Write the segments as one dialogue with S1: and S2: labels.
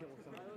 S1: CarShield Central.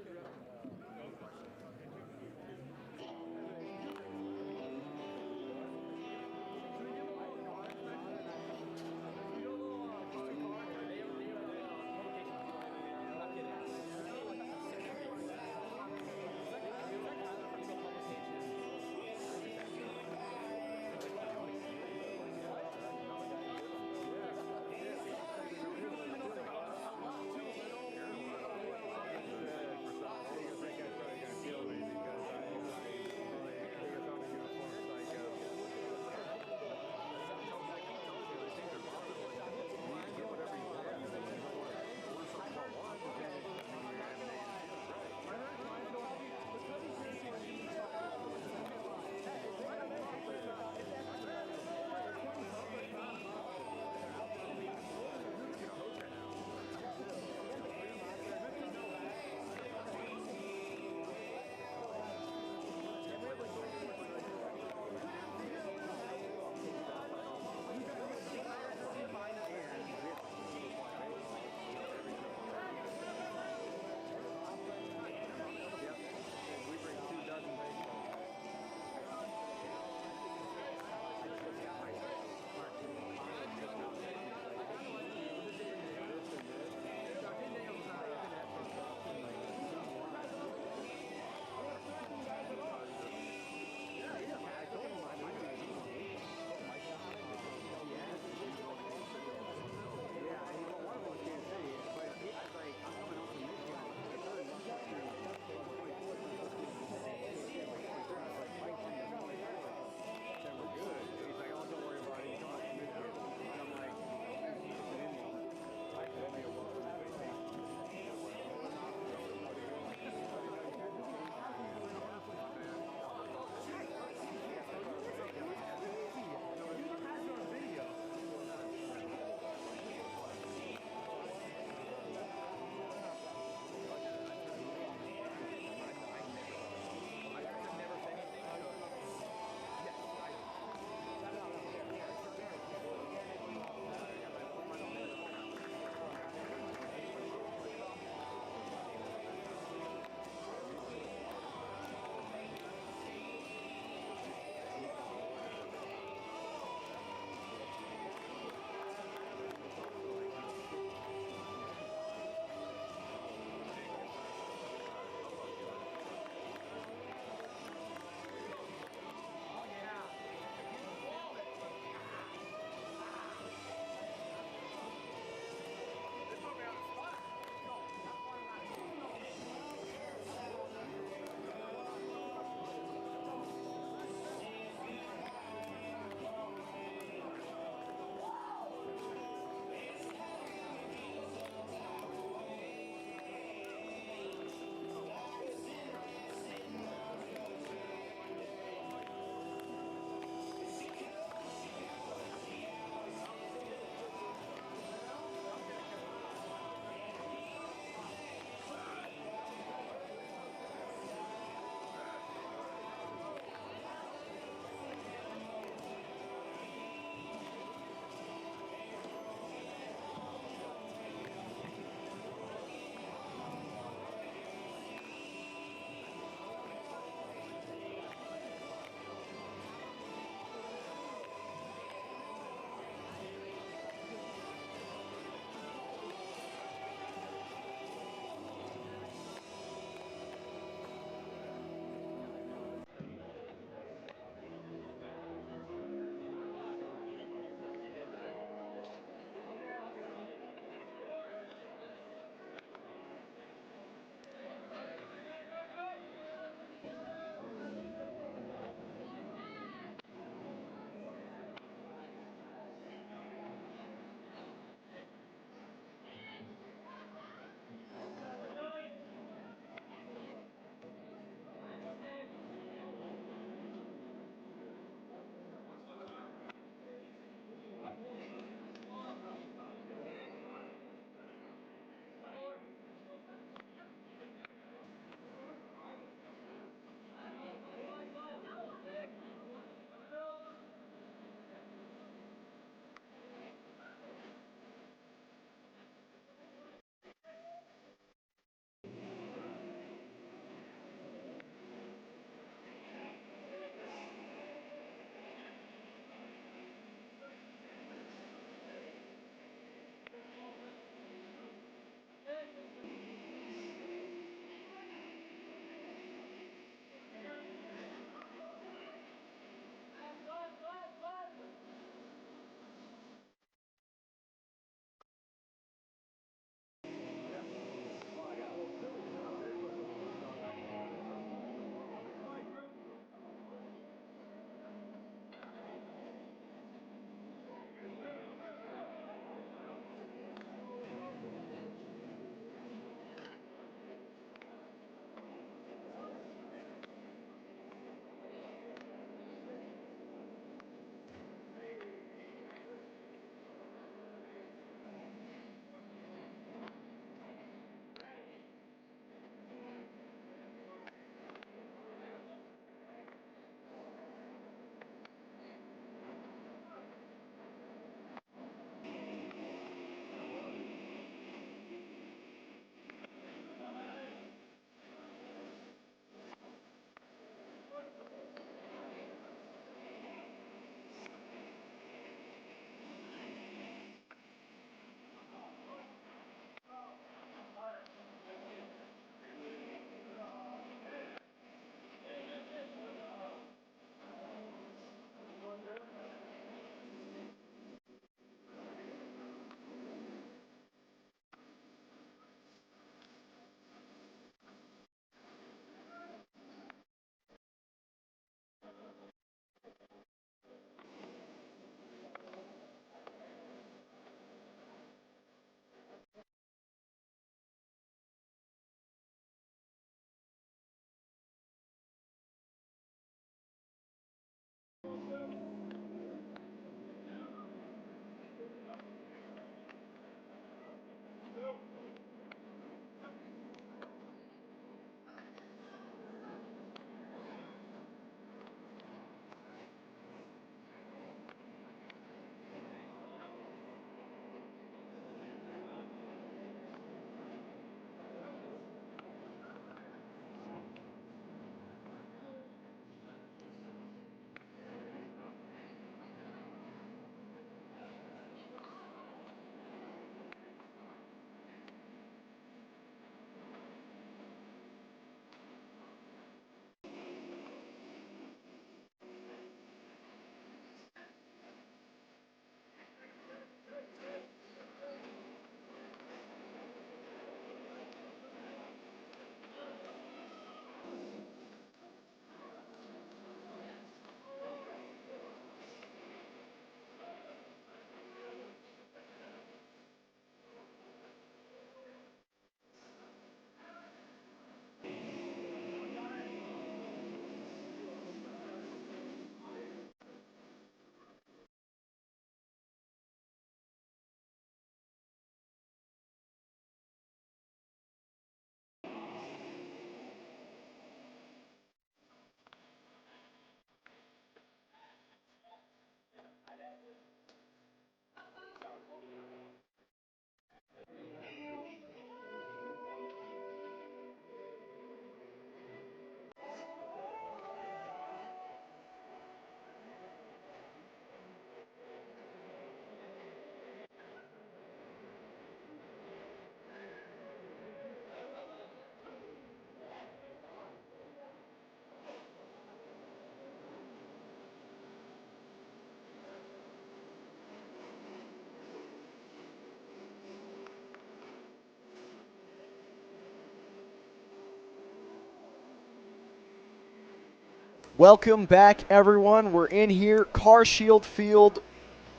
S1: Welcome back, everyone. We're in here, CarShield Field.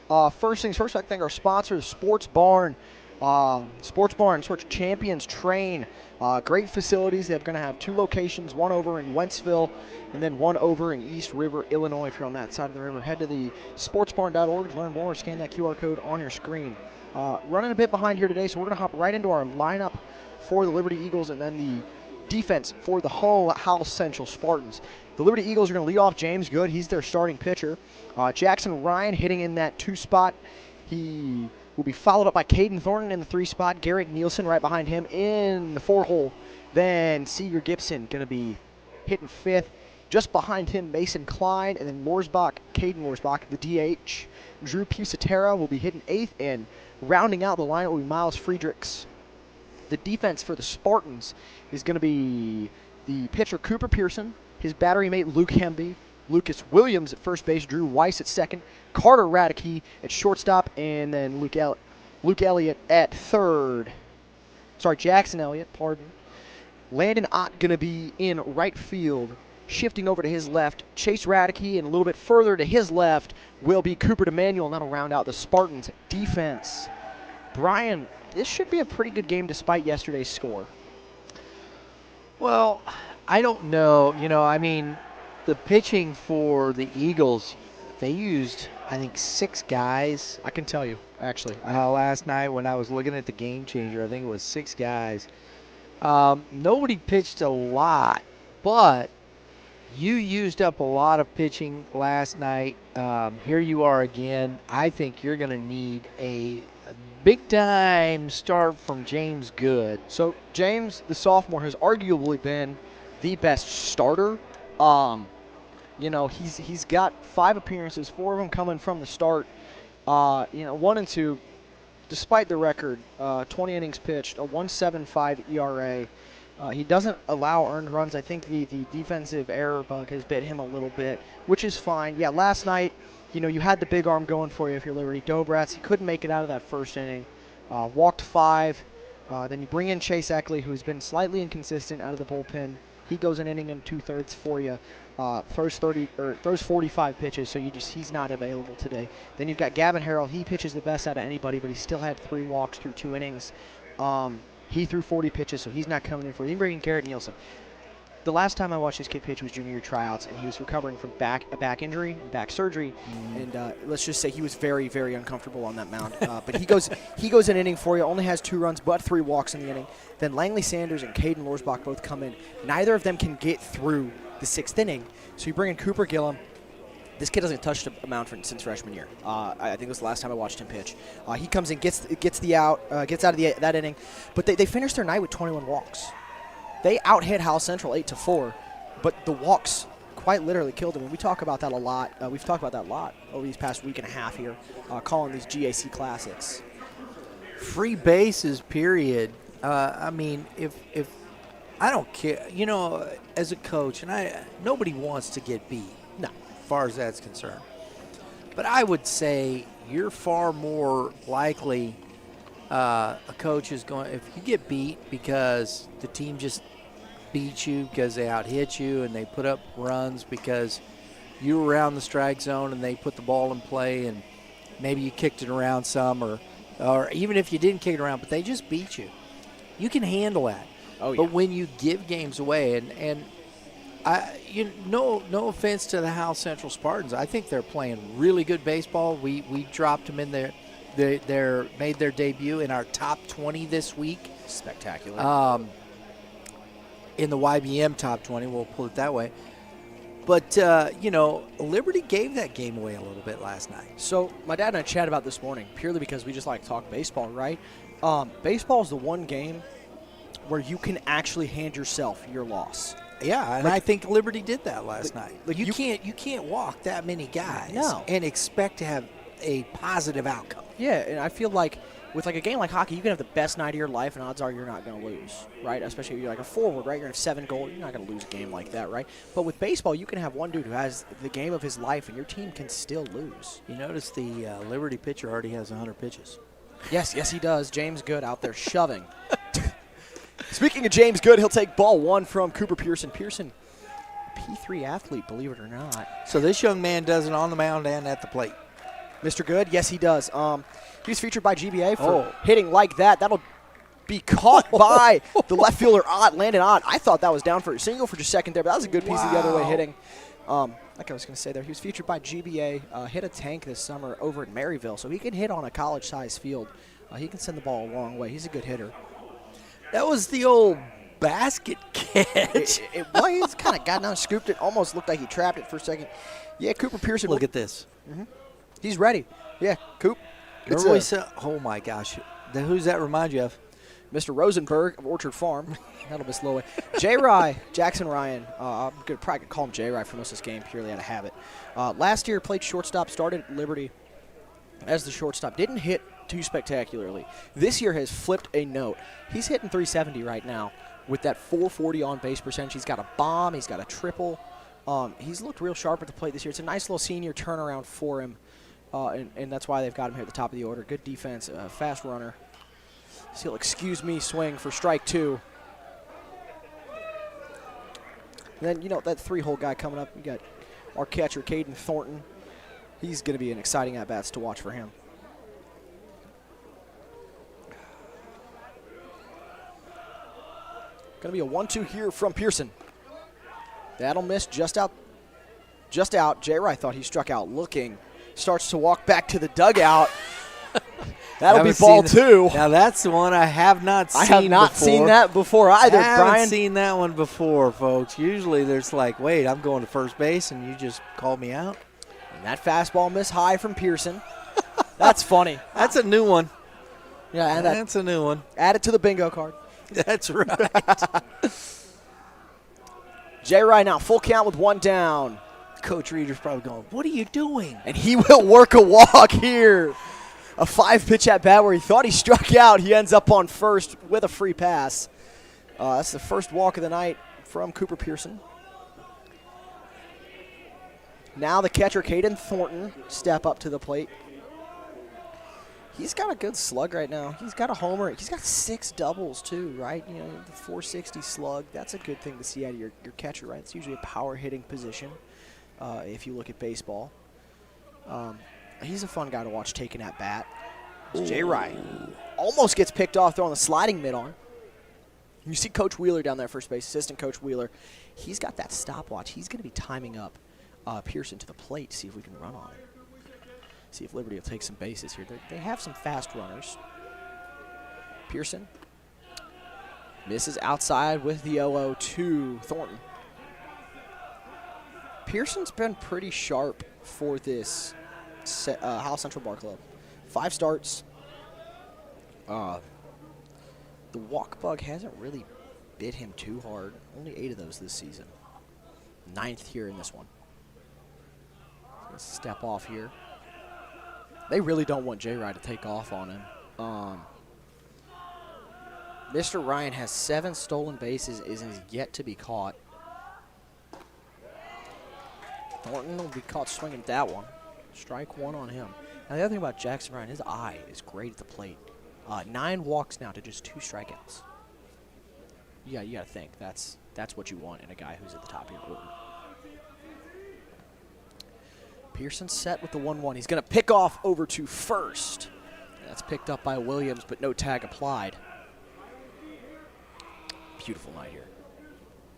S1: First things first, I thank our sponsor, Sports Barn. Sports Barn, Sports Champions Train. Great facilities. They're going to have 2 locations, one over in Wentzville and then one over in East River, Illinois. If you're on that side of the river, head to the sportsbarn.org to learn more or scan that QR code on your screen. Running a bit behind here today, so we're going to hop right into our lineup for the Liberty Eagles and then the defense for the Howell Central Spartans. The Liberty Eagles are going to lead off James Good. He's their starting pitcher. Jackson Ryan hitting in that 2 spot. He will be followed up by Caden Thornton in the 3 spot. Garrett Nielsen right behind him in the 4 hole. Then Seeger Gibson going to be hitting 5th. Just behind him, Mason Klein, and then Caden Lorsbach, the DH. Drew Pusatera will be hitting 8th, and rounding out the line will be Miles Friedrichs. The defense for the Spartans is going to be the pitcher Cooper Pearson, his battery mate Luke Hemby, Lucas Williams at first base, Drew Weiss at second, Carter Radicke at shortstop, and then Luke Elliott at third. Sorry, Jackson Elliott, pardon. Landon Ott going to be in right field. Shifting over to his left, Chase Radicke, and a little bit further to his left will be Cooper DeManuel, and that'll round out the Spartans' defense. Brian, this should be a pretty good game despite yesterday's score.
S2: Well, I don't know. The pitching for the Eagles, they used, I think, 6 guys.
S1: I can tell you, actually.
S2: Last night when I was looking at the game changer, I think it was 6 guys. Nobody pitched a lot, but you used up a lot of pitching last night. Here you are again. I think you're going to need a big-time start from James Good.
S1: So James, the sophomore, has arguably been the best starter. He's got 5 appearances, 4 of them coming from the start. 1 and 2, despite the record, 20 innings pitched, a 1.75 ERA. He doesn't allow earned runs. I think the defensive error bug has bit him a little bit, which is fine. Yeah, last night, you had the big arm going for you if you're Liberty. Dobrats, he couldn't make it out of that first inning. Walked 5. Then you bring in Chase Eckley, who's been slightly inconsistent out of the bullpen. He goes an inning and 2/3 for you. Throws 45 pitches, so he's not available today. Then you've got Gavin Harrell. He pitches the best out of anybody, but he still had 3 walks through 2 innings. He threw 40 pitches, so he's not coming in for you. You bring in Garrett Nielsen. the last time I watched this kid pitch was junior year tryouts, and he was recovering from a back injury, back surgery, and let's just say he was very, very uncomfortable on that mound. But he goes an inning for you, only has 2 runs, but 3 walks in the inning. Then Langley Sanders and Caden Lorsbach both come in. Neither of them can get through the 6th inning, so you bring in Cooper Gillum. This kid hasn't touched a mound since freshman year. I think it was the last time I watched him pitch. He comes in, gets out of that inning, but they finished their night with 21 walks. They out-hit Howell Central 8-4, but the walks quite literally killed them. And we talk about that a lot. We've talked about that a lot over these past week and a half here, calling these GAC Classics.
S2: Free bases, period. I mean, if I don't care, as a coach, and nobody wants to get beat.
S1: No.
S2: As far as that's concerned. But I would say you're far more likely a coach is going, if you get beat because the team just beat you because they out-hit you and they put up runs because you were around the strike zone and they put the ball in play and maybe you kicked it around some, or even if you didn't kick it around, but they just beat you. You can handle that.
S1: Oh, yeah.
S2: But when you give games away, and no offense to the Howell Central Spartans, I think they're playing really good baseball. We dropped them in there. They made their debut in our top 20 this week.
S1: Spectacular.
S2: In the Y.B.M. top 20, we'll put it that way. But, Liberty gave that game away a little bit last night.
S1: So my dad and I chatted about this morning, purely because we just like to talk baseball, right? Baseball is the one game where you can actually hand yourself your loss.
S2: Yeah, and I think Liberty did that last night. You can't walk that many guys and expect to have a positive outcome.
S1: Yeah, and I feel like with like a game like hockey, you can have the best night of your life, and odds are you're not going to lose, right? Especially if you're like a forward, right? You're going to have 7 goals. You're not going to lose a game like that, right? But with baseball, you can have one dude who has the game of his life, and your team can still lose.
S2: You notice the Liberty pitcher already has 100 pitches.
S1: Yes, he does. James Good out there shoving. Speaking of James Good, he'll take ball 1 from Cooper Pearson. Pearson, P3 athlete, believe it or not.
S2: So this young man does it on the mound and at the plate.
S1: Mr. Good, yes, he does. He was featured by G.A.C for hitting like that. That'll be caught by the left fielder, Landon Ott. I thought that was down for a single for just a second there, but that was a good piece of the other way hitting. Like I was going to say there, he was featured by GBA, hit a tank this summer over at Maryville, so he can hit on a college-sized field. He can send the ball a long way. He's a good hitter.
S2: That was the old basket catch.
S1: It was kind of got down, scooped it, almost looked like he trapped it for a second. Yeah, Cooper Pearson.
S2: Look at this.
S1: He's ready. Yeah, Coop.
S2: Oh, my gosh. Who's that remind you of?
S1: Mr. Rosenberg of Orchard Farm. That'll be slow. J-Rye, Jackson Ryan. I'm going to probably call him J-Rye for most of this game purely out of habit. Last year, played shortstop, started at Liberty as the shortstop. Didn't hit too spectacularly. This year has flipped a note. He's hitting 370 right now with that 440 on-base percentage. He's got a bomb. He's got a triple. He's looked real sharp at the plate this year. It's a nice little senior turnaround for him, and that's why they've got him here at the top of the order. Good defense, fast runner. So he'll excuse me swing for strike 2. And then, that 3-hole guy coming up, we got our catcher, Caden Thornton. He's going to be an exciting at-bats to watch for him. Going to be a 1-2 here from Pearson. That'll miss just out. J-Rye thought he struck out looking. Starts to walk back to the dugout. That'll be ball 2.
S2: Now, that's the one I have not seen before.
S1: I have not seen that before either, Brian.
S2: I haven't seen that one before, folks. Usually there's like, wait, I'm going to first base, and you just called me out.
S1: And that fastball missed high from Pearson. That's funny.
S2: That's a new one.
S1: Yeah, and
S2: that's a new one.
S1: Add it to the bingo card.
S2: That's right.
S1: J-Rye now full count with 1 down.
S2: Coach Reeder's probably going, what are you doing?
S1: And he will work a walk here. A 5-pitch at bat where he thought he struck out. He ends up on first with a free pass. That's the first walk of the night from Cooper Pearson. Now the catcher, Caden Thornton, step up to the plate. He's got a good slug right now. He's got a homer. He's got 6 doubles, too, right? The 460 slug. That's a good thing to see out of your catcher, right? It's usually a power-hitting position if you look at baseball. He's a fun guy to watch taking at bat. J-Rye almost gets picked off throwing the sliding mid on. You see Coach Wheeler down there, first base, assistant Coach Wheeler. He's got that stopwatch. He's going to be timing up Pearson to the plate to see if we can run on it. See if Liberty will take some bases here. They have some fast runners. Pearson misses outside with the 0-0 to Thornton. Pearson's been pretty sharp for this Howell Central Bar Club. 5 starts. The walk bug hasn't really bit him too hard. Only 8 of those this season. 9th here in this one. Let's step off here. They really don't want J-Ride to take off on him. Mr. Ryan has 7 stolen bases, is yet to be caught. Thornton will be caught swinging at that one. Strike 1 on him. Now the other thing about Jackson Ryan, his eye is great at the plate. 9 walks now to just 2 strikeouts. Yeah, you got to think that's what you want in a guy who's at the top of your order. Pearson set with the 1-1. He's going to pick off over to first. That's picked up by Williams, but no tag applied. Beautiful night here.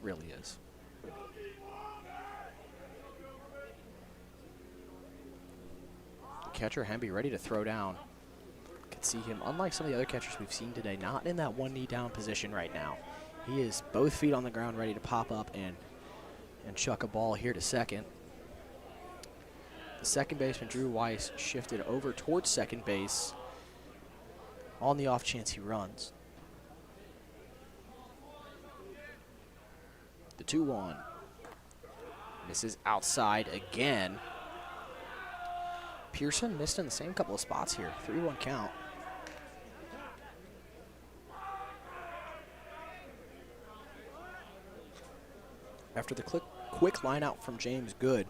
S1: Really is. The catcher, Hemby, ready to throw down. Can see him, unlike some of the other catchers we've seen today, not in that one knee down position right now. He is both feet on the ground, ready to pop up and chuck a ball here to second. The second baseman, Drew Weiss, shifted over towards second base on the off chance he runs. The 2-1. Misses outside again. Pearson missed in the same couple of spots here. 3-1 count. After the quick line out from James Good,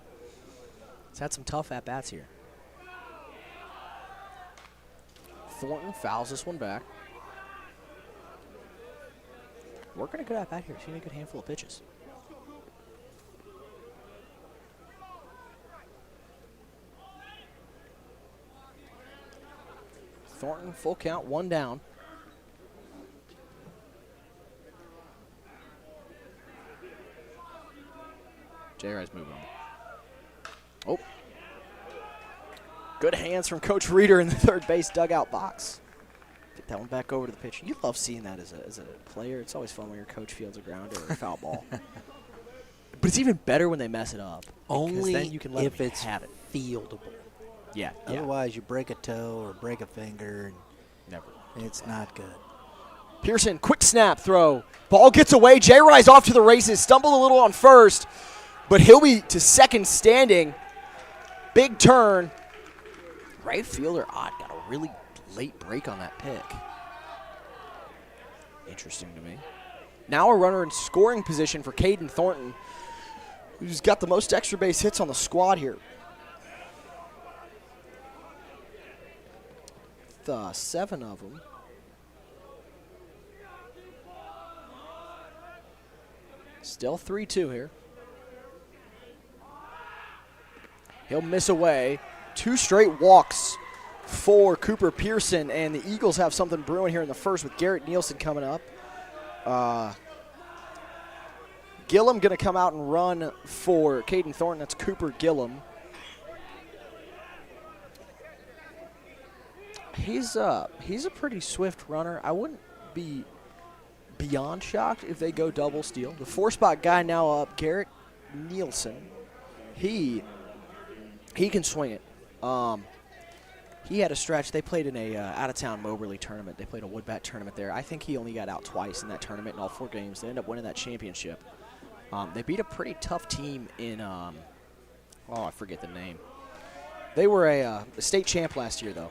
S1: he's had some tough at-bats here. Thornton fouls this one back. Working a good at-bat here. Seen a good handful of pitches. Thornton, full count, 1 down. J-Ride's moving on. Oh. Good hands from Coach Reeder in the third base dugout box. Get that one back over to the pitcher. You love seeing that as a player. It's always fun when your coach fields a grounder or a foul ball. But it's even better when they mess it up.
S2: Only
S1: then you can let
S2: if
S1: them
S2: it's
S1: have it.
S2: fieldable.
S1: Yeah.
S2: Otherwise, you break a toe or break a finger.
S1: Never.
S2: It's not good.
S1: Pearson, quick snap throw. Ball gets away. J-Ride's off to the races. Stumbled a little on first, but he'll be to second standing. Big turn. Right fielder Ott got a really late break on that pick. Interesting to me. Now a runner in scoring position for Caden Thornton, who's got the most extra base hits on the squad here. 7 of them. Still 3-2 here. He'll miss away. 2 straight walks for Cooper Pearson, and the Eagles have something brewing here in the first with Garrett Nielsen coming up. Gillum going to come out and run for Caden Thornton. That's Cooper Gillum. He's a pretty swift runner. I wouldn't be beyond shocked if they go double steal. The 4-spot guy now up, Garrett Nielsen. He can swing it. He had a stretch. They played in a out-of-town Moberly tournament. They played a wood bat tournament there. I think he only got out twice in that tournament in all 4 games. They ended up winning that championship. They beat a pretty tough team in, I forget the name. They were a state champ last year, though.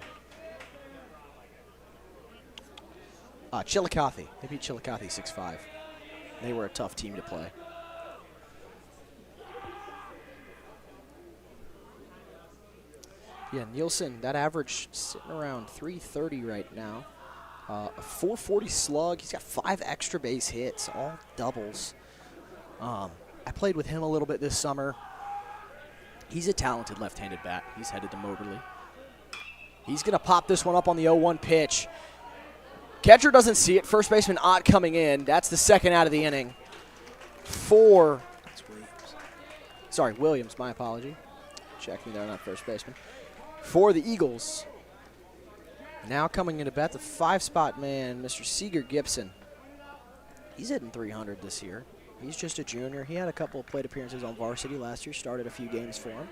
S1: Chillicothe. They beat Chillicothe 6-5. They were a tough team to play. Yeah, Nielsen, that average sitting around 330 right now. A 440 slug. He's got 5 extra base hits, all doubles. I played with him a little bit this summer. He's a talented left-handed bat. He's headed to Moberly. He's going to pop this one up on the 0-1 pitch. Catcher doesn't see it. First baseman Ott coming in. That's the second out of the inning for Williams, my apology. Check me there, not first baseman. For the Eagles. Now coming into bat, the 5-spot man, Mr. Seeger Gibson. He's hitting 300 this year. He's just a junior. He had a couple of plate appearances on varsity last year, started a few games for him.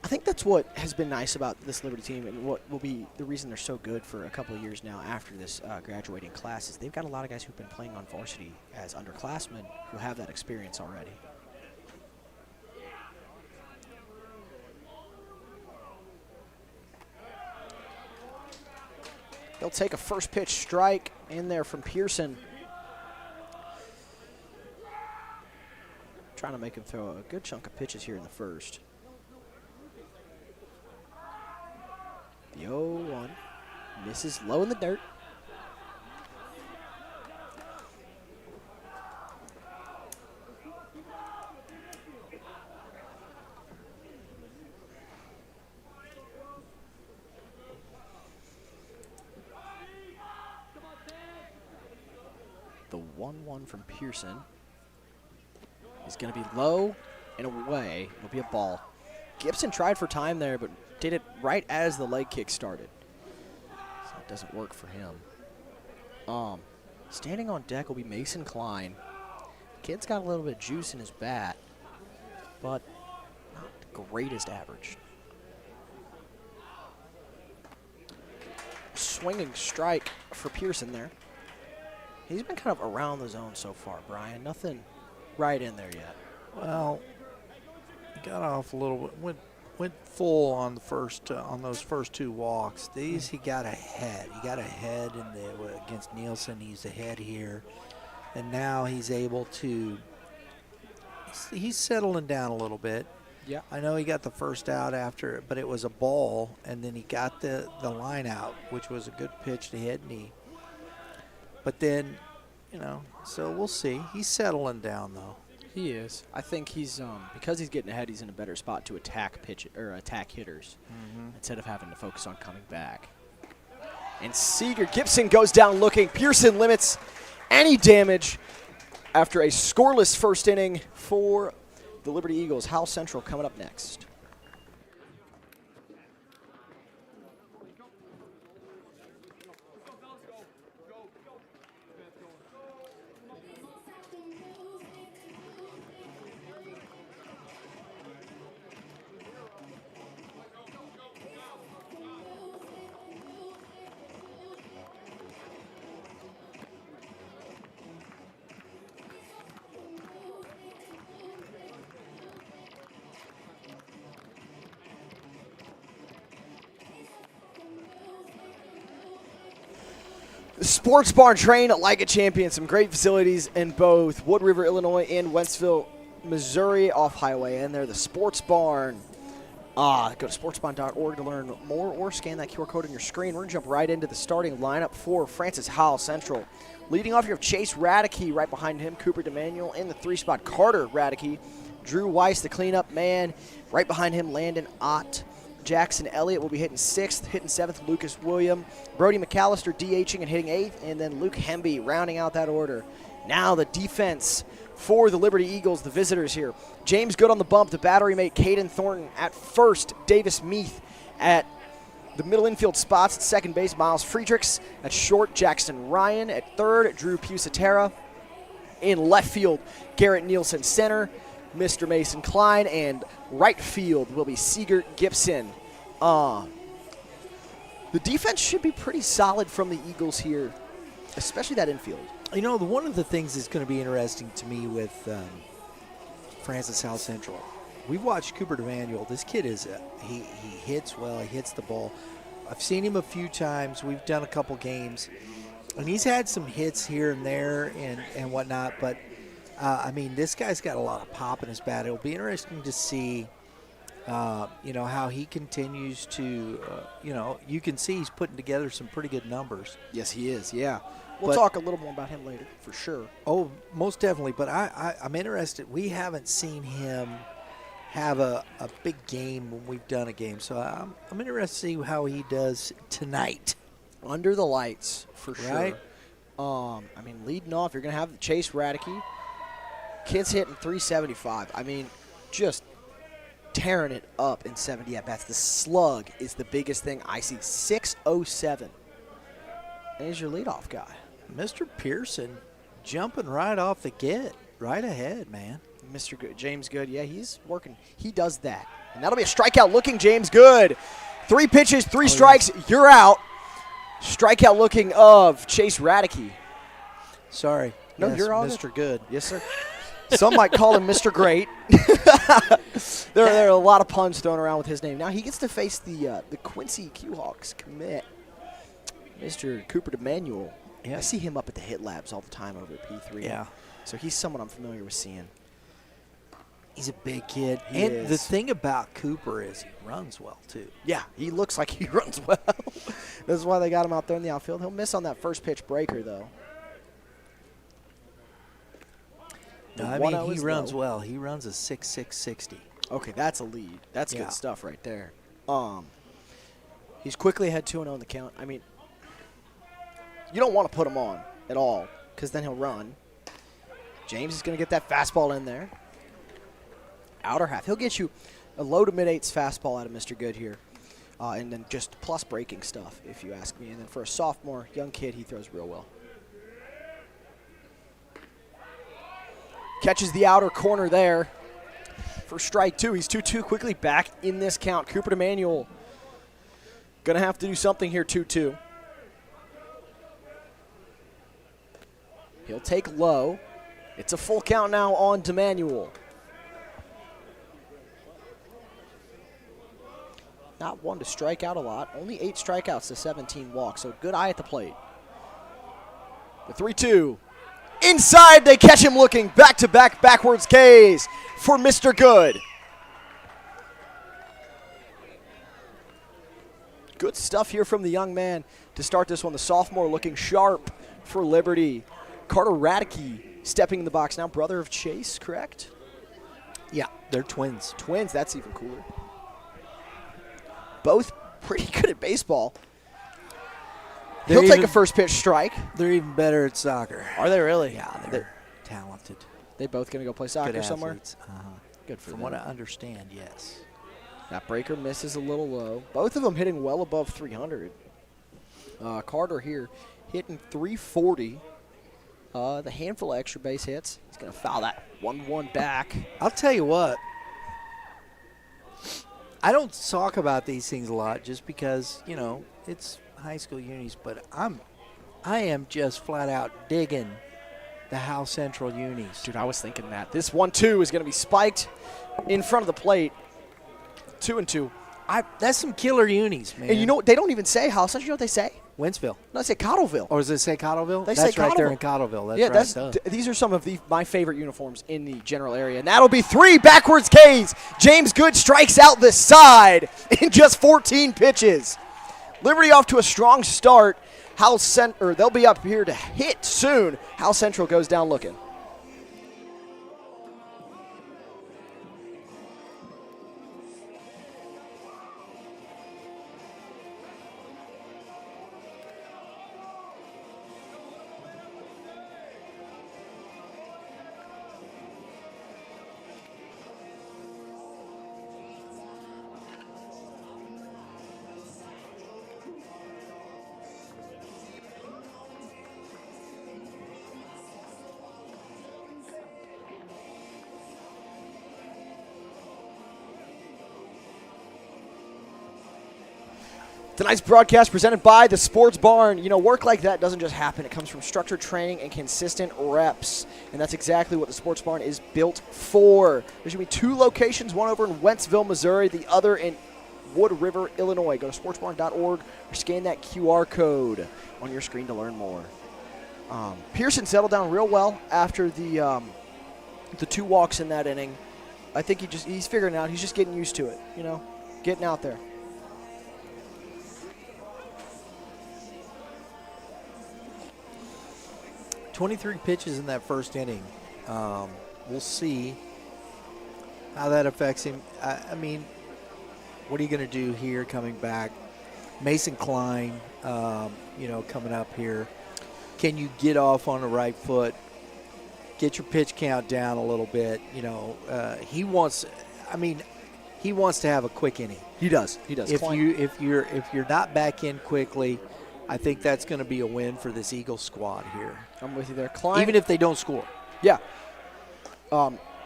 S1: I think that's what has been nice about this Liberty team, and what will be the reason they're so good for a couple of years now after this graduating class is they've got a lot of guys who've been playing on varsity as underclassmen who have that experience already. They'll take a first pitch strike in there from Pearson. Trying to make him throw a good chunk of pitches here in the first. The 0-1 misses low in the dirt. The 1-1 from Pearson is going to be low and away. It'll be a ball. Gibson tried for time there, but did it right as the leg kick started. So it doesn't work for him. Standing on deck will be Mason Klein. Kid's got a little bit of juice in his bat, but not the greatest average. Swinging strike for Pearson there. He's been kind of around the zone so far, Brian. Nothing right in there yet.
S2: Well, he got off a little bit, went full on the first on those first two walks. These he got ahead. He got ahead against Nielsen. He's ahead here, and now he's able to. He's settling down a little bit.
S1: Yeah.
S2: I know he got the first out after it, but it was a ball, and then he got the line out, which was a good pitch to hit knee. But then, so we'll see. He's settling down though.
S1: He is. I think he's because he's getting ahead. He's in a better spot to attack hitters instead of having to focus on coming back. And Seeger Gibson goes down looking. Pearson limits any damage after a scoreless first inning for the Liberty Eagles. Howell Central coming up next. Sports Barn train like a champion. Some great facilities in both Wood River, Illinois and Wentzville, Missouri off Highway. And they're the Sports Barn. Go to sportsbarn.org to learn more or scan that QR code on your screen. We're going to jump right into the starting lineup for Francis Howell Central. Leading off, you have Chase Radeke. Right behind him, Cooper DeManuel. In the 3-spot, Carter Radeke. Drew Weiss, the cleanup man. Right behind him, Landon Ott. Jackson Elliott will be hitting 6th, hitting 7th, Lucas William. Brody McAllister DHing and hitting 8th, and then Luke Hemby rounding out that order. Now the defense for the Liberty Eagles, the visitors here. James Good on the bump, the battery mate Caden Thornton at first, Davis Meath at the middle infield spots at second base, Miles Friedrichs at short, Jackson Ryan at third, Drew Pusatera in left field, Garrett Nielsen center, Mr. Mason Klein, and right field will be Seeger Gibson. The defense should be pretty solid from the Eagles here, especially that infield.
S2: One of the things that's going to be interesting to me with Francis Howell Central, we've watched Cooper DeManuel. This kid he hits well, he hits the ball. I've seen him a few times. We've done a couple games, and he's had some hits here and there and whatnot, but this guy's got a lot of pop in his bat. It'll be interesting to see, how he continues to, you can see he's putting together some pretty good numbers.
S1: Yes, he is, yeah. We'll talk a little more about him later, for sure.
S2: Oh, most definitely. But I'm interested. We haven't seen him have a big game when we've done a game. So I'm interested to see how he does tonight.
S1: Under the lights, for sure.
S2: Right.
S1: I mean, leading off, you're going to have Chase Radke. Kid's hitting 375. I mean, just tearing it up in 70 at-bats. The slug is the biggest thing I see. 607. And he's your leadoff guy.
S2: Mr. Pearson jumping right off the get, right ahead, man.
S1: Mr. Good, James Good, yeah, he's working. He does that. And that'll be a strikeout looking James Good. 3 pitches, 3 strikes, you're out. Strikeout looking of Chase Radke.
S2: Sorry.
S1: No,
S2: yes,
S1: you're all
S2: Mr. Good.
S1: Yes, sir. Some might call him Mr. Great. there are a lot of puns thrown around with his name. Now he gets to face the Quincy Q-Hawks commit, Mr. Cooper DeManuel.
S2: Yeah.
S1: I see him up at the Hit Labs all the time over at P3.
S2: Yeah.
S1: So he's someone I'm familiar with seeing.
S2: He's a big kid.
S1: He
S2: and
S1: is.
S2: the thing about Cooper is he runs well, too.
S1: Yeah, he looks like he runs well. That's why they got him out there in the outfield. He'll miss on that first pitch breaker, though.
S2: No, I mean, he runs well. He runs a 6.660.
S1: Okay, that's a lead. That's
S2: Yeah.
S1: good stuff right there. He's quickly ahead 2-0 in the count. I mean, you don't want to put him on at all because then he'll run. James is going to get that fastball in there. Outer half. He'll get you a low to mid-eights fastball out of Mr. Good here. And then just plus breaking stuff, if you ask me. And then for a sophomore, young kid, he throws real well. Catches the outer corner there for strike 2. He's 2-2 quickly back in this count. Cooper DeManuel going to have to do something here, 2-2. He'll take low. It's a full count now on DeManuel. Not one to strike out a lot. Only 8 strikeouts to 17 walks, so good eye at the plate. The 3-2. Inside, they catch him looking back-to-back backwards Ks for Mr. Good. Good stuff here from the young man to start this one. The sophomore looking sharp for Liberty. Carter Radke stepping in the box now. Brother of Chase, correct?
S2: Yeah, they're twins.
S1: Twins, that's even cooler. Both pretty good at baseball. He'll take a first pitch strike.
S2: They're even better at soccer.
S1: Are they really?
S2: Yeah, they're talented.
S1: They both going to go play soccer
S2: Good
S1: somewhere?
S2: athletes.
S1: Good for
S2: From
S1: them.
S2: what I understand, yes.
S1: That breaker misses a little low. Both of them hitting well above 300. Carter here hitting 340. The handful of extra base hits. He's going to foul that 1-1 back.
S2: I'll tell you what. I don't talk about these things a lot just because, you know, it's high school unis, but I am just flat out digging the Howell Central unis.
S1: Dude, I was thinking that. This 1-2 is going to be spiked in front of the plate. 2-2.
S2: That's some killer unis, man.
S1: And you know what? They don't even say Howell Central. You know what they say?
S2: Wentzville.
S1: No, they say Cottleville.
S2: Or does it say Cottleville?
S1: They
S2: That's
S1: say
S2: right there
S1: Cottleville.
S2: in Cottleville. That's right.
S1: These are some of my favorite uniforms in the general area. And that'll be 3 backwards Ks. James Good strikes out the side in just 14 pitches. Liberty off to a strong start. They'll be up here to hit soon. Howell Central goes down looking. Tonight's broadcast presented by the Sports Barn. You know, work like that doesn't just happen. It comes from structured training and consistent reps. And that's exactly what the Sports Barn is built for. There's going to be 2 locations, one over in Wentzville, Missouri, the other in Wood River, Illinois. Go to sportsbarn.org or scan that QR code on your screen to learn more. Pearson settled down real well after the 2 walks in that inning. I think he's figuring it out. He's just getting used to it, you know, getting out there.
S2: "23 pitches in that first inning. We'll see how that affects him. I mean, what are you going to do here coming back? Mason Klein, coming up here. Can you get off on the right foot? Get your pitch count down a little bit. He wants to have a quick inning.
S1: He does.
S2: If you're not back in quickly, I think that's going to be a win for this Eagles squad here.
S1: I'm with you there, Klein.
S2: Even if they don't score.
S1: Yeah.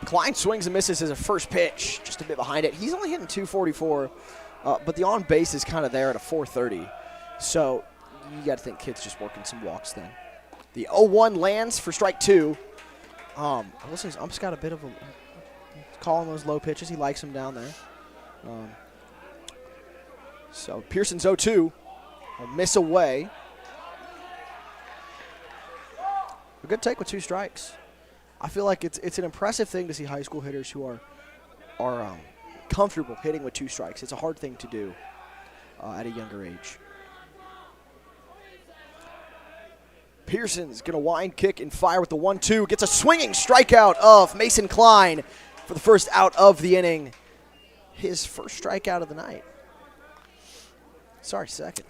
S1: Klein swings and misses his first pitch, just a bit behind it. He's only hitting 244, but the on base is kind of there at a 430. So you got to think kid's just working some walks then. The 0-1 lands for strike 2. I will say his ump's got a bit of a calling those low pitches. He likes them down there. So Pearson's 0-2. A miss away. A good take with 2 strikes. I feel like it's an impressive thing to see high school hitters who are comfortable hitting with 2 strikes. It's a hard thing to do at a younger age. Pearson's going to wind, kick, and fire with the 1-2. Gets a swinging strikeout of Mason Klein for the first out of the inning. His first strikeout of the night. Sorry, second.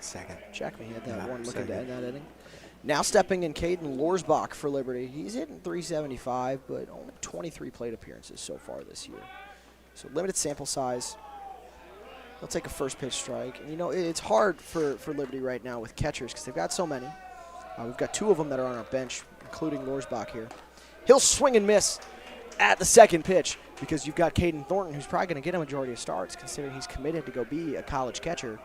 S1: Check me. He had that one looking to end that inning. Now stepping in Caden Lorsbach for Liberty. He's hitting 375, but only 23 plate appearances so far this year. So limited sample size. He'll take a first pitch strike. And, it's hard for Liberty right now with catchers because they've got so many. We've got 2 of them that are on our bench, including Lorsbach here. He'll swing and miss at the second pitch because you've got Caden Thornton, who's probably going to get a majority of starts, considering he's committed to go be a college catcher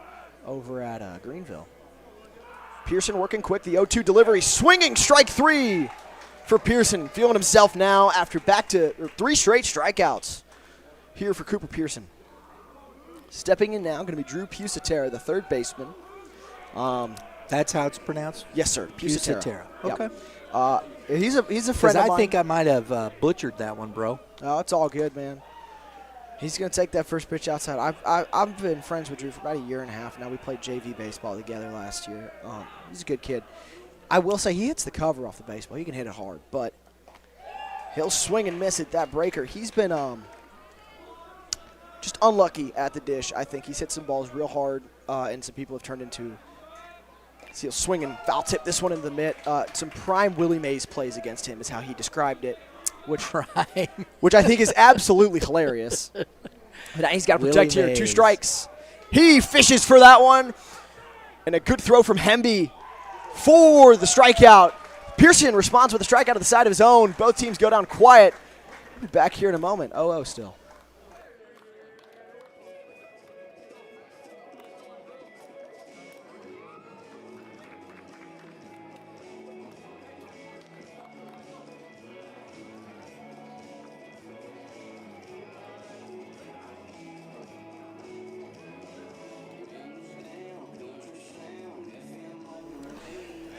S1: over at Greenville. Pearson working quick, the 0-2 delivery, swinging strike 3 for Pearson, feeling himself now after back to 3 straight strikeouts here for Cooper Pearson. Stepping in now, going to be Drew Pusatera, the third baseman.
S2: That's how it's pronounced?
S1: Yes, sir. Pusatera.
S2: Okay.
S1: Yep. He's a friend of mine.
S2: I think I might have butchered that one, bro.
S1: Oh, it's all good, man. He's going to take that first pitch outside. I've been friends with Drew for about a year and a half now. We played JV baseball together last year. He's a good kid. I will say he hits the cover off the baseball. He can hit it hard, but he'll swing and miss at that breaker. He's been just unlucky at the dish. I think he's hit some balls real hard, and some people have turned into – see, he'll swing and foul tip this one in the mitt. Some prime Willie Mays plays against him is how he described it, which I think is absolutely hilarious. But now he's got to protect here. 2 strikes. He fishes for that one. And a good throw from Hemby for the strikeout. Pearson responds with a strikeout to the side of his own. Both teams go down quiet. We'll be back here in a moment. 0-0 still.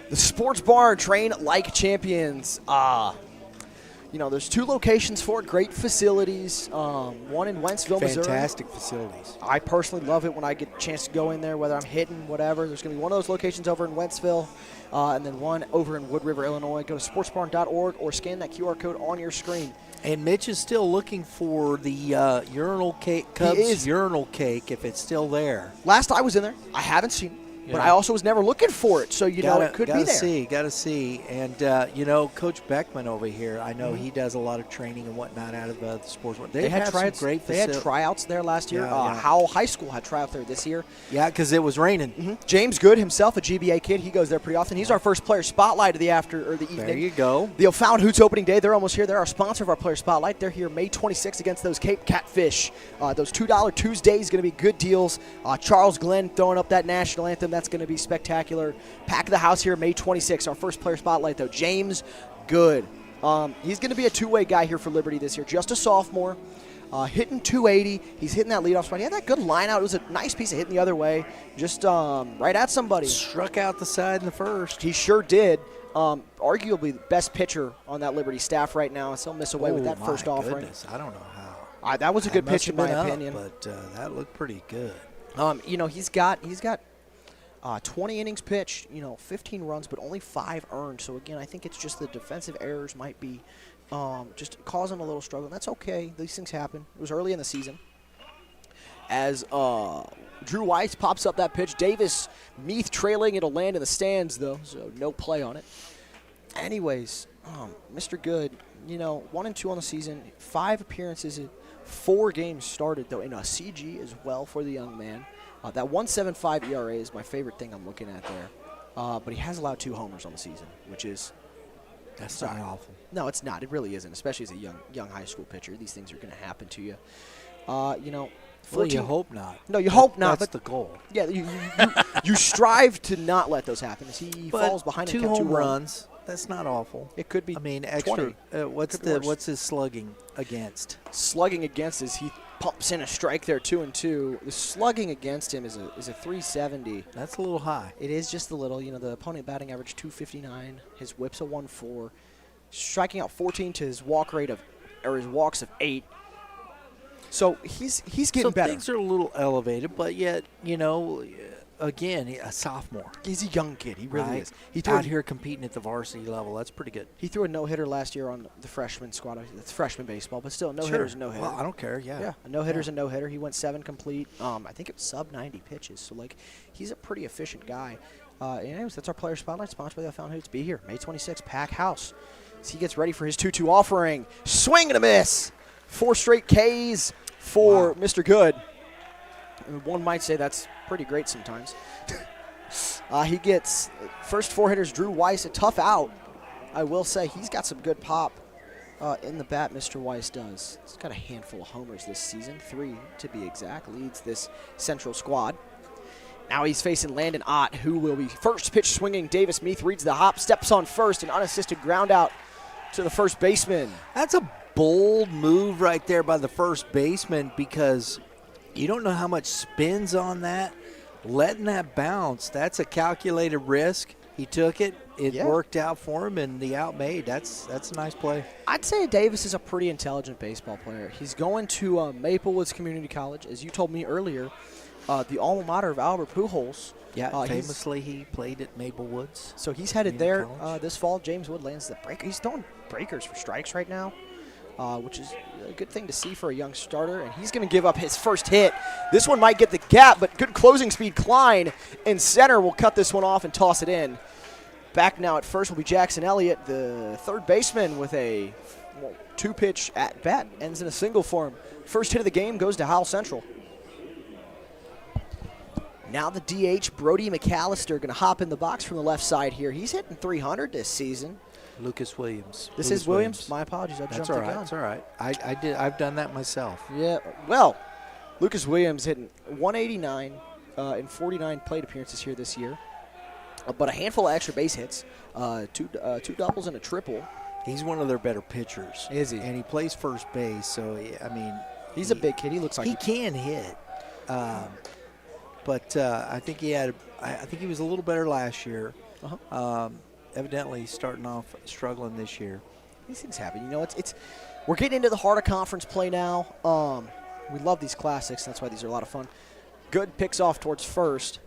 S1: The sports bar, train like champions. There's 2 locations for it, great facilities. One in Wentzville, Missouri.
S2: Fantastic facilities.
S1: I personally love it when I get a chance to go in there, whether I'm hitting, whatever. There's going to be one of those locations over in Wentzville, and then one over in Wood River, Illinois. Go to sportsbarn.org or scan that QR code on your screen.
S2: And Mitch is still looking for the urinal cake, Cubs urinal cake, if it's still there.
S1: Last I was in there, I haven't seen it. Yeah. But I also was never looking for it, so it could be there.
S2: Got to see. And, Coach Beckman over here, I know he does a lot of training and whatnot out of the sports. They had
S1: tryouts there last year. Howell High School had tryouts there this year.
S2: Yeah, because it was raining.
S1: Mm-hmm. James Good himself, a GBA kid, he goes there pretty often. He's our first player spotlight of the evening.
S2: There you go.
S1: The O'Fallon Hoots opening day, they're almost here. They're our sponsor of our player spotlight. They're here May 26th against those Cape Catfish. Those $2 Tuesdays going to be good deals. Charles Glenn throwing up that national anthem. That's going to be spectacular. Pack the house here May 26th. Our first player spotlight, though, James Good. He's going to be a 2-way guy here for Liberty this year. Just a sophomore. Hitting 280. He's hitting that leadoff spot. He had that good line out. It was a nice piece of hitting the other way. Just right at somebody.
S2: Struck out the side in the first.
S1: He sure did. Arguably the best pitcher on that Liberty staff right now. So he'll miss away with that first offering.
S2: I don't know how.
S1: That was a good pitch in my opinion.
S2: But that looked pretty good.
S1: He's got 20 innings pitched, 15 runs, but only 5 earned. So, again, I think it's just the defensive errors might be just causing a little struggle. And that's okay. These things happen. It was early in the season.
S3: as Drew Weiss pops up that pitch. Davis Meath trailing. It'll land in the stands, though, so no play on it. Anyways, Mr. Good, 1-2 on the season, 5 appearances, 4 games started, though, in a CG as well for the young man. That 1.75 ERA is my favorite thing I'm looking at there. But he has allowed 2 homers on the season, which is
S2: That's not awful.
S3: No, it's not. It really isn't, especially as a young high school pitcher. These things are going to happen to you.
S2: 14, well, you hope not.
S3: No, you hope not.
S2: That's the goal.
S3: Yeah, you strive to not let those happen. As he falls behind
S2: 2 home runs. That's not awful.
S3: It could be.
S2: I mean, extra.
S3: 20.
S2: What's his slugging against?
S3: Slugging against is he pumps in a strike there, 2-2. The slugging against him is a 370.
S2: That's a little high.
S3: It is just a little. The opponent batting average 259. His whip's a 1.4. Striking out 14 to his walk rate his walks of 8. So he's getting better.
S2: Things are a little elevated, but yet again, a sophomore.
S3: He's a young kid. He really is.
S2: He's out here competing at the varsity level. That's pretty good.
S3: He threw a no-hitter last year on the freshman squad. It's freshman baseball, but still, no-hitter's a no-hitter.
S2: Well, I don't care, yeah.
S3: A no-hitter's a no-hitter. He went 7 complete. I think it was sub-90 pitches. So, he's a pretty efficient guy. Anyways, that's our player spotlight, sponsored by the Fountain Hoots. Be here, May 26th, pack house. As he gets ready for his 2-2 offering. Swing and a miss. 4 straight Ks for Mr. Good. One might say that's pretty great sometimes. He gets first 4 hitters, Drew Weiss, a tough out. I will say he's got some good pop in the bat, Mr. Weiss does. He's got a handful of homers this season, 3 to be exact, leads this Central squad. Now he's facing Landon Ott, who will be first pitch swinging. Davis Meath reads the hop, steps on first, an unassisted ground out to the first baseman.
S2: That's a bold move right there by the first baseman because you don't know how much spins on that. Letting that bounce, that's a calculated risk. He took it. It worked out for him, and the out made. That's a nice play.
S3: I'd say Davis is a pretty intelligent baseball player. He's going to Maple Woods Community College. As you told me earlier, the alma mater of Albert Pujols.
S2: Yeah, famously he played at Maple Woods.
S3: So he's headed there this fall. James Wood lands the breaker. He's throwing breakers for strikes right now, which is a good thing to see for a young starter. And he's going to give up his first hit. This one might get the gap, but good closing speed. Klein in center will cut this one off and toss it in. Back now at first will be Jackson Elliott, the third baseman, with a 2-pitch at bat. Ends in a single for him. First hit of the game goes to Howell Central. Now the DH, Brody McAllister, going to hop in the box from the left side here. He's hitting 300 this season.
S2: Lucas Williams.
S3: This is Williams? My apologies. I jumped the gun.
S2: That's all right. I've done that myself.
S3: Yeah. Well, Lucas Williams hitting 189 in 49 plate appearances here this year. But a handful of extra base hits, 2 doubles and a triple.
S2: He's one of their better pitchers.
S3: Is he?
S2: And he plays first base, so, I mean.
S3: He's a big kid. He looks like
S2: he can hit. But I think he was a little better last year. Evidently starting off struggling this year.
S3: These things happen. We're getting into the heart of conference play now. We love these classics. That's why these are a lot of fun. Good picks off towards first.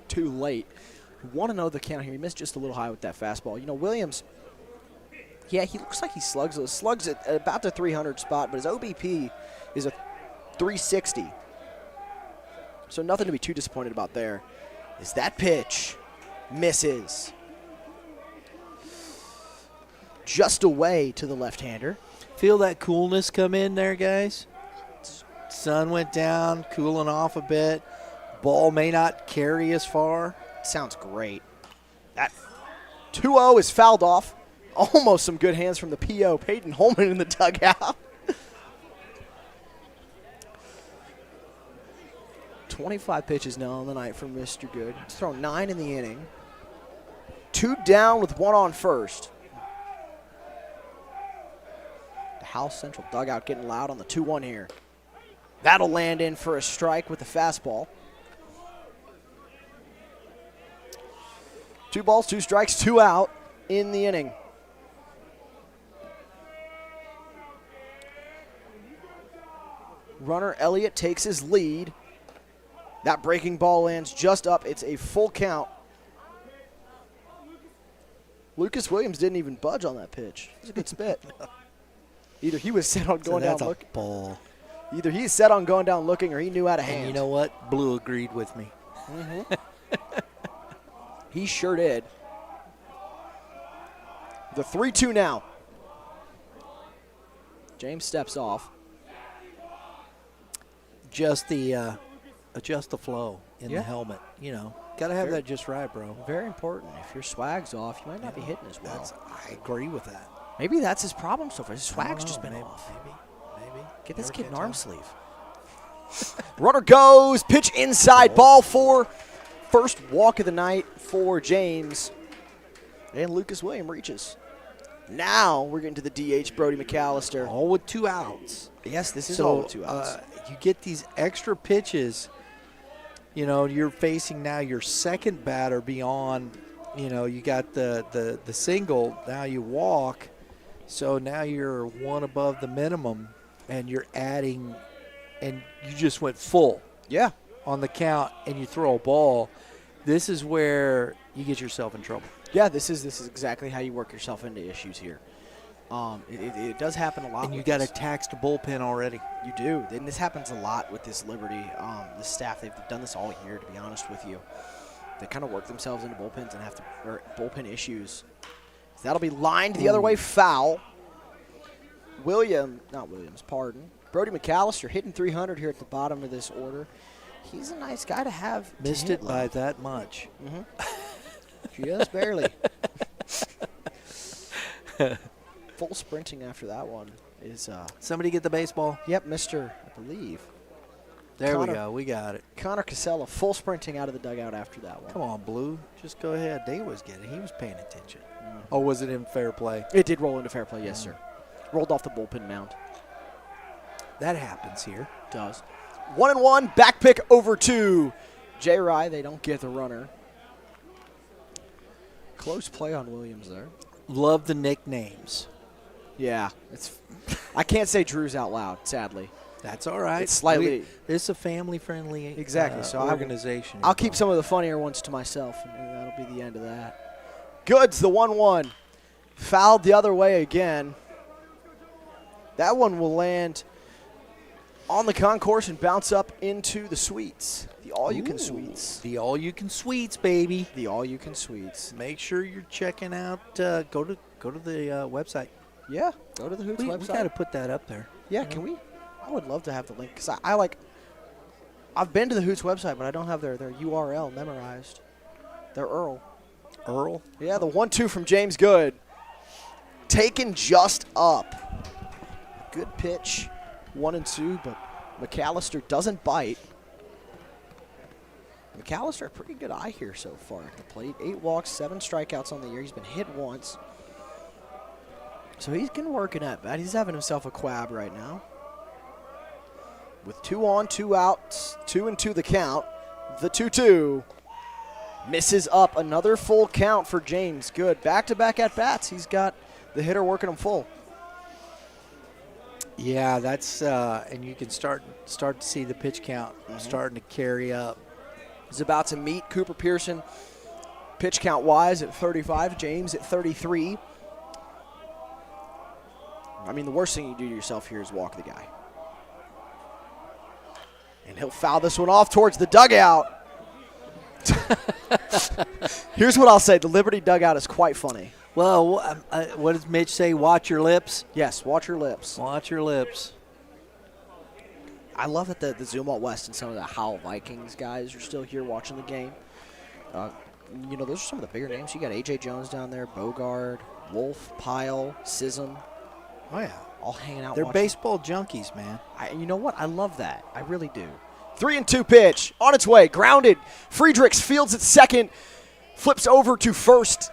S3: Too late. Want to know the count here. He missed just a little high with that fastball. Williams, he looks like he slugs at about the 300 spot, but his OBP is a 360. So nothing to be too disappointed about there. Is that pitch misses. Just away to the left-hander.
S2: Feel that coolness come in there, guys? Sun went down, cooling off a bit. Ball may not carry as far.
S3: Sounds great. That 2-0 is fouled off. Almost some good hands from the PO, Peyton Holman, in the dugout. 25 pitches now on the night for Mr. Good. He's thrown 9 in the inning. 2 down with 1 on first. The Howell Central dugout getting loud on the 2-1 here. That'll land in for a strike with the fastball. 2 balls, 2 strikes, 2 out in the inning. Runner Elliott takes his lead. That breaking ball lands just up. It's a full count. Lucas Williams didn't even budge on that pitch. It was a good spit. Either he was set on going down.
S2: That's a ball.
S3: Either he's set on going down looking or he knew how to hand.
S2: And you know what? Blue agreed with me.
S3: He sure did. The 3-2 now. James steps off.
S2: Just the adjust the flow in
S3: Yeah.
S2: the helmet. You know, got to have that just right, bro.
S3: Very important. If your swag's off, you might not be hitting as well.
S2: I agree with that.
S3: Maybe that's his problem so far. His
S2: I
S3: swag's
S2: don't
S3: just
S2: know,
S3: been
S2: maybe,
S3: off.
S2: Maybe.
S3: Get this
S2: Never
S3: kid
S2: can
S3: an arm
S2: tell.
S3: sleeve. Runner goes. Pitch inside. Ball 4. First walk of the night for James. And Lucas William reaches. Now we're getting to the DH, Brody McAllister.
S2: All with 2 outs.
S3: Yes, this is
S2: So
S3: all with 2 outs.
S2: you get these extra pitches. You know, you're facing now your second batter beyond. You know, you got the single. Now you walk. So now you're 1 above the minimum, and you're adding, and you just went full
S3: Yeah.
S2: on the count, and you throw a ball. This is where you get yourself in trouble.
S3: Yeah, this is exactly how you work yourself into issues here. It does happen a lot.
S2: And you
S3: with
S2: got a
S3: this.
S2: taxed bullpen already.
S3: You do, and this happens a lot with this Liberty. The staff, they've done this all year, to be honest with you. They kind of work themselves into bullpens and or bullpen issues. So that'll be lined the other way, foul. Not Williams, pardon. Brody McAllister hitting 300 here at the bottom of this order. He's a nice guy to have.
S2: Missed it by that much.
S3: Just barely. Full sprinting after that one is.
S2: Somebody get the baseball.
S3: Yep, Mr. I believe.
S2: There
S3: Connor.
S2: we go. We got it.
S3: Connor Casella full sprinting out of the dugout after that one.
S2: Come on, Blue. Just go ahead. They was getting it. He was paying attention. Or was it in fair play?
S3: It did roll into fair play, yes, sir. Rolled off the bullpen mound.
S2: That happens here.
S3: Does. 1-1, back pick over to J. Rye. They don't get the runner. Close play on Williams there.
S2: Love the nicknames.
S3: Yeah, I can't say Drew's out loud, sadly.
S2: That's all right.
S3: It's slightly.
S2: It's a family-friendly
S3: Exactly. So
S2: organization.
S3: I'll keep some of the funnier ones to myself, and that'll be the end of that. Goods, the 1-1. Fouled the other way again. That one will land on the concourse and bounce up into the suites. The all-you-can suites.
S2: The all-you-can suites, baby.
S3: The all-you-can suites.
S2: Make sure you're checking out. Go to the website.
S3: Yeah, go to the Hoots
S2: We
S3: website.
S2: got to put that up there.
S3: Yeah, can we? I would love to have the link because I've been to the Hoots website, but I don't have their URL memorized. Their URL.
S2: Earl.
S3: Yeah, the 1-2 from James Good. Taken just up. Good pitch. 1-2, but McAllister doesn't bite. McAllister, a pretty good eye here so far at the plate. 8 walks, 7 strikeouts on the year. He's been hit once. So he's getting working at bat. He's having himself a quab right now. With 2 on, 2 outs, 2-2 the count. The 2-2 misses up. Another full count for James Good. Back-to-back at bats. He's got the hitter working him full.
S2: Yeah, that's and you can start to see the pitch count starting to carry up.
S3: He's about to meet Cooper Pearson pitch count wise at 35. James at 33. I mean, the worst thing you do to yourself here is walk the guy. And he'll foul this one off towards the dugout. Here's what I'll say. The Liberty dugout is quite funny.
S2: Well, what does Mitch say? Watch your lips.
S3: Yes, watch your lips.
S2: Watch your lips.
S3: I love that the Zoom Out West and some of the Howell Vikings guys are still here watching the game. Those are some of the bigger names. You got A.J. Jones down there, Bogard, Wolf, Pyle, Sism.
S2: Oh, yeah.
S3: All hanging out
S2: They're
S3: watching.
S2: baseball junkies, man.
S3: You know what? I love that. I really do. 3-2 pitch. On its way. Grounded. Friedrichs fields at second. Flips over to first.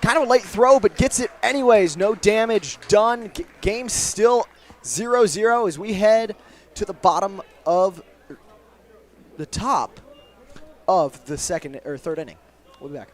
S3: Kind of a late throw, but gets it anyways. No damage done. Game still 0-0 as we head to the bottom of the top of the third inning. We'll be back.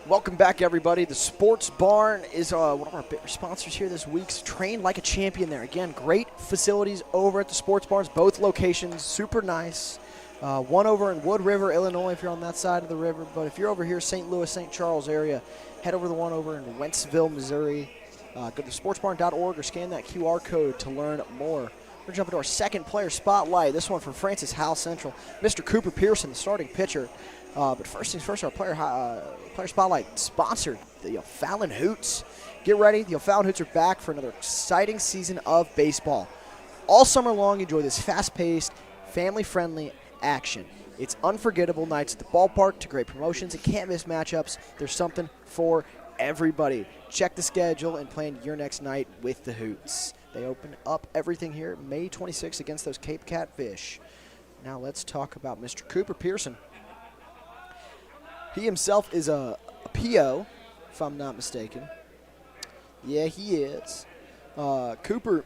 S3: Welcome back, everybody. The Sports Barn is one of our bigger sponsors here this week. Train like a champion there. Again, great facilities over at the Sports Barns. Both locations, super nice. One over in Wood River, Illinois, if you're on that side of the river. But if you're over here, St. Louis, St. Charles area, head over to the one over in Wentzville, Missouri. Go to sportsbarn.org or scan that QR code to learn more. We're going to jump into our second player spotlight. This one from Francis Howell Central. Mr. Cooper Pearson, the starting pitcher. But first things first, our player spotlight sponsored the O'Fallon Hoots. Get ready, the O'Fallon Hoots are back for another exciting season of baseball. All summer long, enjoy this fast-paced, family-friendly action. It's unforgettable nights at the ballpark to great promotions and can't-miss matchups. There's something for everybody. Check the schedule and plan your next night with the Hoots. They open up everything here May 26th against those Cape Catfish. Now let's talk about Mr. Cooper Pearson. He himself is a PO, if I'm not mistaken. Yeah, he is. Cooper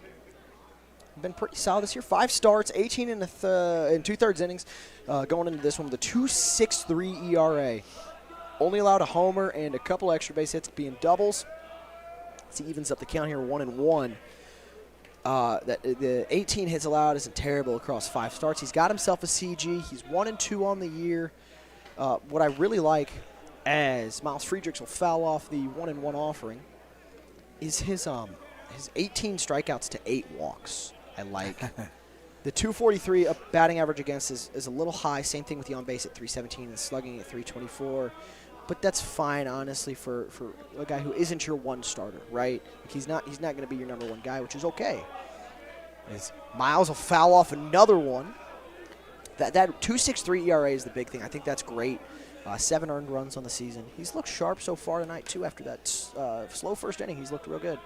S3: been pretty solid this year. 5 starts, 18 in 2/3 innings. Going into this one with a 2.63 ERA. Only allowed a homer and a couple extra base hits being doubles. So he evens up the count here 1-1. The 18 hits allowed isn't terrible across 5 starts. He's got himself a CG. He's 1-2 on the year. What I really like, as Miles Friedrichs will foul off the 1-1 offering, is his 18 strikeouts to 8 walks. I like. The 243 batting average against is a little high. Same thing with the on base at 317 and slugging at 324. But that's fine, honestly, for a guy who isn't your one starter, right? Like he's not going to be your number one guy, which is okay. As Miles will foul off another one. That 2.63 ERA is the big thing. I think that's great. 7 earned runs on the season. He's looked sharp so far tonight, too, after that slow first inning. He's looked real good.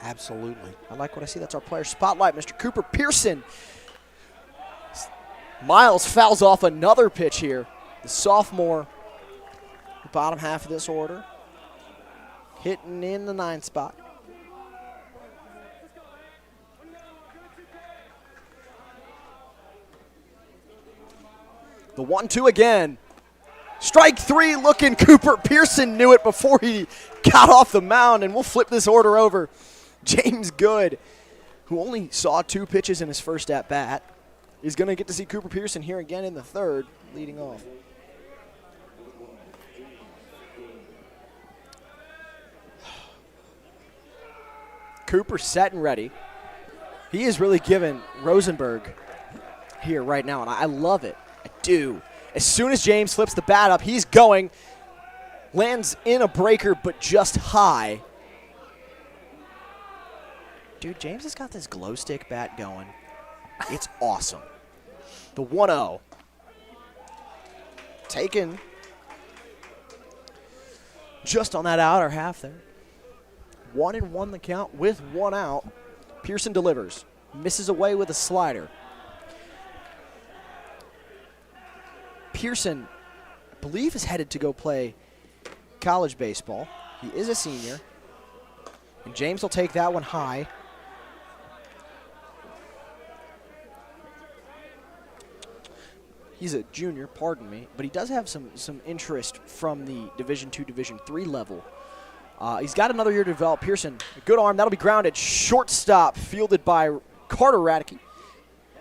S2: Absolutely.
S3: I like what I see. That's our player spotlight, Mr. Cooper Pearson. Miles fouls off another pitch here. The sophomore, the bottom half of this order, hitting in the 9th spot. The 1-2 again. Strike 3 looking. Cooper Pearson knew it before he got off the mound, and we'll flip this order over. James Good, who only saw 2 pitches in his first at-bat, is going to get to see Cooper Pearson here again in the 3rd, leading off. Cooper set and ready. He is really giving Rosenberg here right now, and I love it. I do. As soon as James flips the bat up, he's going. Lands in a breaker, but just high. Dude, James has got this glow stick bat going. It's awesome. The 1-0. Taken just on that outer half there. 1-1 the count with 1 out. Pearson delivers. Misses away with a slider. Pearson, I believe, is headed to go play college baseball. He is a senior. And James will take that one high. He's a junior, pardon me, but he does have some interest from the Division II, Division III level. He's got another year to develop. Pearson, a good arm. That'll be grounded. Shortstop, fielded by Carter Radke.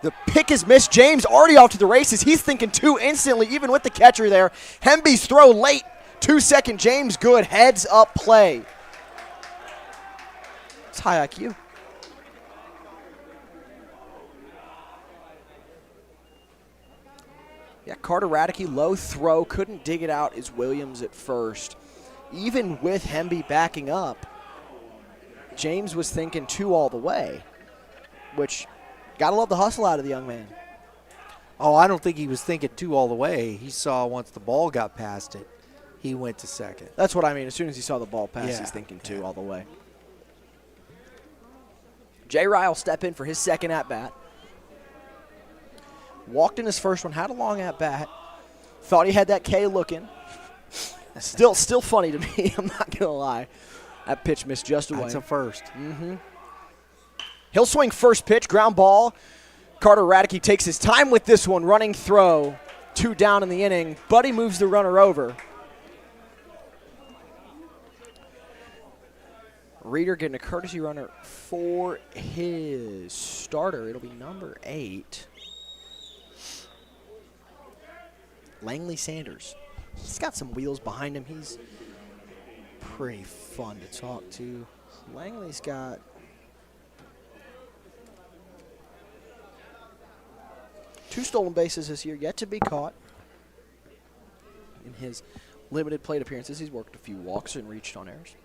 S3: The pick is missed. James already off to the races. He's thinking 2 instantly, even with the catcher there. Hemby's throw late. 2-second. James Good heads up play. It's high IQ. Yeah, Carter Radke, low throw. Couldn't dig it out as Williams at first. Even with Hemby backing up, James was thinking 2 all the way, which gotta love the hustle out of the young man.
S2: Oh, I don't think he was thinking 2 all the way. He saw once the ball got past it, he went to second.
S3: That's what I mean. As soon as he saw the ball pass,
S2: Yeah,
S3: he's thinking 2 all the way. Jay Rye will step in for his second at-bat. Walked in his first one, had a long at-bat. Thought he had that K looking. Still funny to me, I'm not going to lie. That pitch missed just away.
S2: That's a first.
S3: Mm-hmm. He'll swing first pitch, ground ball. Carter Radke takes his time with this one, running throw. 2 down in the inning. Buddy moves the runner over. Reeder getting a courtesy runner for his starter. It'll be number 8. Langley Sanders. He's got some wheels behind him. He's pretty fun to talk to. Langley's got 2 stolen bases this year, yet to be caught. In his limited plate appearances, he's worked a few walks and reached on errors.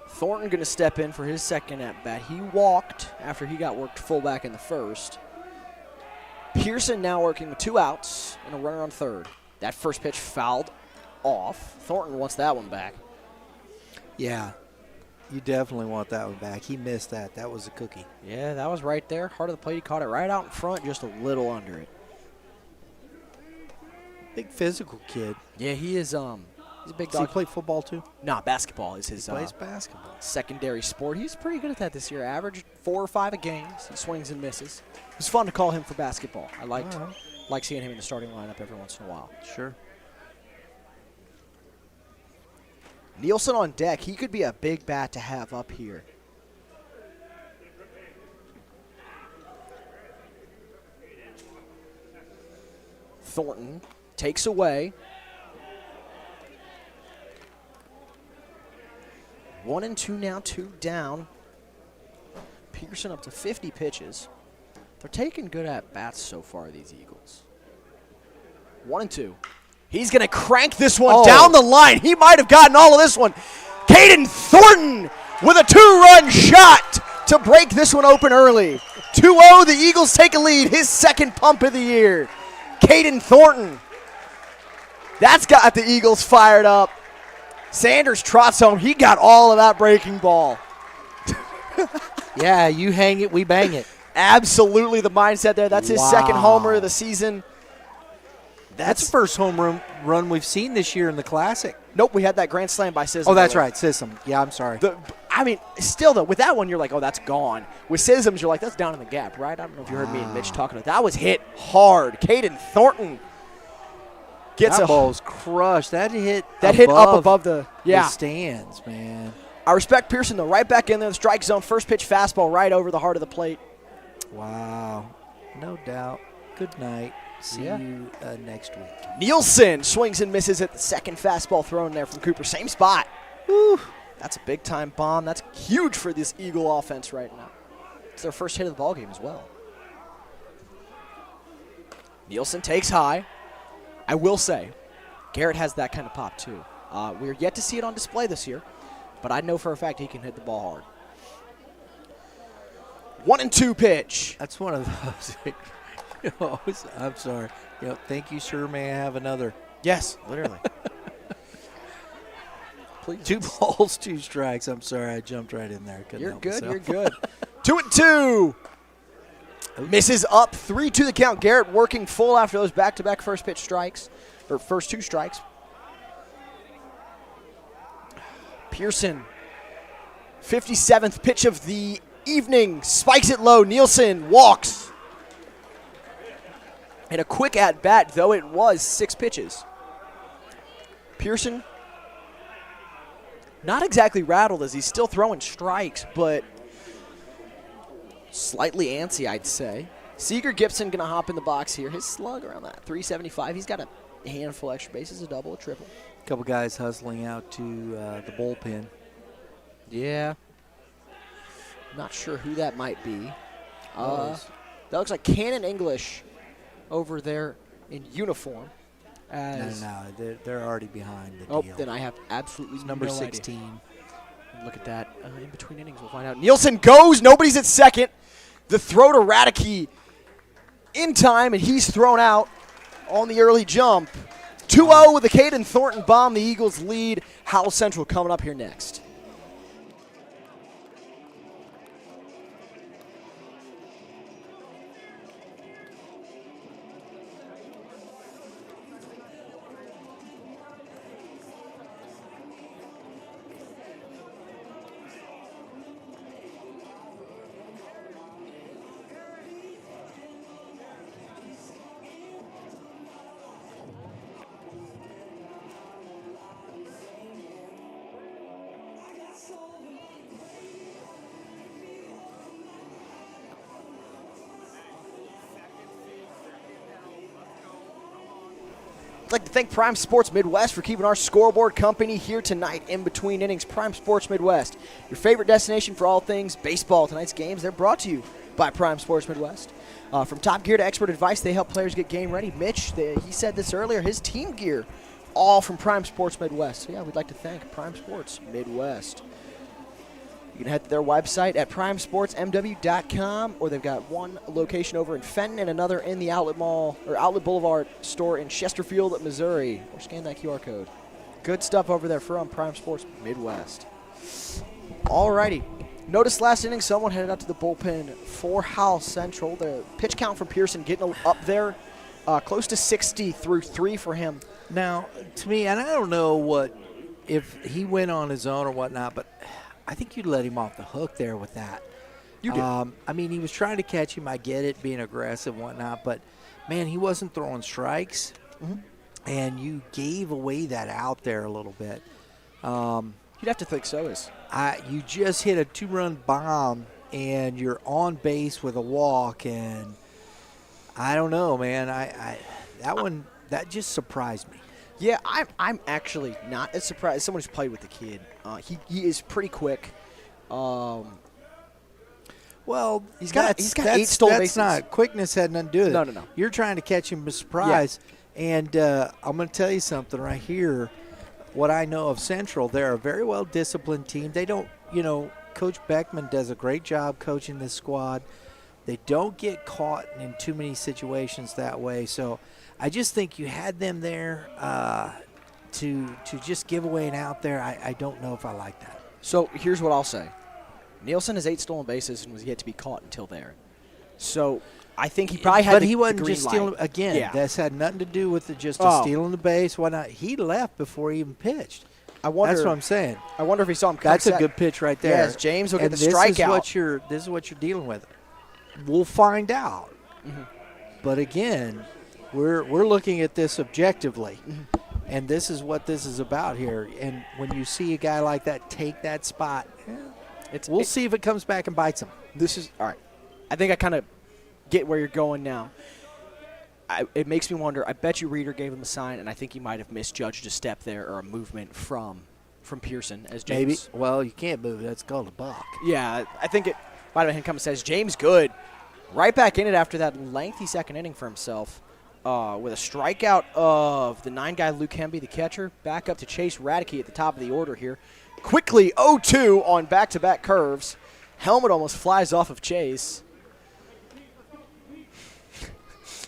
S3: Thornton going to step in for his second at-bat. He walked after he got worked fullback in the first. Pearson now working with 2 outs and a runner on third. That first pitch fouled off. Thornton wants that one back.
S2: Yeah, you definitely want that one back. He missed that. That was a cookie.
S3: Yeah, that was right there. Heart of the plate. He caught it right out in front, just a little under it.
S2: Big physical kid.
S3: Yeah, he is. He's a big
S2: Does he
S3: dog.
S2: play football too?
S3: Nah, basketball is his
S2: He plays basketball.
S3: secondary sport. He's pretty good at that this year. Averaged 4 or 5 a game. He swings and misses. It was fun to call him for basketball. I like seeing him in the starting lineup every once in a while.
S2: Sure.
S3: Nielsen on deck. He could be a big bat to have up here. Thornton takes away. 1-2 now, 2 down. Pearson up to 50 pitches. They're taking good at-bats so far, these Eagles. 1-2. He's going to crank this one down the line. He might have gotten all of this one. Caden Thornton with a 2-run shot to break this one open early. 2-0, the Eagles take a lead. His second pump of the year. Caden Thornton. That's got the Eagles fired up. Sanders trots home. He got all of that breaking ball.
S2: Yeah, you hang it, we bang it.
S3: Absolutely the mindset there. That's his second homer of the season.
S2: That's the first home run we've seen this year in the Classic.
S3: Nope, we had that grand slam by Sism.
S2: Oh, that's right, Sism. Yeah, I'm sorry.
S3: I mean, still, though, with that one, you're like, oh, that's gone. With Sism's, you're like, that's down in the gap, right? I don't know if you heard me and Mitch talking about that. That was hit hard. Caden Thornton gets
S2: that ball's crushed. That hit
S3: up above the
S2: stands, man.
S3: I respect Pearson, though. Right back in there, the strike zone. First pitch fastball right over the heart of the plate.
S2: Wow. No doubt. Good night. See you next week.
S3: Nielsen swings and misses at the second fastball thrown there from Cooper. Same spot. Whew. That's a big-time bomb. That's huge for this Eagle offense right now. It's their first hit of the ballgame as well. Nielsen takes high. I will say, Garrett has that kind of pop, too. We're yet to see it on display this year, but I know for a fact he can hit the ball hard. 1-2 pitch.
S2: That's one of those. I'm sorry. Thank you, sir. May I have another?
S3: Yes, literally.
S2: Please. 2 balls, 2 strikes. I'm sorry. I jumped right in there.
S3: You're good. You're good. 2-2. Misses up 3-2 the count. Garrett working full after those back-to-back first pitch strikes, or first 2 strikes. Pearson, 57th pitch of the evening, spikes it low. Nielsen walks. And a quick at-bat, though it was 6 pitches. Pearson, not exactly rattled as he's still throwing strikes, but slightly antsy, I'd say. Seeger Gibson going to hop in the box here. His slug around that, 375. He's got a handful extra bases, a double, a triple.
S2: A couple guys hustling out to the bullpen.
S3: Yeah. Not sure who that might be. That looks like Cannon English over there in uniform.
S2: No, they're already behind the deal.
S3: Then I have absolutely
S2: it's number
S3: no
S2: 16.
S3: idea. Look at that. In between innings, we'll find out. Nielsen goes. Nobody's at second. The throw to Radke in time, and he's thrown out on the early jump. 2-0 with the Caden Thornton bomb. The Eagles lead. Howell Central coming up here next. like to thank Prime Sports Midwest for keeping our scoreboard company here tonight in between innings. Prime Sports Midwest, your favorite destination for all things baseball. Tonight's games, they're brought to you by Prime Sports Midwest. From top gear to expert advice, they help players get game ready. Mitch, he said this earlier, his team gear, all from Prime Sports Midwest. So, yeah, we'd like to thank Prime Sports Midwest. You can head to their website at primesportsmw.com, or they've got one location over in Fenton and another in the Outlet Mall or Outlet Boulevard store in Chesterfield, Missouri. Or scan that QR code. Good stuff over there from Prime Sports Midwest. Alrighty. Notice last inning someone headed out to the bullpen for Howell Central. The pitch count from Pearson getting up there, close to 60 through 3 for him.
S2: Now, to me, and I don't know if he went on his own or whatnot, but I think you'd let him off the hook there with that.
S3: You did.
S2: I mean, he was trying to catch him. I get it, being aggressive and whatnot, but, man, he wasn't throwing strikes, and you gave away that out there a little bit.
S3: You'd have to think so.
S2: You just hit a 2-run bomb, and you're on base with a walk, and I don't know, man. That just surprised me.
S3: Yeah, I'm actually not as surprised as someone who's played with the kid. He is pretty quick.
S2: Well,
S3: he's got 8 stolen bases.
S2: That's not quickness had nothing to do with it.
S3: No.
S2: You're trying to catch him by surprise, and I'm going to tell you something right here. What I know of Central, they're a very well disciplined team. They don't, Coach Beckman does a great job coaching this squad. They don't get caught in too many situations that way. So I just think you had them there to just give away an out there. I don't know if I like that.
S3: So here's what I'll say. Nielsen has 8 stolen bases and was yet to be caught until there. So I think he probably had
S2: But he wasn't just stealing.
S3: light.
S2: Again,
S3: Yeah.
S2: that's had nothing to do with stealing the base. Why not? He left before he even pitched.
S3: I wonder.
S2: That's what I'm saying.
S3: I wonder if he saw him.
S2: That's a good pitch right there.
S3: Yes, James will get the
S2: this
S3: strikeout.
S2: This is what you're dealing with. We'll find out. But again, we're looking at this objectively, and this is what this is about here. And when you see a guy like that take that spot, we'll see if it comes back and bites him.
S3: This is all right. I think I kind of get where you're going now. It makes me wonder. I bet you Reeder gave him a sign, and I think he might have misjudged a step there or a movement from Pearson as James.
S2: Maybe. Well, you can't move it. That's called a balk.
S3: Yeah, I think it might have been him come and says, James good. Right back in it after that lengthy second inning for himself with a strikeout of the 9-guy Luke Hemby, the catcher. Back up to Chase Radke at the top of the order here. Quickly 0-2 on back-to-back curves. Helmet almost flies off of Chase.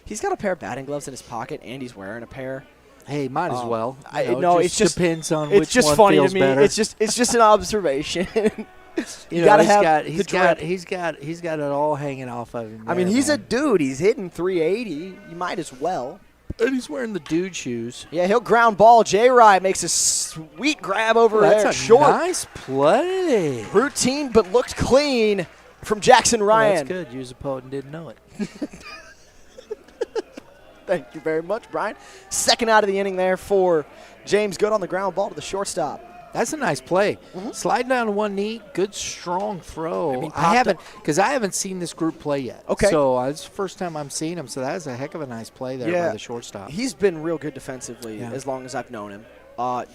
S3: He's got a pair of batting gloves in his pocket, and he's wearing a pair.
S2: Hey, might as well.
S3: It just
S2: depends on
S3: it's
S2: which
S3: just
S2: one
S3: funny
S2: feels
S3: to me.
S2: better.
S3: It's just an observation.
S2: You
S3: gotta
S2: he's
S3: have
S2: got it all hanging off of him.
S3: I mean, he's a dude. He's hitting 380. You might as well.
S2: And he's wearing the dude shoes.
S3: Yeah, he'll ground ball. J-Rye makes a sweet grab over there.
S2: That's a
S3: short.
S2: nice play.
S3: Routine, but looked clean from Jackson Ryan.
S2: That's good. You was a poet and didn't know it.
S3: Thank you very much, Brian. Second out of the inning there for James Good on the ground ball to the shortstop.
S2: That's a nice play. Slide down to one knee, good strong throw.
S3: I
S2: haven't seen this group play yet.
S3: Okay.
S2: So it's the first time I'm seeing him. So that is a heck of a nice play there by the shortstop.
S3: He's been real good defensively as long as I've known him.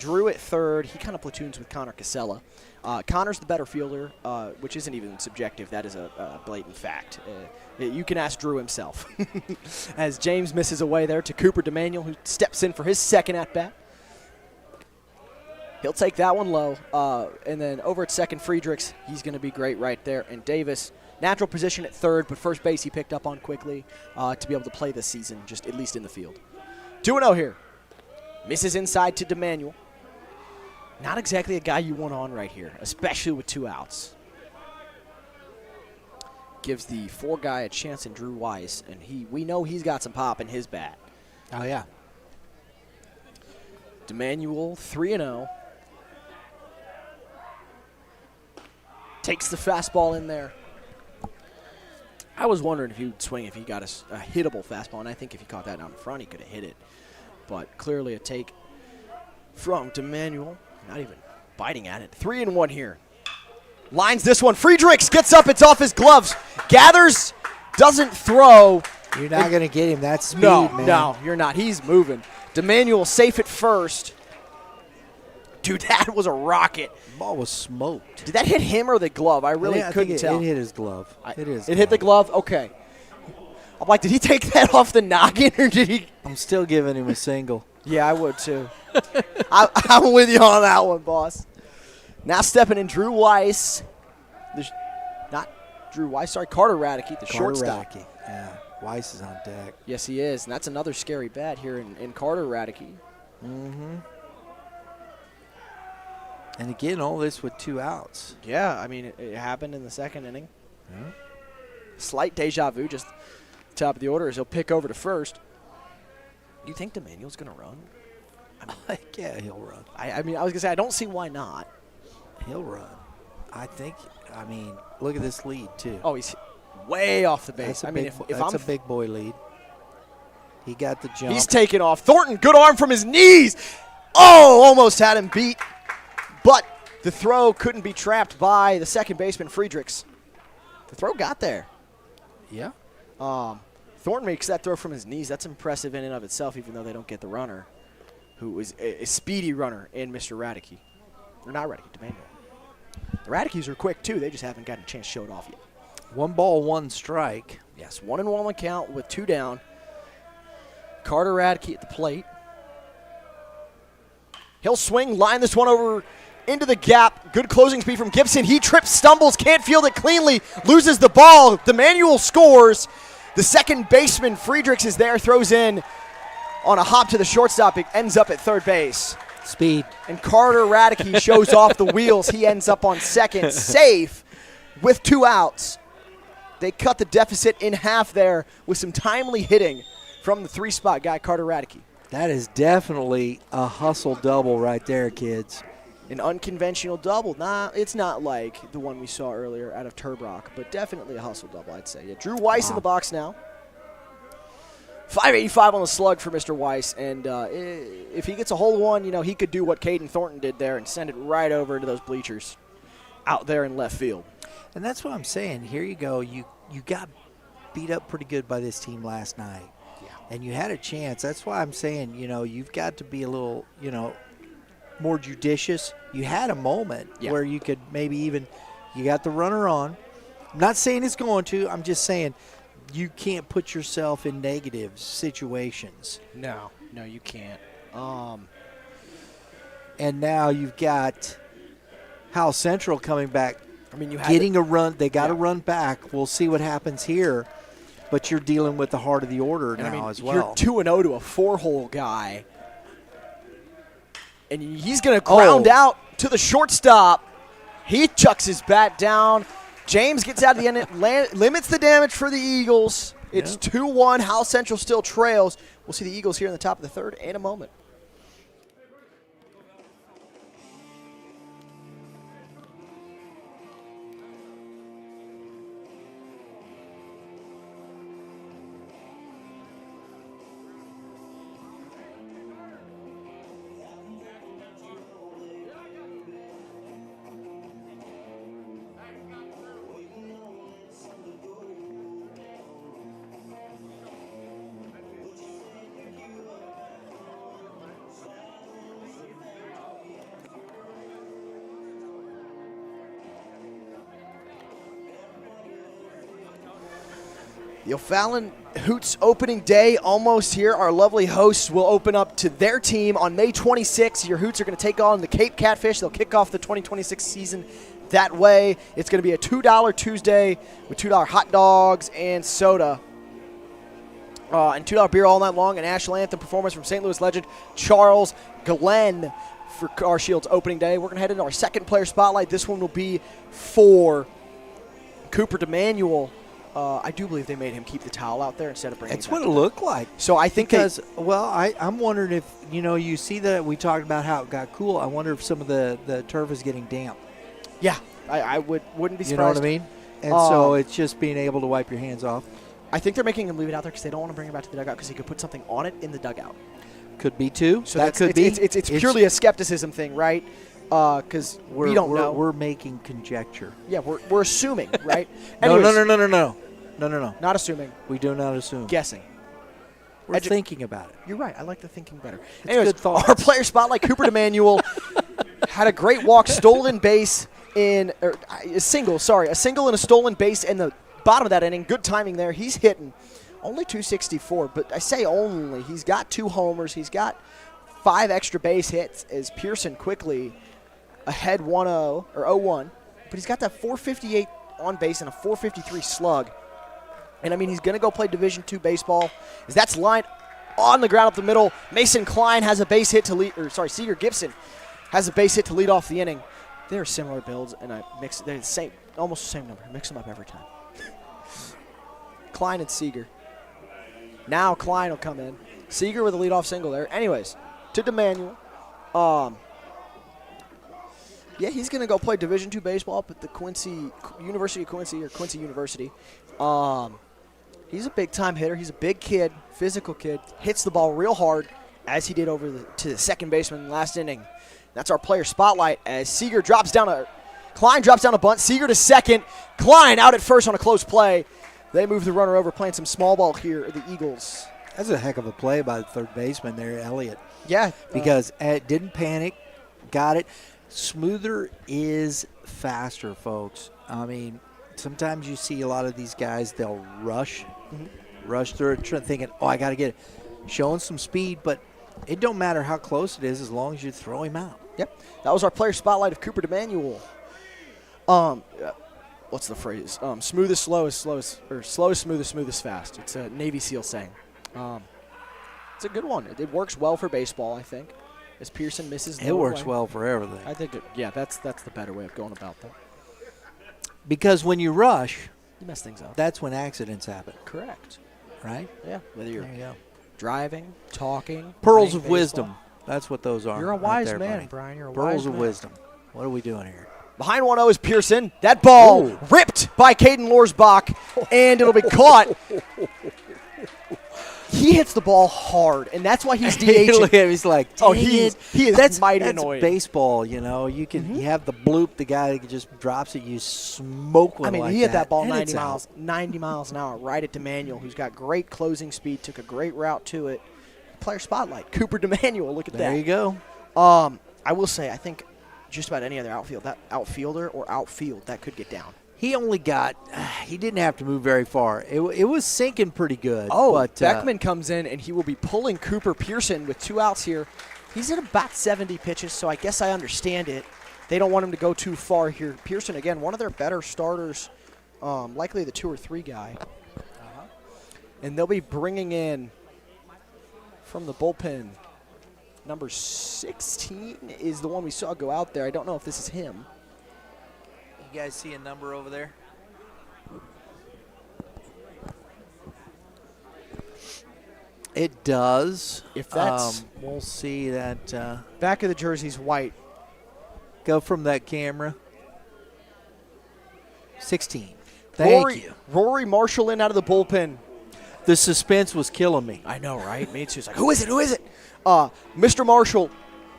S3: Drew at third. He kind of platoons with Connor Casella. Connor's the better fielder, which isn't even subjective. That is a blatant fact. You can ask Drew himself. As James misses away there to Cooper DeManuel, who steps in for his second at-bat. He'll take that one low. And then over at second, Friedrichs, he's going to be great right there. And Davis, natural position at third, but first base he picked up on quickly to be able to play this season, just at least in the field. 2-0 here. Misses inside to DeManuel. Not exactly a guy you want on right here, especially with 2 outs. Gives the 4-guy a chance in Drew Weiss, and we know he's got some pop in his bat.
S2: Oh, yeah.
S3: DeManuel, 3-0. Takes the fastball in there. I was wondering if he would swing if he got a hittable fastball, and I think if he caught that out in front, he could have hit it. But clearly a take from DeManuel. Not even biting at it. 3-1 here. Lines this one. Friedrichs gets up. It's off his gloves. Gathers. Doesn't throw.
S2: You're not going to get him that speed,
S3: No,
S2: man.
S3: no, you're not. He's moving. D'Emanuel safe at first. Dude, that was a rocket.
S2: The ball was smoked.
S3: Did that hit him or the glove? I really couldn't tell.
S2: It hit his glove. It
S3: hit the glove? Okay. I'm like, did he take that off the noggin or did he?
S2: I'm still giving him a single.
S3: Yeah, I would too. I'm with you on that one, boss. Now stepping in Drew Weiss. Not Drew Weiss, sorry, Carter Radke, the shortstop.
S2: Radke. Yeah, Weiss is on deck.
S3: Yes, he is, and that's another scary bat here in Carter Radke.
S2: Mm-hmm. And again, all this with 2 outs.
S3: Yeah, I mean, it happened in the second inning.
S2: Yeah.
S3: Slight deja vu, just top of the order as he'll pick over to first. You think D'Emanuel's going to run?
S2: Yeah, he'll run.
S3: I mean, I was going to say, I don't see why not.
S2: He'll run. I mean, look at this lead, too.
S3: Oh, he's way off the base.
S2: That's a big boy lead. He got the jump.
S3: He's taking off. Thornton, good arm from his knees. Oh, almost had him beat. But the throw couldn't be trapped by the second baseman, Friedrichs. The throw got there.
S2: Yeah.
S3: Thornton makes that throw from his knees. That's impressive in and of itself, even though they don't get the runner, who is a speedy runner in Mr. Radke. Or not Radke, D'Emanuel. The Radkes are quick, too. They just haven't gotten a chance to show it off yet.
S2: 1 ball, 1 strike.
S3: Yes, 1-1 count with 2 down. Carter Radke at the plate. He'll swing, line this one over into the gap. Good closing speed from Gibson. He trips, stumbles, can't field it cleanly, loses the ball. D'Emanuel scores. The second baseman, Friedrichs, is there, throws in on a hop to the shortstop. It ends up at third base.
S2: Speed.
S3: And Carter Radke shows off the wheels. He ends up on second, safe with 2 outs. They cut the deficit in half there with some timely hitting from the 3-spot guy, Carter Radke.
S2: That is definitely a hustle double right there, kids.
S3: An unconventional double. Nah, it's not like the one we saw earlier out of Turbrock, but definitely a hustle double, I'd say. Yeah, Drew Weiss in the box now. 585 on the slug for Mr. Weiss, and if he gets a hold of one, you know, he could do what Caden Thornton did there and send it right over into those bleachers out there in left field.
S2: And that's what I'm saying. Here you go. You got beat up pretty good by this team last night.
S3: Yeah.
S2: And you had a chance. That's why I'm saying, you know, you've got to be a little, you know, more judicious. You had a moment where you could maybe even, you got the runner on. I'm not saying it's going to. I'm just saying you can't put yourself in negative situations.
S3: No, you can't.
S2: And now you've got Howell Central coming back.
S3: I mean, you
S2: getting a run. They got to run back. We'll see what happens here. But you're dealing with the heart of the order now as well.
S3: You're 2-0 to a 4-hole guy. And he's going to ground out to the shortstop. He chucks his bat down. James gets out of the end, limits the damage for the Eagles. It's 2-1. Howell Central still trails. We'll see the Eagles here in the top of the third in a moment. The O'Fallon Hoots opening day almost here. Our lovely hosts will open up to their team on May 26th. Your Hoots are going to take on the Cape Catfish. They'll kick off the 2026 season that way. It's going to be a $2 Tuesday with $2 hot dogs and soda. And $2 beer all night long. An national anthem performance from St. Louis legend Charles Glenn for CarShield's opening day. We're going to head into our second player spotlight. This one will be for Cooper D'Emanuel. I do believe they made him keep the towel out there instead of bringing it back.
S2: That's what it looked like.
S3: So I think
S2: I'm wondering if, you see that we talked about how it got cool. I wonder if some of the turf is getting damp.
S3: Yeah, I wouldn't be surprised.
S2: You know what I mean? And so it's just being able to wipe your hands off.
S3: I think they're making him leave it out there because they don't want to bring it back to the dugout because he could put something on it in the dugout.
S2: Could be too.
S3: So that could be. It's purely a skepticism thing, right? Because we don't know.
S2: We're making conjecture.
S3: Yeah, we're assuming, right?
S2: No.
S3: Not assuming.
S2: We do not assume.
S3: Guessing.
S2: We're thinking about it.
S3: You're right. I like the thinking better.
S2: Anyways, good thoughts.
S3: Our player spotlight, Cooper DeManuel, had a great walk, stolen base a single and a stolen base in the bottom of that inning. Good timing there. He's hitting only 264, but I say only. He's got 2 homers. He's got 5 extra base hits as Pearson quickly ahead 1-0 or 0-1. But he's got that 458 on base and a 453 slug. And, I mean, he's going to go play Division II baseball. As that's lined on the ground up the middle. Mason Klein has a base hit to lead, Seeger Gibson has a base hit to lead off the inning. They're similar builds, and they're the same, almost the same number. I mix them up every time. Klein and Seeger. Now Klein will come in. Seeger with a leadoff single there. Anyways, to DeManuel. Yeah, he's going to go play Division II baseball up at the University of Quincy, or Quincy University. He's a big-time hitter. He's a big kid, physical kid. Hits the ball real hard, as he did to the second baseman in the last inning. That's our player spotlight as Klein drops down a bunt. Seeger to second. Klein out at first on a close play. They move the runner over, playing some small ball here, the Eagles.
S2: That's a heck of a play by the third baseman there, Elliott.
S3: Yeah.
S2: Because it didn't panic, got it. Smoother is faster, folks. I mean, sometimes you see a lot of these guys, they'll rush through it, thinking, I got to get it. Showing some speed, but it don't matter how close it is as long as you throw him out.
S3: Yep. That was our player spotlight of Cooper DeManuel. What's the phrase? Smooth is slow, slow is smooth, smooth is fast. It's a Navy SEAL saying. It's a good one. It works well for baseball, I think. As Pearson misses
S2: it works well for everything.
S3: I think that's the better way of going about that.
S2: Because when you rush,
S3: you mess things up.
S2: That's when accidents happen.
S3: Correct.
S2: Right?
S3: Yeah. Whether you're driving, talking.
S2: Pearls of wisdom. That's what those are.
S3: You're a wise
S2: man,
S3: buddy. Brian. You're a
S2: Pearls
S3: wise
S2: of
S3: man.
S2: wisdom. What are we doing here?
S3: Behind 1-0 is Pearson. That ball ripped by Caden Lorsbach, and it'll be caught. He hits the ball hard, and that's why he's DHing.
S2: Look at him, he's like, he is
S3: mighty
S2: that's
S3: annoying.
S2: Baseball, you know. You can you have the bloop, the guy that just drops it, you smoke one.
S3: I mean,
S2: like
S3: he hit that ball
S2: and
S3: 90 miles an hour right at DeManuel, who's got great closing speed, took a great route to it. Player spotlight, Cooper DeManuel. Look at that.
S2: There you go.
S3: I will say, I think just about any other outfielder or outfield that could get down.
S2: He only he didn't have to move very far. It was sinking pretty good.
S3: But Beckman comes in, and he will be pulling Cooper Pearson with 2 outs here. He's at about 70 pitches, so I guess I understand it. They don't want him to go too far here. Pearson, again, one of their better starters, likely the 2 or 3 guy. And they'll be bringing in from the bullpen, number 16 is the one we saw go out there. I don't know if this is him.
S2: You guys see a number over there? It does.
S3: If that's
S2: we'll see that.
S3: Back of the jersey's white.
S2: Go from that camera. 16. Thank you.
S3: Rory Marshall in out of the bullpen.
S2: The suspense was killing me.
S3: I know, right? Me too. It's like, who is it? Who is it? Mr. Marshall.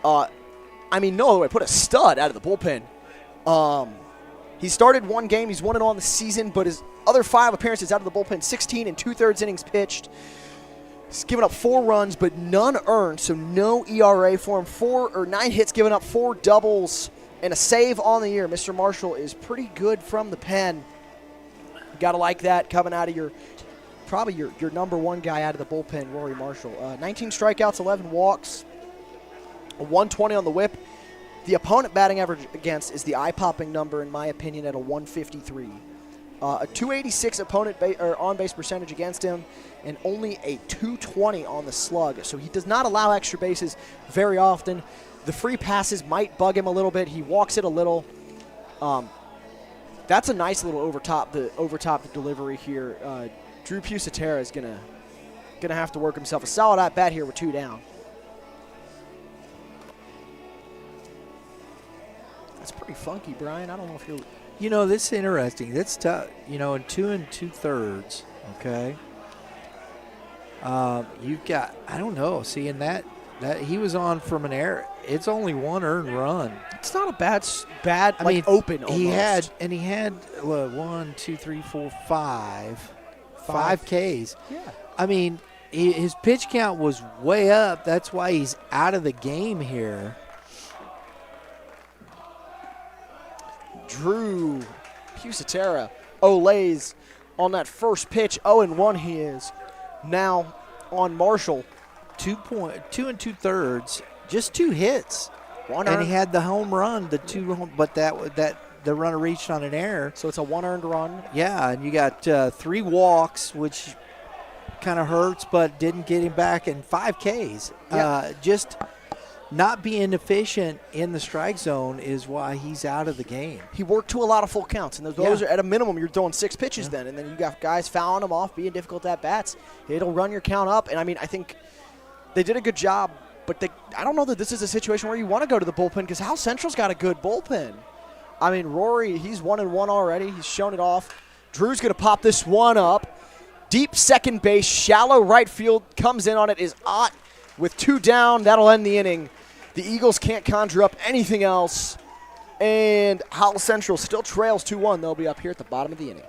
S3: Put a stud out of the bullpen. He started 1 game. He's 1-0 on the season, but his other 5 appearances out of the bullpen, 16 and 2/3 innings pitched. He's given up 4 runs, but none earned, so no ERA for him. 9 hits given up, 4 doubles, and a save on the year. Mr. Marshall is pretty good from the pen. You got to like that coming out of your number 1 guy out of the bullpen, Rory Marshall. 19 strikeouts, 11 walks, a 120 on the whip. The opponent batting average against is the eye-popping number, in my opinion, at a 153. A 286 opponent on-base percentage against him, and only a 220 on the slug. So he does not allow extra bases very often. The free passes might bug him a little bit. He walks it a little. That's a nice little overtop delivery here. Drew Pusatera is gonna have to work himself a solid at bat here with 2 down. That's pretty funky, Brian. I don't know if you're...
S2: You know, this is interesting. That's tough. You know, in 2 2/3, okay, you've got, I don't know, seeing that he was on from an error. It's only 1 earned run.
S3: It's not a bad open almost.
S2: He had 1, 2, 3, 4, 5 Ks.
S3: Yeah.
S2: I mean, his pitch count was way up. That's why he's out of the game here.
S3: Drew Pusatera Olays on that first pitch. 0-1 he is. Now on Marshall.
S2: 2 2/3, just 2 hits.
S3: One
S2: and
S3: earned.
S2: he had the home run, the 2 home, but the runner reached on an error.
S3: So it's a 1 earned run.
S2: Yeah, and you got 3 walks, which kind of hurts, but didn't get him back, and 5 Ks.
S3: Yeah.
S2: Just not being efficient in the strike zone is why he's out of the game.
S3: He worked to a lot of full counts, and those are at a minimum. You're throwing 6 pitches then, and then you got guys fouling him off, being difficult at bats. It'll run your count up, and I mean, I think they did a good job, but I don't know that this is a situation where you want to go to the bullpen because Howell Central's got a good bullpen. I mean, Rory, he's 1-1 already. He's shown it off. Drew's going to pop this one up. Deep second base, shallow right field, comes in on it, is Ott with 2 down. That'll end the inning. The Eagles can't conjure up anything else. And Howell Central still trails 2-1. They'll be up here at the bottom of the inning.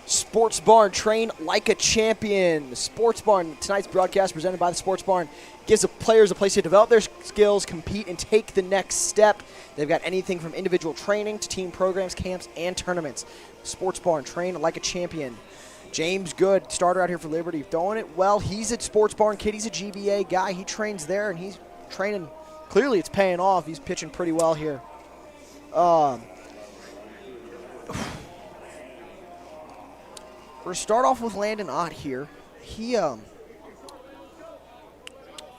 S3: Sports Barn, train like a champion. Sports Barn, tonight's broadcast presented by the Sports Barn, gives the players a place to develop their skills, compete, and take the next step. They've got anything from individual training to team programs, camps, and tournaments. Sports Barn, train like a champion. James Good, starter out here for Liberty, throwing it well. He's a Sports Barn kid. He's a GBA guy. He trains there, and he's training. Clearly, it's paying off. He's pitching pretty well here. We're going to start off with Landon Ott here.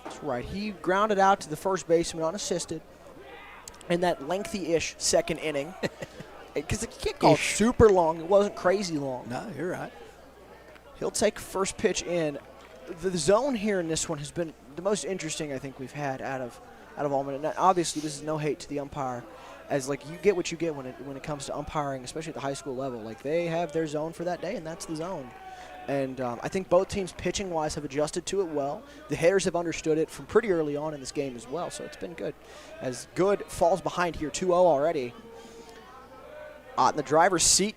S3: That's right. He grounded out to the first baseman unassisted in that lengthy-ish second inning. Because you can't call it super long. It wasn't crazy long.
S2: No, you're right.
S3: He'll take first pitch in. The zone here in this one has been the most interesting I think we've had out of all. And obviously, this is no hate to the umpire, as like you get what you get when it comes to umpiring, especially at the high school level. Like they have their zone for that day, and that's the zone. And I think both teams pitching-wise have adjusted to it well. The hitters have understood it from pretty early on in this game as well, so it's been good. As Good falls behind here 2-0 already. Ott in the driver's seat,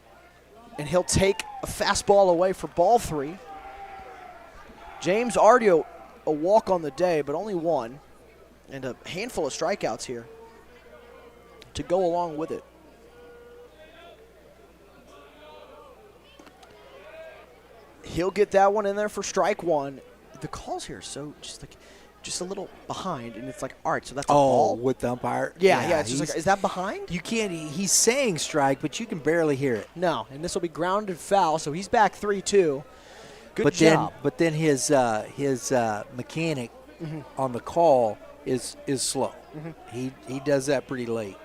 S3: and he'll take a fastball away for ball 3. James already a walk on the day, but only 1, and a handful of strikeouts here to go along with it. He'll get that one in there for strike 1. The calls here are so just a little behind, and it's like, all right, so that's a ball?
S2: With the umpire?
S3: Yeah, it's just like, is that behind?
S2: You can't, he's saying strike, but you can barely hear it.
S3: No, and this will be grounded foul, so he's back 3-2. Good job.
S2: But then his mechanic on the call is slow. He does that pretty late.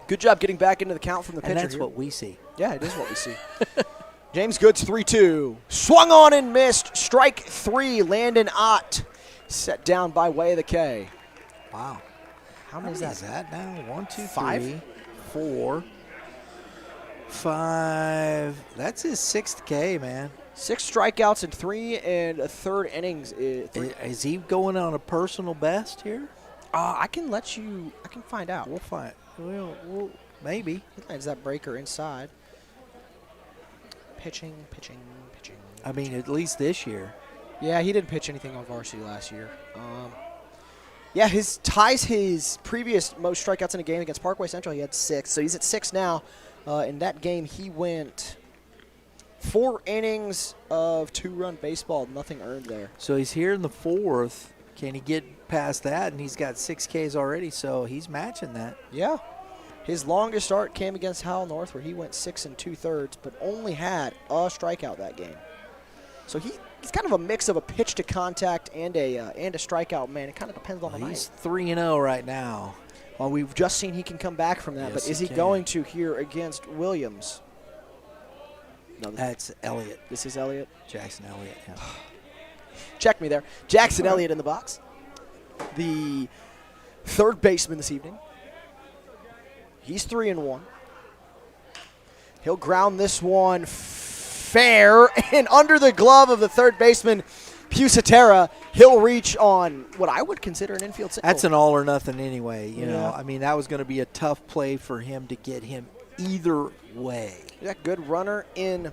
S3: Good job getting back into the count from the pitcher.
S2: And that's
S3: here.
S2: what we see.
S3: Yeah, it is what we see. James Good's 3-2. Swung on and missed. Strike 3. Landon Ott set down by way of the K.
S2: Wow.
S3: How many is that?
S2: Now 1, 2,
S3: 5?
S2: 3, 4, 5. That's his 6th K, man.
S3: 6 strikeouts in 3 1/3 innings.
S2: Is he going on a personal best here?
S3: I can find out.
S2: We'll find. We'll maybe.
S3: He lands that breaker inside. Pitching.
S2: I mean, at least this year.
S3: Yeah, he didn't pitch anything on varsity last year. Yeah, his ties his previous most strikeouts in a game against Parkway Central. He had 6, so he's at 6 now. In that game, he went 4 innings of 2-run baseball, nothing earned there.
S2: So he's here in the 4th. Can he get past that, and he's got 6 Ks already, so he's matching that.
S3: Yeah. His longest start came against Howell North, where he went 6 2/3, but only had a strikeout that game. So he's kind of a mix of a pitch to contact and a strikeout man. It kind of depends on the
S2: He's
S3: night.
S2: 3-0 right now.
S3: Well, we've just seen he can come back from that,
S2: Yes,
S3: but is he
S2: he
S3: going to here against Williams? No,
S2: That's Elliott,
S3: this is Elliott.
S2: Jackson Elliott. Yeah.
S3: Check me there. Jackson Elliott in the box. The third baseman this evening. He's 3-1. He'll ground this one fair and under the glove of the third baseman, Pusatera. He'll reach on what I would consider an infield single.
S2: That's an all or nothing anyway. You know,
S3: Yeah.
S2: I mean, that was going to be a tough play for him to get him either way.
S3: That good runner in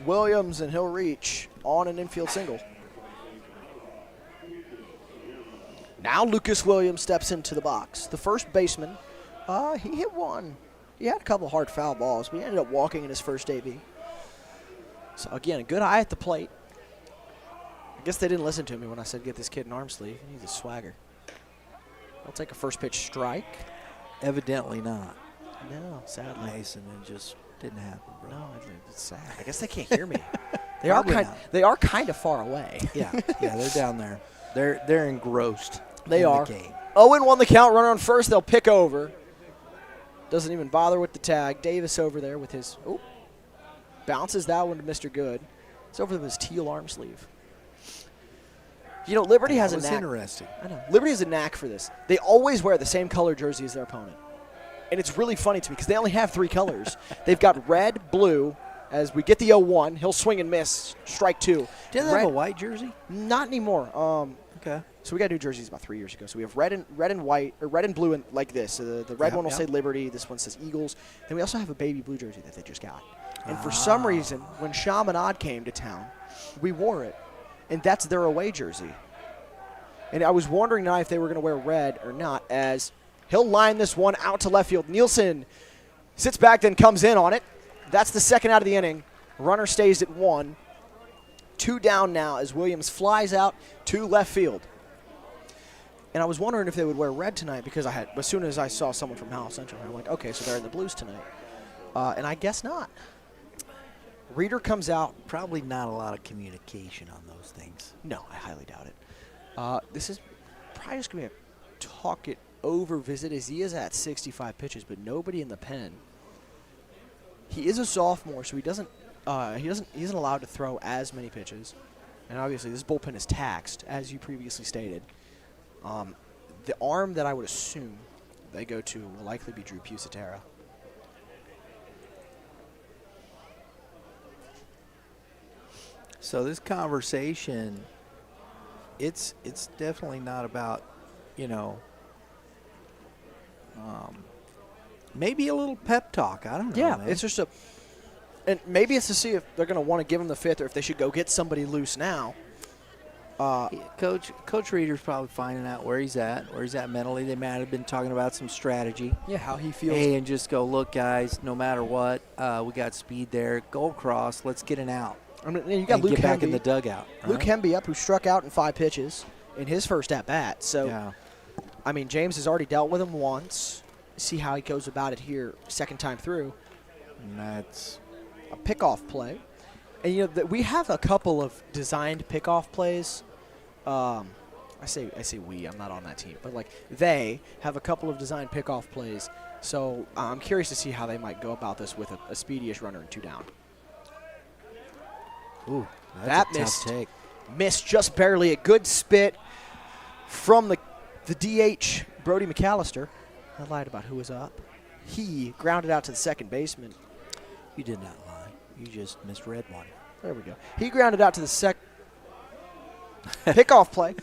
S3: Williams, and he'll reach on an infield single. Now Lucas Williams steps into the box. The first baseman, he hit one. He had a couple hard foul balls, but he ended up walking in his first AB. So again, a good eye at the plate. I guess they didn't listen to me when I said get this kid an arm sleeve. He needs a swagger. I'll take a first pitch strike.
S2: Evidently not.
S3: No, sadly.
S2: Mason, it just didn't happen, bro.
S3: No, it's sad. I guess they can't hear me. They are
S2: Probably
S3: kind.
S2: not.
S3: They are kind of far away.
S2: Yeah, they're down there. They're engrossed.
S3: They
S2: in
S3: are.
S2: The game.
S3: Owen won the count. Runner on first. They'll pick over. Doesn't even bother with the tag. Davis over there with his. Oh, bounces that one to Mr. Good. It's over with his teal arm sleeve. You know, Liberty has a
S2: That was
S3: knack.
S2: interesting.
S3: I know. Liberty has a knack for this. They always wear the same color jersey as their opponent. And it's really funny to me because they only have 3 colors. They've got red, blue. As we get the 0-1, he'll swing and miss. Strike 2.
S2: Didn't they have a white jersey?
S3: Not anymore.
S2: Okay.
S3: So we got new jerseys about 3 years ago. So we have red and white, or red and blue, and like this. So the red
S2: Yep,
S3: one will
S2: yep.
S3: say Liberty. This one says Eagles. Then we also have a baby blue jersey that they just got. And for some reason, when Chaminade came to town, we wore it, and that's their away jersey. And I was wondering now if they were going to wear red or not. As he'll line this one out to left field. Nielsen sits back, then comes in on it. That's the second out of the inning. Runner stays at 1. 2 down now as Williams flies out to left field. And I was wondering if they would wear red tonight because as soon as I saw someone from Howell Central, I'm like, okay, so they're in the blues tonight. And I guess not. Reeder comes out.
S2: Probably not a lot of communication on those things.
S3: No, I highly doubt it. This is probably just going to be a talk it over visit as he is at 65 pitches, but nobody in the pen. He is a sophomore, so he isn't allowed to throw as many pitches. And obviously this bullpen is taxed, as you previously stated. The arm that I would assume they go to will likely be Drew Pusatera.
S2: So this conversation, it's definitely not about, maybe a little pep talk. I don't know.
S3: Yeah,
S2: man.
S3: it's just and maybe it's to see if they're going to want to give him the 5th or if they should go get somebody loose now.
S2: Coach Reeder's probably finding out where he's at mentally. They might have been talking about some strategy.
S3: Yeah, how he feels.
S2: Hey, and just go, look, guys, no matter what, we got speed there. Go across. Let's get an out.
S3: I mean, you got
S2: And
S3: Luke
S2: get back in
S3: Hemby.
S2: the dugout.
S3: Luke Hemby up, who struck out in 5 pitches in his first at-bat. So,
S2: Yeah.
S3: I mean, James has already dealt with him once. See how he goes about it here second time through.
S2: And that's
S3: A pickoff play. And, we have a couple of designed pickoff plays. I say we. I'm not on that team. But, they have a couple of designed pickoff plays. So, I'm curious to see how they might go about this with a speedy-ish runner and 2 down.
S2: ooh,
S3: That
S2: that's a tough
S3: missed.
S2: take.
S3: Missed just barely. A good spit from the DH, Brody McAllister. I lied about who was up. He grounded out to the second baseman.
S2: You did not lie. You just misread one.
S3: There we go. He grounded out to the pickoff play.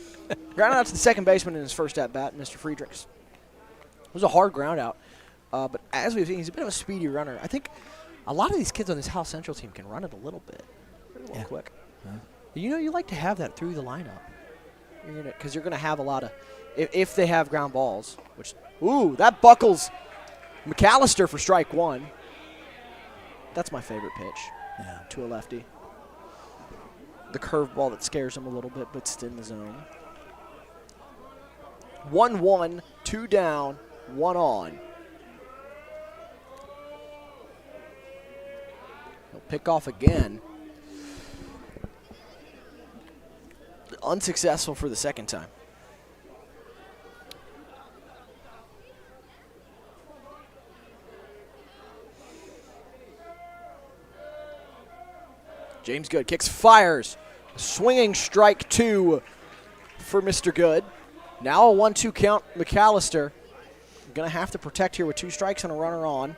S3: Grounded out to the second baseman in his first at-bat, Mr. Friedrichs. It was a hard ground out. But as we've seen, he's a bit of a speedy runner. I think a lot of these kids on this Howell Central team can run it a little bit. A little
S2: Yeah.
S3: quick.
S2: Huh?
S3: You like to have that through the lineup. Because you're going to have a lot of, if they have ground balls, which, ooh, that buckles McAllister for strike 1. That's my favorite pitch
S2: Yeah.
S3: to a lefty. The curveball that scares him a little bit, but it's in the zone. 1-1, 2 down, 1 on. He'll pick off again. Unsuccessful for the second time. James Good kicks, fires. Swinging strike 2 for Mr. Good. Now a 1-2 count, McAllister. Going to have to protect here with 2 strikes and a runner on.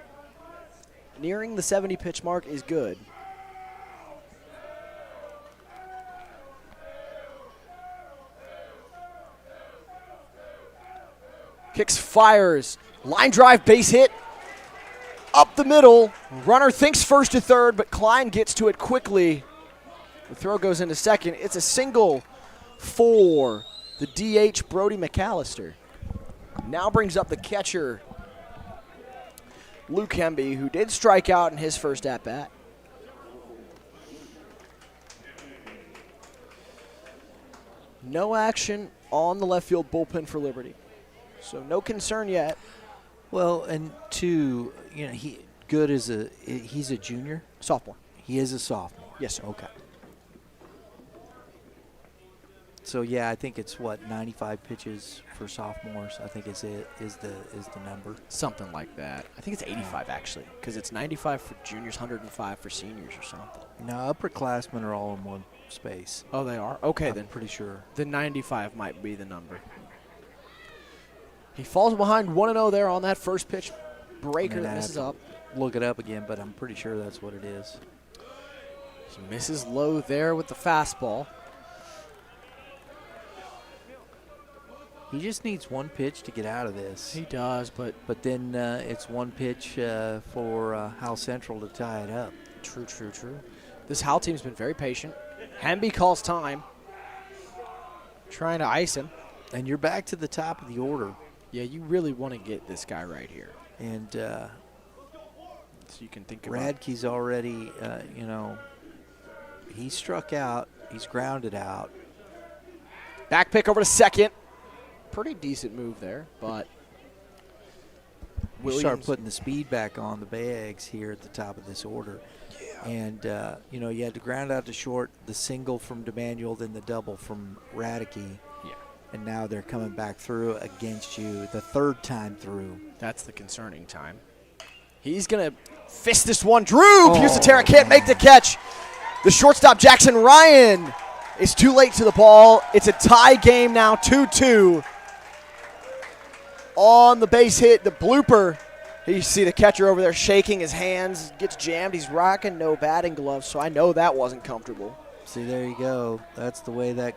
S3: Nearing the 70 pitch mark is Good. Kicks, fires. Line drive, base hit. Up the middle. Runner thinks first to third, but Klein gets to it quickly. The throw goes into second. It's a single for the DH, Brody McAllister. Now brings up the catcher, Luke Hemby, who did strike out in his first at-bat. No action on the left field bullpen for Liberty. So no concern yet.
S2: Well, and two, you know, he's a junior?
S3: Sophomore.
S2: He is a sophomore.
S3: Yes, sir.
S2: Okay. So yeah, I think it's 95 pitches for sophomores. I think is the number.
S3: Something like that. I think it's 85 actually, because it's 95 for juniors, 105 for seniors or something.
S2: No, upperclassmen are all in one space.
S3: Oh, they are? Okay,
S2: I'm
S3: then.
S2: pretty sure.
S3: The 95 might be the number. He falls behind 1-0 there on that first pitch breaker that misses up.
S2: Look it up again, but I'm pretty sure that's what it is.
S3: He misses low there with the fastball.
S2: He just needs one pitch to get out of this.
S3: He does, but
S2: then it's one pitch for Howell Central to tie it up.
S3: True. This Howell team's been very patient. Hemby calls time. Trying to ice him.
S2: And you're back to the top of the order.
S3: Yeah, you really want to get this guy right here.
S2: And
S3: so you can think about
S2: Radke's already, he struck out. He's grounded out.
S3: back pick over to second. Pretty decent move there, but
S2: You start putting the speed back on the bags here at the top of this order.
S3: Yeah.
S2: And, you had to ground out to short, the single from DeManuel, then the double from Radke.
S3: Yeah.
S2: And now they're coming back through against you the third time through.
S3: That's the concerning time. He's going to fist this one. Drew Pusatera can't make the catch. The shortstop, Jackson Ryan, is too late to the ball. It's a tie game now, 2-2. On the base hit, the blooper. You see the catcher over there shaking his hands, gets jammed. He's rocking no batting gloves, so I know that wasn't comfortable.
S2: See, there you go. That's the way that.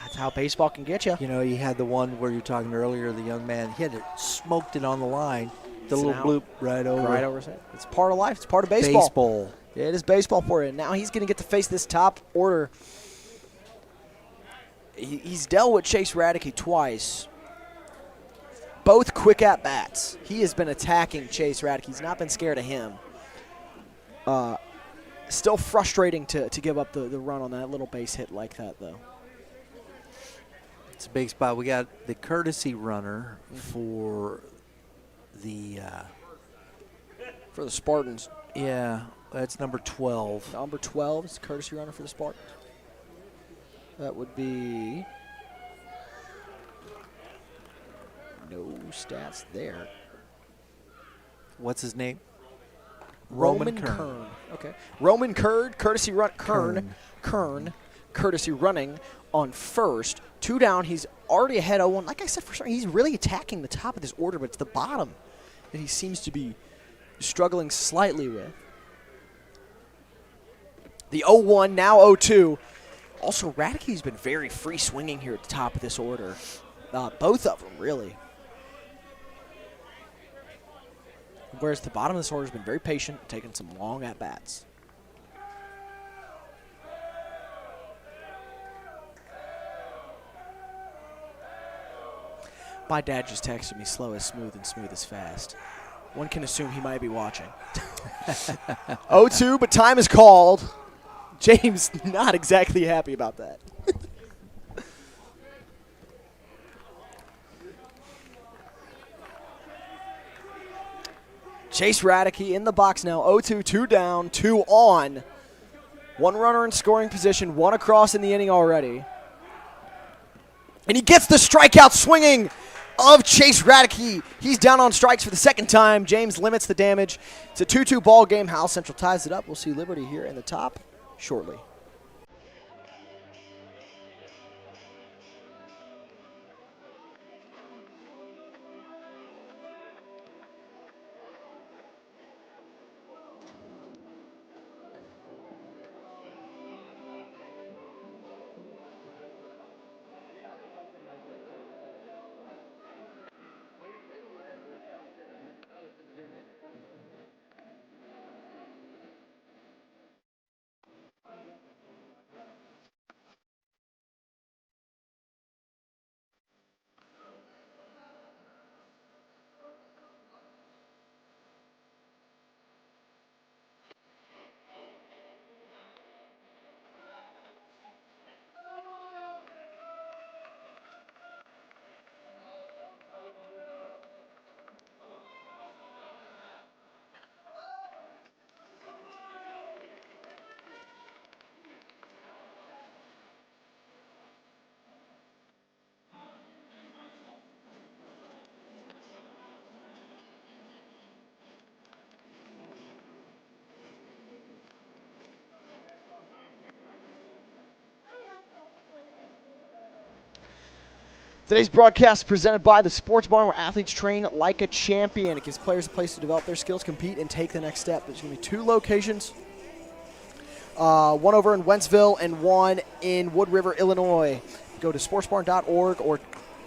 S3: That's how baseball can get you.
S2: You know, you had the one where you were talking earlier, the young man, he had it smoked it on the line. The
S3: It's
S2: little
S3: an
S2: bloop right over.
S3: Right over his head. It's part of life. It's part of baseball.
S2: Baseball.
S3: Yeah, it is baseball for you. Now he's going to get to face this top order. He's dealt with Chase Radke twice. Both quick at-bats. He has been attacking Chase Radke. He's not been scared of him. Still frustrating to give up the run on that little base hit like that, though.
S2: It's a big spot. We got the courtesy runner for the
S3: Spartans.
S2: Yeah, that's number 12.
S3: Number 12 is the courtesy runner for the Spartans. That would be no stats there.
S2: What's his name?
S3: Roman Kern. Okay. Roman Kern, courtesy run. Kern, courtesy running on first. 2 down. He's already ahead 0-1. Like I said, for sure, he's really attacking the top of this order, but it's the bottom that he seems to be struggling slightly with. The 0-1, now 0-2. Also, Radke's been very free swinging here at the top of this order. Both of them, really. Whereas the bottom of this order has been very patient, taking some long at-bats. My dad just texted me slow as smooth and smooth as fast. One can assume he might be watching. 0-2, but time is called. James not exactly happy about that. Chase Radicke in the box now. 0-2, 2 down, 2 on. One runner in scoring position, 1 across in the inning already. And he gets the strikeout swinging of Chase Radicke. He's down on strikes for the second time. James limits the damage. It's a 2-2 ball game. Howell Central ties it up. We'll see Liberty here in the top shortly. Today's broadcast is presented by the Sports Barn, where athletes train like a champion. It gives players a place to develop their skills, compete, and take the next step. There's going to be 2 locations, one over in Wentzville and one in Wood River, Illinois. Go to sportsbarn.org or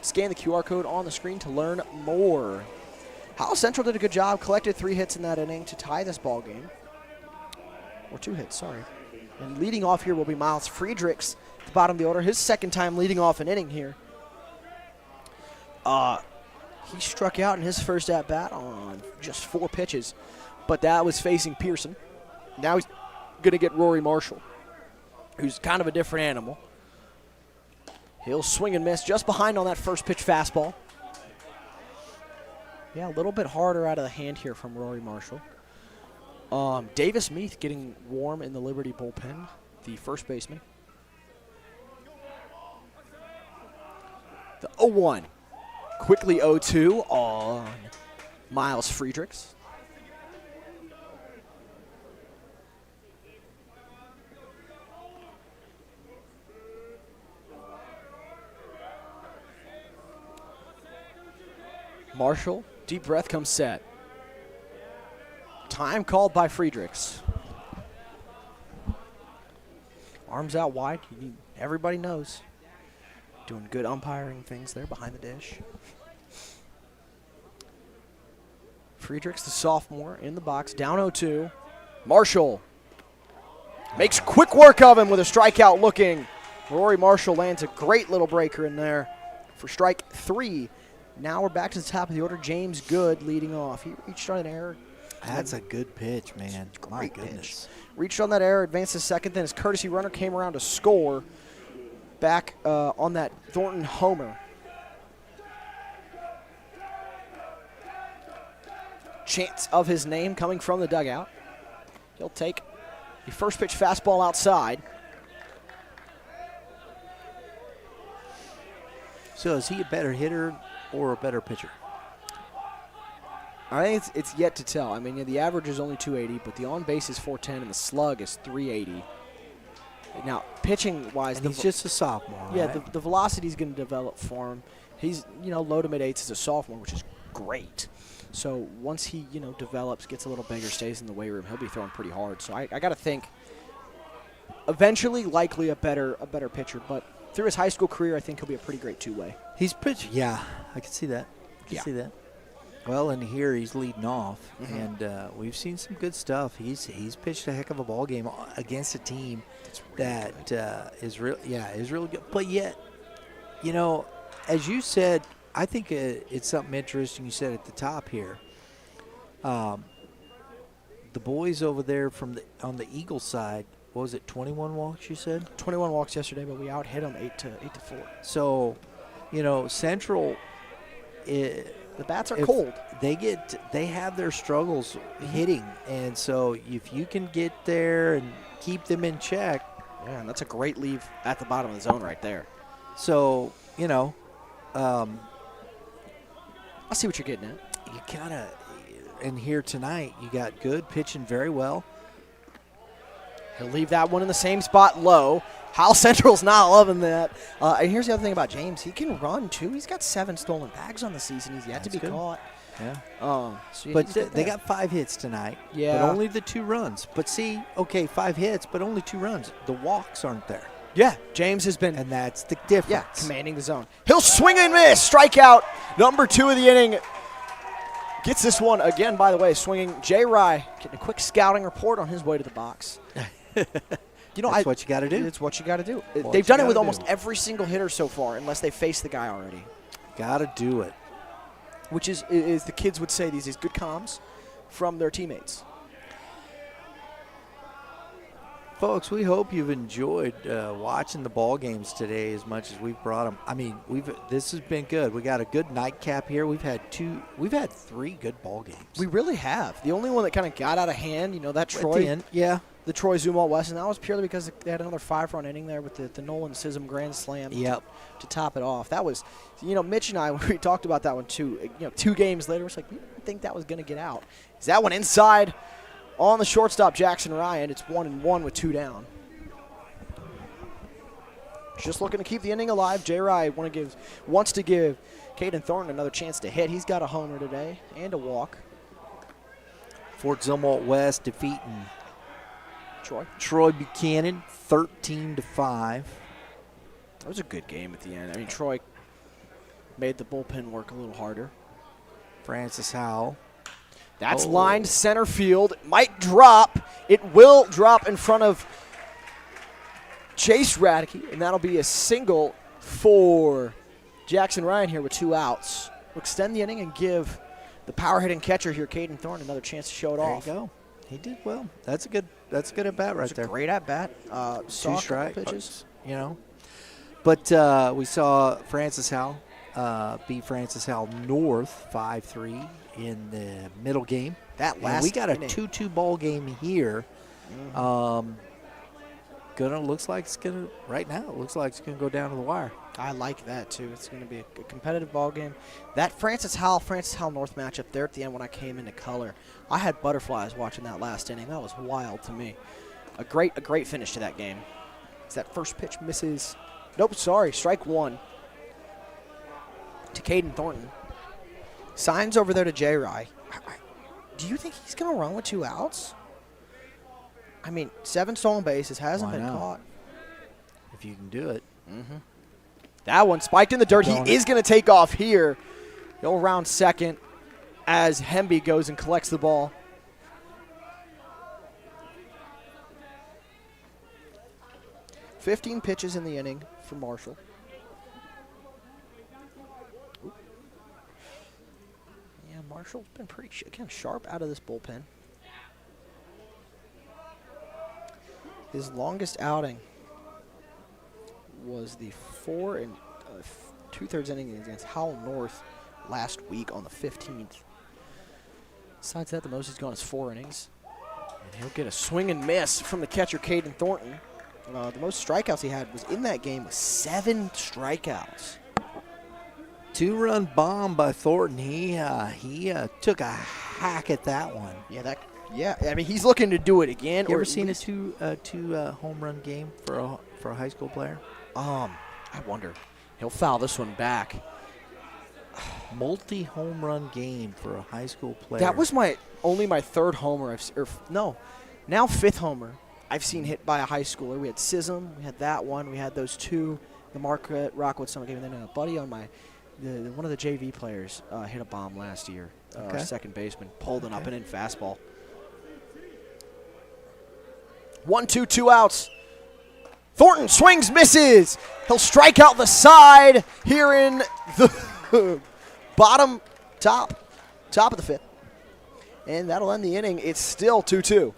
S3: scan the QR code on the screen to learn more. Howell Central did a good job, collected 3 hits in that inning to tie this ball game. Or 2 hits, sorry. And leading off here will be Miles Friedrichs at the bottom of the order. His second time leading off an inning here. He struck out in his first at-bat on just 4 pitches, but that was facing Pearson. Now he's going to get Rory Marshall, who's kind of a different animal. He'll swing and miss just behind on that first pitch fastball. Yeah, a little bit harder out of the hand here from Rory Marshall. Davis Meath getting warm in the Liberty bullpen, the first baseman. The 0-1. Quickly 0-2 on Miles Friedrichs. Marshall, deep breath, comes set. Time called by Friedrichs. Arms out wide. Everybody knows. Doing good umpiring things there behind the dish. Friedrichs, the sophomore, in the box, down 0-2. Marshall makes quick work of him with a strikeout looking. Rory Marshall lands a great little breaker in there for strike 3. Now we're back to the top of the order. James Good leading off. He reached on an error.
S2: That's a good pitch, man. My goodness.
S3: Pitch. Reached on that error, advanced to second, then his courtesy runner came around to score back on that Thornton homer. Chance of his name coming from the dugout. He'll take the first pitch fastball outside.
S2: So is he a better hitter or a better pitcher?
S3: I think it's yet to tell. I mean, the average is only 280, but the on-base is 410 and the slug is 380. Now, pitching-wise,
S2: he's just a sophomore.
S3: Yeah,
S2: right?
S3: the velocity is going to develop for him. He's low to mid-8s as a sophomore, which is great. So once he develops, gets a little bigger, stays in the weight room, he'll be throwing pretty hard. So I got to think eventually, likely a better pitcher. But through his high school career, I think he'll be a pretty great 2-way.
S2: He's pitching. Yeah, I can see that. See that. Well, and here he's leading off, and we've seen some good stuff. He's pitched a heck of a ball game against a team that is really good. But yet, as you said, I think it's something interesting you said at the top here. The boys over there on the Eagles side, what was it, 21 walks you said?
S3: 21 walks yesterday, but we out-hit them 8-4.
S2: So, Central,
S3: The bats are
S2: if
S3: cold.
S2: They have their struggles hitting, and so if you can get there and keep them in check.
S3: Yeah, and that's a great leave at the bottom of the zone right there.
S2: So,
S3: I see what you're getting at.
S2: you gotta, and here tonight, you got Good pitching very well.
S3: He'll leave that one in the same spot low. Howell Central's not loving that. And here's the other thing about James. He can run, too. He's got 7 stolen bags on the season. He's yet to be caught.
S2: Yeah.
S3: So
S2: But they got 5 hits tonight.
S3: Yeah.
S2: But only the 2 runs. But see, okay, 5 hits, but only 2 runs. The walks aren't there.
S3: Yeah, James has been
S2: And that's the difference.
S3: commanding the zone. He'll swing and miss. Strikeout, number 2 of the inning. Gets this one again, by the way, swinging. J. Rye getting a quick scouting report on his way to the box.
S2: That's what you got to do.
S3: It's what you got to do.
S2: What
S3: They've
S2: you
S3: done it
S2: gotta
S3: with
S2: do.
S3: almost every single hitter so far, unless they face the guy already.
S2: Got to do it.
S3: Which is the kids would say, these good comms from their teammates.
S2: Folks, we hope you've enjoyed watching the ball games today as much as we've brought them. I mean, this has been good. We got a good nightcap here. We've had 3 good ball games.
S3: We really have. The only one that kind of got out of hand, that
S2: At
S3: Troy.
S2: the end, yeah.
S3: The Troy Zumwalt West, and that was purely because they had another 5-run inning there with the Nolan Sism grand slam to top it off. That was, Mitch and I, when we talked about that one too, 2 games later, we're like, we didn't think that was going to get out. Is that one inside on the shortstop, Jackson Ryan? It's 1-1 with 2 down. Just looking to keep the inning alive. J. Rye wants to give Caden Thornton another chance to hit. He's got a homer today and a walk.
S2: Fort Zumwalt West defeating
S3: Troy.
S2: Buchanan 13-5.
S3: That was a good game at the end. I mean, Troy made the bullpen work a little harder.
S2: Francis Howell.
S3: That's lined center field. It might drop. It will drop in front of Chase Radke, and that'll be a single for Jackson Ryan here with 2 outs. We'll extend the inning and give the power-hitting catcher here, Caden Thorne, another chance to show it off.
S2: There you go. He did well. That's a good at bat right there.
S3: Great at bat.
S2: 2 strike
S3: pitches.
S2: But we saw Francis Howell beat Francis Howell North 5-3 in the middle game.
S3: That last
S2: we got a
S3: inning.
S2: 2-2 ball game here. Looks like it's gonna go down to the wire.
S3: I like that too. It's going to be a competitive ball game. That Francis Howell North matchup there at the end when I came into color, I had butterflies watching that last inning. That was wild to me. A great finish to that game. As that first pitch misses. Nope, sorry, strike 1 to Caden Thornton. Signs over there to J. Rye. Do you think he's going to run with 2 outs? I mean, 7 stolen bases, hasn't been caught.
S2: If you can do it.
S3: That one spiked in the dirt. He
S2: Don't
S3: is going to take off here. He'll round second as Hemby goes and collects the ball. "15 pitches in the inning for Marshall. Ooh. Yeah, Marshall's been pretty sharp out of this bullpen. His longest outing was the 4 2/3 inning against Howell North last week on the 15th. Besides that, the most he's gone is 4 innings. And he'll get a swing and miss from the catcher, Caden Thornton. The most strikeouts he had was in that game with 7 strikeouts.
S2: 2-run bomb by Thornton. He took a hack at that one.
S3: Yeah, I mean, he's looking to do it again.
S2: You
S3: or
S2: ever
S3: at
S2: seen a
S3: least-
S2: two home run game for a high school player?
S3: I wonder. He'll foul this one back.
S2: Multi-home run game for a high school player.
S3: That was only my 3rd homer. Now 5th homer I've seen hit by a high schooler. We had Sism, we had that one, we had those 2, the Marquette Rockwood Summit game, and then a buddy on one of the JV players hit a bomb last year. Our second baseman pulled an up and in fastball. 1-2, 2 outs. Thornton swings, misses. He'll strike out the side here in the top of the 5th. And that'll end the inning. It's still 2-2.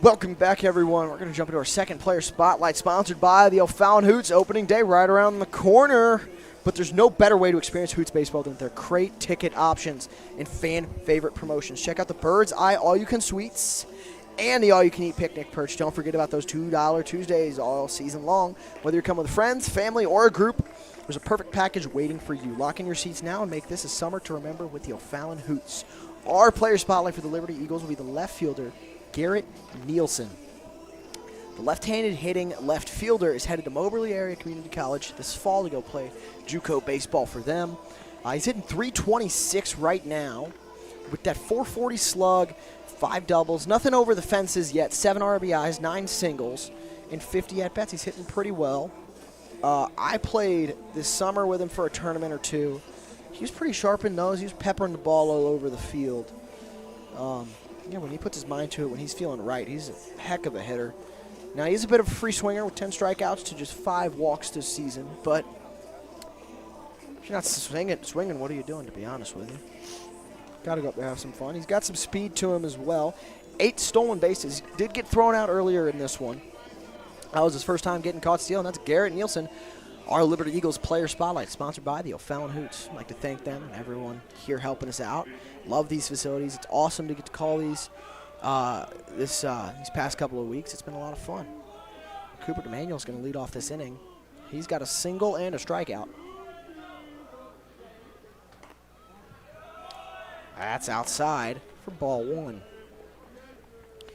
S3: Welcome back, everyone. We're going to jump into our second player spotlight, sponsored by the O'Fallon Hoots. Opening day right around the corner. But there's no better way to experience Hoots baseball than their crate ticket options and fan favorite promotions. Check out the Bird's Eye All-You-Can Suites and the All-You-Can-Eat Picnic Perch. Don't forget about those $2 Tuesdays all season long. Whether you come with friends, family, or a group, there's a perfect package waiting for you. Lock in your seats now and make this a summer to remember with the O'Fallon Hoots. Our player spotlight for the Liberty Eagles will be the left fielder, Garrett Nielsen. The left-handed hitting left fielder is headed to Moberly Area Community College this fall to go play JUCO baseball for them. He's hitting .326 right now with that .440 slug, 5 doubles, nothing over the fences yet, 7 RBIs, 9 singles, and 50 at-bats. He's hitting pretty well. I played this summer with him for a tournament or two. He was pretty sharp in those. He was peppering the ball all over the field. When he puts his mind to it, when he's feeling right, he's a heck of a hitter. Now, he's a bit of a free swinger with 10 strikeouts to just 5 walks this season, but if you're not swinging, what are you doing, to be honest with you? Got to go up there and have some fun. He's got some speed to him as well. 8 stolen bases. Did get thrown out earlier in this one. That was his first time getting caught stealing. That's Garrett Nielsen, our Liberty Eagles player spotlight, sponsored by the O'Fallon Hoots. I'd like to thank them and everyone here helping us out. Love these facilities. It's awesome to get to call these these past couple of weeks. It's been a lot of fun. Cooper DeManuel's going to lead off this inning. He's got a single and a strikeout. That's outside for ball 1.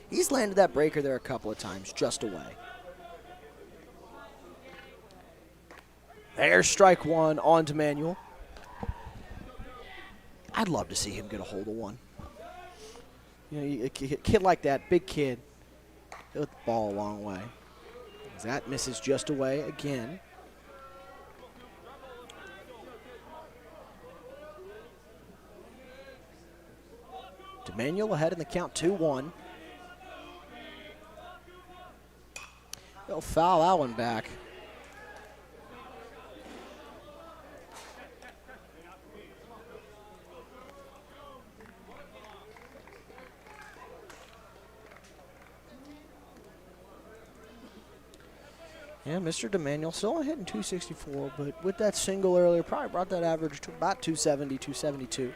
S3: He's landed that breaker there a couple of times, just away. There's strike 1 on DeManuel. I'd love to see him get a hold of one. You know, a kid like that, big kid, he'll hit the ball a long way. That misses just away again. DeManuel ahead in the count, 2-1. They'll foul that one back. Yeah, Mr. DeManuel still only hitting .264, but with that single earlier, probably brought that average to about .270, .272.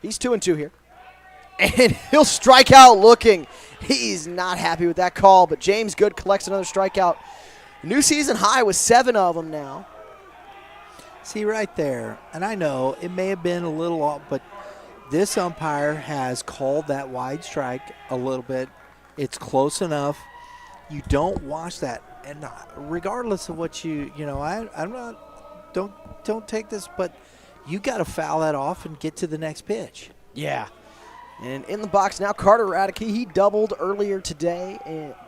S3: He's 2-2 here. And he'll strike out looking. He's not happy with that call, but James Good collects another strikeout. New season high with 7 of them now.
S2: See right there, and I know it may have been a little off, but this umpire has called that wide strike a little bit. It's close enough. You don't watch that. And regardless of what I'm not, don't take this, but you got to foul that off and get to the next pitch.
S3: Yeah. And in the box now, Carter Radke. He doubled earlier today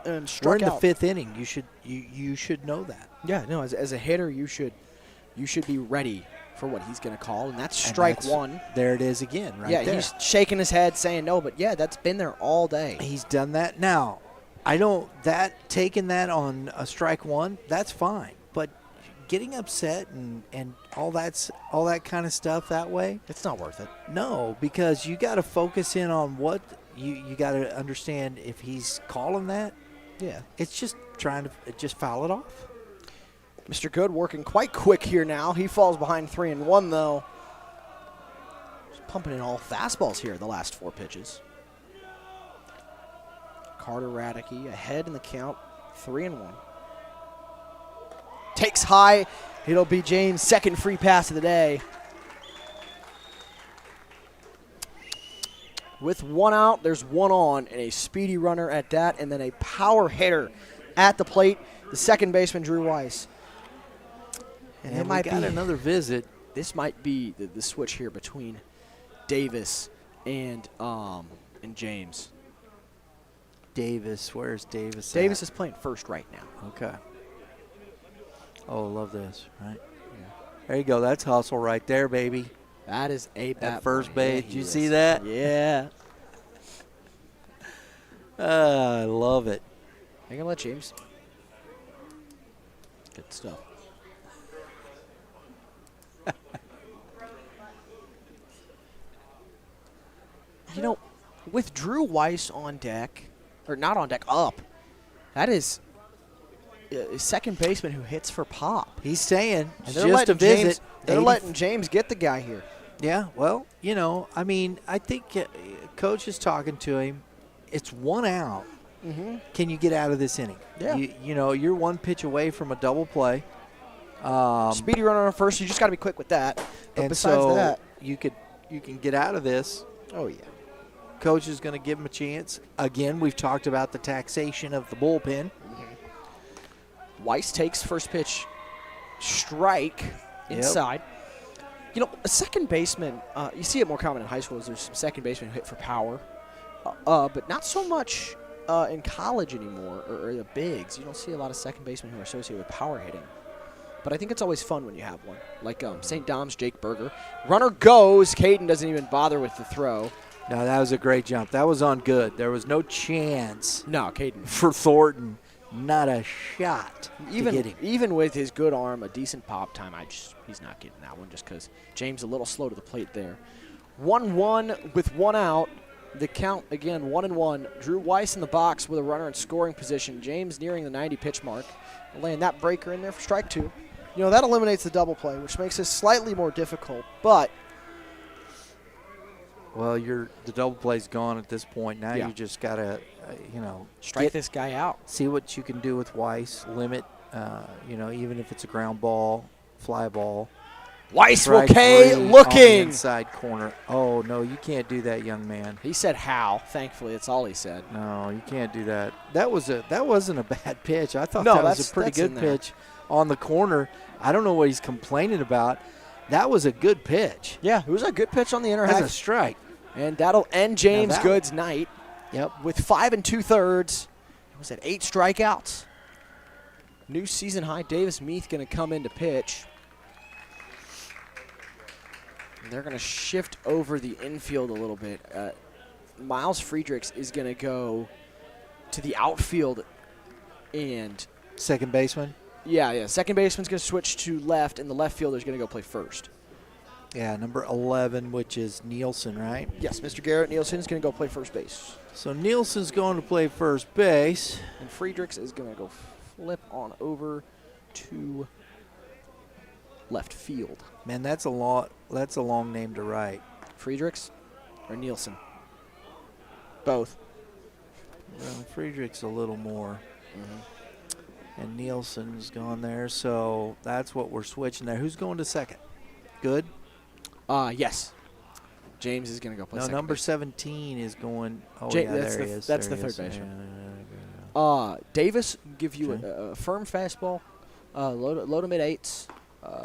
S3: and struck out.
S2: We're in the 5th inning. You should know that.
S3: Yeah, no. As a hitter, you should be ready for what he's going to call, and that's strike 1.
S2: There it is again, right there.
S3: Yeah, he's shaking his head, saying no, but yeah, that's been there all day.
S2: He's done that now. Taking that on a strike 1, that's fine. But getting upset and all that kind of stuff that way,
S3: it's not worth it.
S2: No, because you got to focus in on what you got to understand. If he's calling that,
S3: yeah,
S2: it's just trying to just foul it off.
S3: Mr. Good working quite quick here now. He falls behind 3-1 though. Just pumping in all fastballs here the last 4 pitches. Carter Radke ahead in the count, 3-1. Takes high. It'll be James' second free pass of the day. With 1 out, there's 1 on, and a speedy runner at that, and then a power hitter at the plate, the second baseman, Drew Weiss.
S2: And it might be another visit.
S3: This might be the switch here between Davis and James.
S2: Davis, where's Davis?
S3: Davis is playing first right now.
S2: Okay. Oh, love this, right? Yeah. There you go. That's hustle right there, baby.
S3: That is a bat.
S2: At first base. Did you
S3: is.
S2: see that?
S3: Yeah.
S2: I love it.
S3: I'm going to let James. Good stuff. You know, with Drew Weiss on deck, or not on deck, up. That is a second baseman who hits for pop.
S2: He's staying.
S3: And
S2: Just a visit.
S3: They're letting James get the guy here.
S2: Yeah, well, I mean, I think Coach is talking to him. It's 1 out.
S3: Mm-hmm.
S2: Can you get out of this inning?
S3: Yeah.
S2: You're 1 pitch away from a double play.
S3: Speedy runner on first. You just got to be quick with that. But
S2: And
S3: besides
S2: so
S3: that,
S2: you can get out of this.
S3: oh yeah.
S2: Coach is going to give him a chance. Again, we've talked about the taxation of the bullpen.
S3: Weiss takes first pitch, strike inside. A second baseman, you see it more common in high school, is there's some second basemen who hit for power, but not so much in college anymore, or the bigs. You don't see a lot of second basemen who are associated with power hitting. But I think it's always fun when you have one. Like St. Dom's Jake Berger. Runner goes. Caden doesn't even bother with the throw.
S2: No, that was a great jump. That was on good. There was no chance
S3: No, Caden.
S2: for Thornton. Not a shot to get him.
S3: Even with his good arm, a decent pop time, he's not getting that one just because James a little slow to the plate there. 1-1 with 1 out. The count, again, 1-1. Drew Weiss in the box with a runner in scoring position. James nearing the 90-pitch mark. Laying that breaker in there for strike 2. That eliminates the double play, which makes this slightly more difficult, but
S2: Well, the double play's gone at this point. Now you just got to,
S3: strike this guy out.
S2: see what you can do with Weiss. Limit, even if it's a ground ball, fly ball.
S3: Weiss
S2: Strike
S3: okay
S2: 3 on the
S3: looking.
S2: inside corner. Oh, no, you can't do that, young man.
S3: He said how. Thankfully, that's all he said.
S2: No, you can't do that. That wasn't a bad pitch. I thought
S3: No,
S2: that was a pretty
S3: that's in
S2: good
S3: there.
S2: pitch on the corner. I don't know what he's complaining about. That was a good pitch.
S3: Yeah, it was a good pitch on the inner
S2: That's a
S3: half.
S2: strike.
S3: And that'll end James
S2: that
S3: Good's night.
S2: Yep.
S3: With 5 2/3. Was that 8 strikeouts? New season high. Davis Meath going to come in to pitch. And they're going to shift over the infield a little bit. Miles Friedrichs is going to go to the outfield. And
S2: Second baseman.
S3: yeah. Second baseman's going to switch to left, and the left fielder's going to go play first.
S2: Yeah, number 11, which is Nielsen, right?
S3: Yes, Mr. Garrett Nielsen's going to go play first base.
S2: So Nielsen's going to play first base.
S3: And Friedrichs is going to go flip on over to left field.
S2: Man, that's a long name to write.
S3: Friedrichs or Nielsen? Both.
S2: Well, Friedrich's a little more. And Nielsen's gone there, so that's what we're switching there. Who's going to second? Good?
S3: Yes. James is going to go play second
S2: Number
S3: base.
S2: 17 is going. Oh,
S3: Ja-
S2: yeah,
S3: that's
S2: there
S3: the-
S2: he is.
S3: that's
S2: There
S3: the
S2: he is.
S3: third baseman.
S2: Yeah.
S3: Davis give you
S2: Okay.
S3: a firm fastball, low to mid 8s,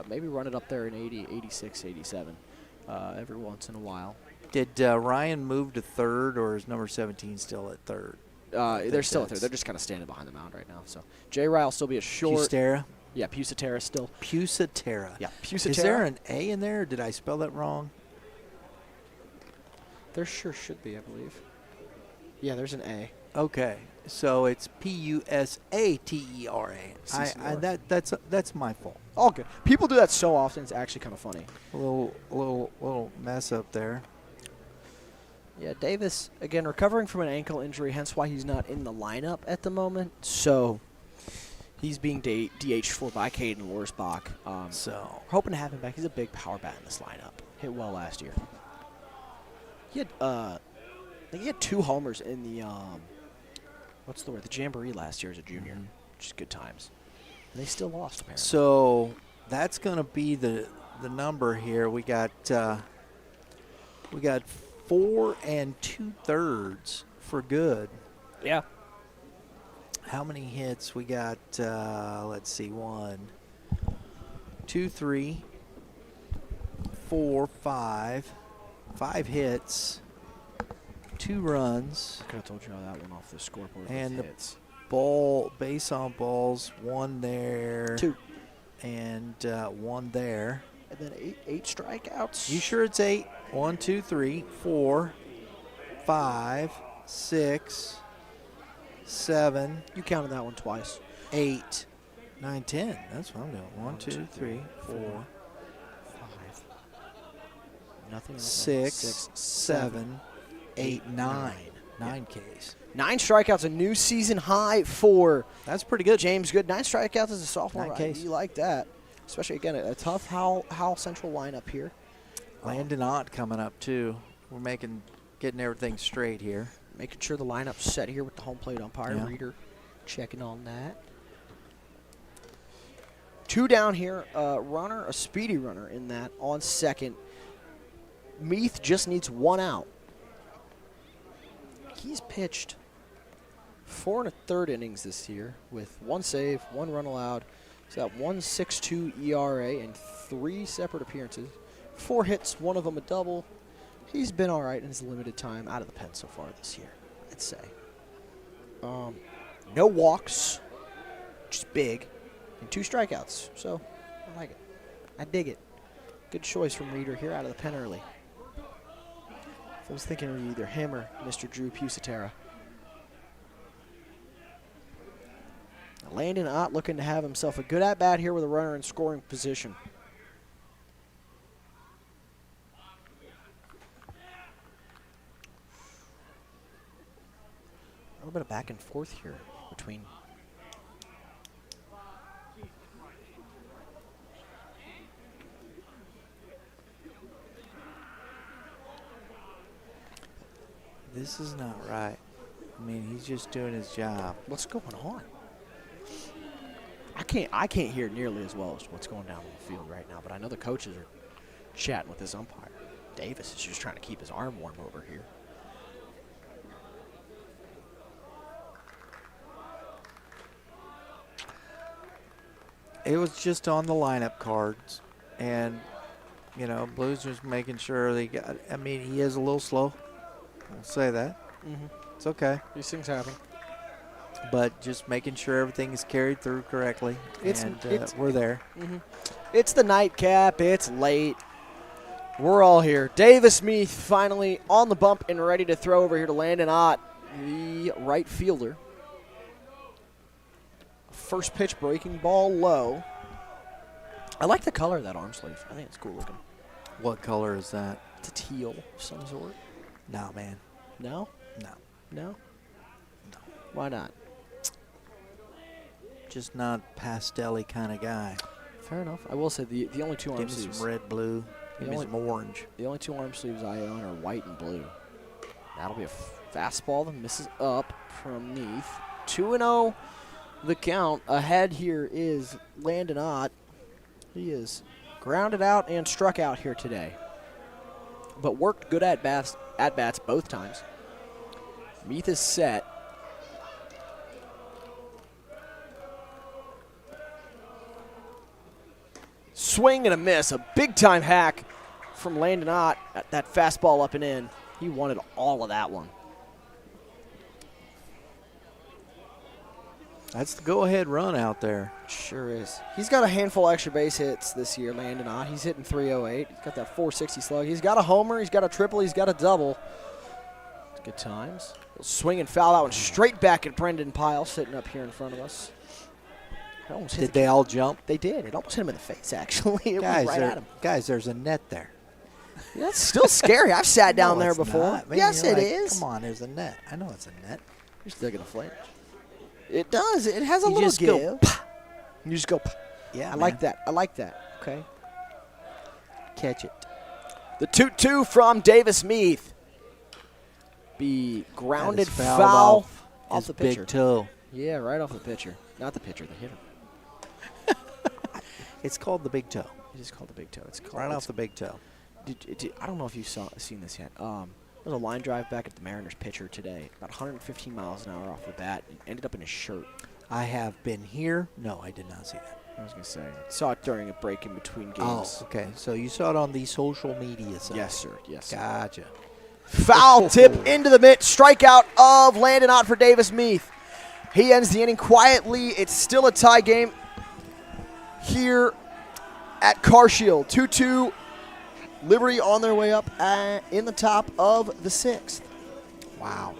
S3: maybe run it up there in 80, 86, 87 every once in a while.
S2: Did Ryan move to third, or is number 17 still at third?
S3: They're still at third.
S2: that's-
S3: They're just kind of standing behind the mound right now. So J. Ryle will still be a short.
S2: Pustera?
S3: Yeah, Pusatera still.
S2: Pusatera.
S3: Yeah, Pusatera.
S2: Is there an A in there, or did I spell that wrong?
S3: There sure should be, I believe. Yeah, there's an A.
S2: Okay, so it's Pusatera. That's my fault.
S3: All good. People do that so often; it's actually kind of funny.
S2: A little mess up there.
S3: Yeah, Davis again recovering from an ankle injury, hence why he's not in the lineup at the moment. So he's being DH'd for by Caden Lorsbach.
S2: So
S3: We're hoping to have him back. He's a big power bat in this lineup. Hit well last year. He had I think he had 2 homers in the the Jamboree last year as a junior, which is good times. And they still lost apparently.
S2: So that's going to be the number here. We got 4 2/3 for good.
S3: Yeah.
S2: How many hits we got? Let's see, 1, 2, 3, 4, 5. 5 hits, 2 runs.
S3: I could have told you all that one off the scoreboard.
S2: And
S3: with
S2: the
S3: hits.
S2: base on balls, 1 there.
S3: 2.
S2: And 1 there.
S3: And then 8 strikeouts.
S2: You sure it's 8? 1, 2, 3, 4, 5, 6, 7.
S3: You counted that one twice.
S2: 8, 9, 10. That's what I'm doing. 1, 2, 3, 4,
S3: 5. Nothing.
S2: 6, 7, 8, 9. 9 Ks.
S3: 9 strikeouts, a new season high for
S2: That's pretty good.
S3: James Good. 9 strikeouts as a sophomore.
S2: 9 Ks.
S3: You like that. Especially, again, a tough Howell Central lineup here.
S2: Landon Ott coming up, too. We're getting everything straight here.
S3: Making sure the lineup's set here with the home plate umpire.
S2: Yeah.
S3: Reader checking on that. 2 down here. A speedy runner in that on second. Meath just needs 1 out. He's pitched 4 1/3 innings this year with 1 save, 1 run allowed. He's got 1.62 ERA in 3 separate appearances. 4 hits, 1 of them a double. He's been all right in his limited time out of the pen so far this year, I'd say. No walks, which is big, and 2 strikeouts. So I like it. I dig it. Good choice from Reader here out of the pen early. I was thinking it would be either him or Mr. Drew Pusatera. Landon Ott looking to have himself a good at-bat here with a runner in scoring position. A little bit of back and forth here between.
S2: This is not right. I mean, he's just doing his job.
S3: What's going on? I can't hear nearly as well as what's going down on the field right now, but I know the coaches are chatting with his umpire. Davis is just trying to keep his arm warm over here.
S2: It was just on the lineup cards, and you know, Blues just making sure they got. I mean, he is a little slow. I'll say that. It's okay,
S3: These things happen.
S2: but just making sure everything is carried through correctly,
S3: It's-
S2: we're there.
S3: It's the nightcap. It's late. We're all here. Davis Meath finally on the bump and ready to throw over here to Landon Ott, the right fielder. First pitch breaking ball low. I like the color of that arm sleeve. I think it's cool looking.
S2: What color is that?
S3: It's a teal of some sort.
S2: No, man.
S3: No?
S2: No.
S3: No? Why not?
S2: Just not pastel-y kind of guy.
S3: Fair enough. I will say the only 2 arm
S2: Give me
S3: sleeves.
S2: some red, blue. Give me
S3: only-
S2: some orange.
S3: The only 2 arm sleeves I own are white and blue. That'll be a fastball that misses up from Neath. 2-0 the count. Ahead here is Landon Ott. He is grounded out and struck out here today, but worked good at bats both times. Meath is set. Swing and a miss. A big-time hack from Landon Ott at that fastball up and in. He wanted all of that one.
S2: That's the go-ahead run out there.
S3: Sure is. He's got a handful of extra base hits this year, Landon Ott. He's hitting .308. He's got that .460 slug. He's got a homer. He's got a triple. He's got a double. Good times. He'll swing and foul that one straight back at Brendan Pyle sitting up here in front of us. It almost hit
S2: Did they all jump?
S3: They did. It almost hit him in the face, actually. It went right at him.
S2: Guys, there's a net there.
S3: That's still scary. I've sat down
S2: No,
S3: there
S2: it's
S3: before.
S2: not. Man,
S3: Yes,
S2: you're
S3: it
S2: like,
S3: is.
S2: Come on, there's a net. I know it's a net.
S3: You're still going to flinch. It does. It has a
S2: You
S3: little
S2: just go,
S3: give. You just go.
S2: Yeah,
S3: I like that. I like that. Okay.
S2: Catch it.
S3: The 2-2 from Davis Meath. Be grounded
S2: That is fouled
S3: foul off
S2: his
S3: the pitcher.
S2: big toe.
S3: Yeah, right off the pitcher. Not the pitcher, the hitter.
S2: It's called the big toe.
S3: It is called the big toe. It's called
S2: Right off the big toe.
S3: I don't know if you've seen this yet. There was a line drive back at the Mariners pitcher today, about 115 miles an hour off the bat, and ended up in his shirt.
S2: I have been here. No, I did not see that.
S3: I was going to say, saw it during a break in between
S2: Oh,
S3: games.
S2: okay. So you saw it on the social media side.
S3: Yes, sir. Yes, sir.
S2: Gotcha.
S3: Foul tip into the mitt. Strikeout of Landon Ott for Davis Meath. He ends the inning quietly. It's still a tie game here at CarShield. 2-2. Liberty on their way up in the top of the 6th.
S2: Wow.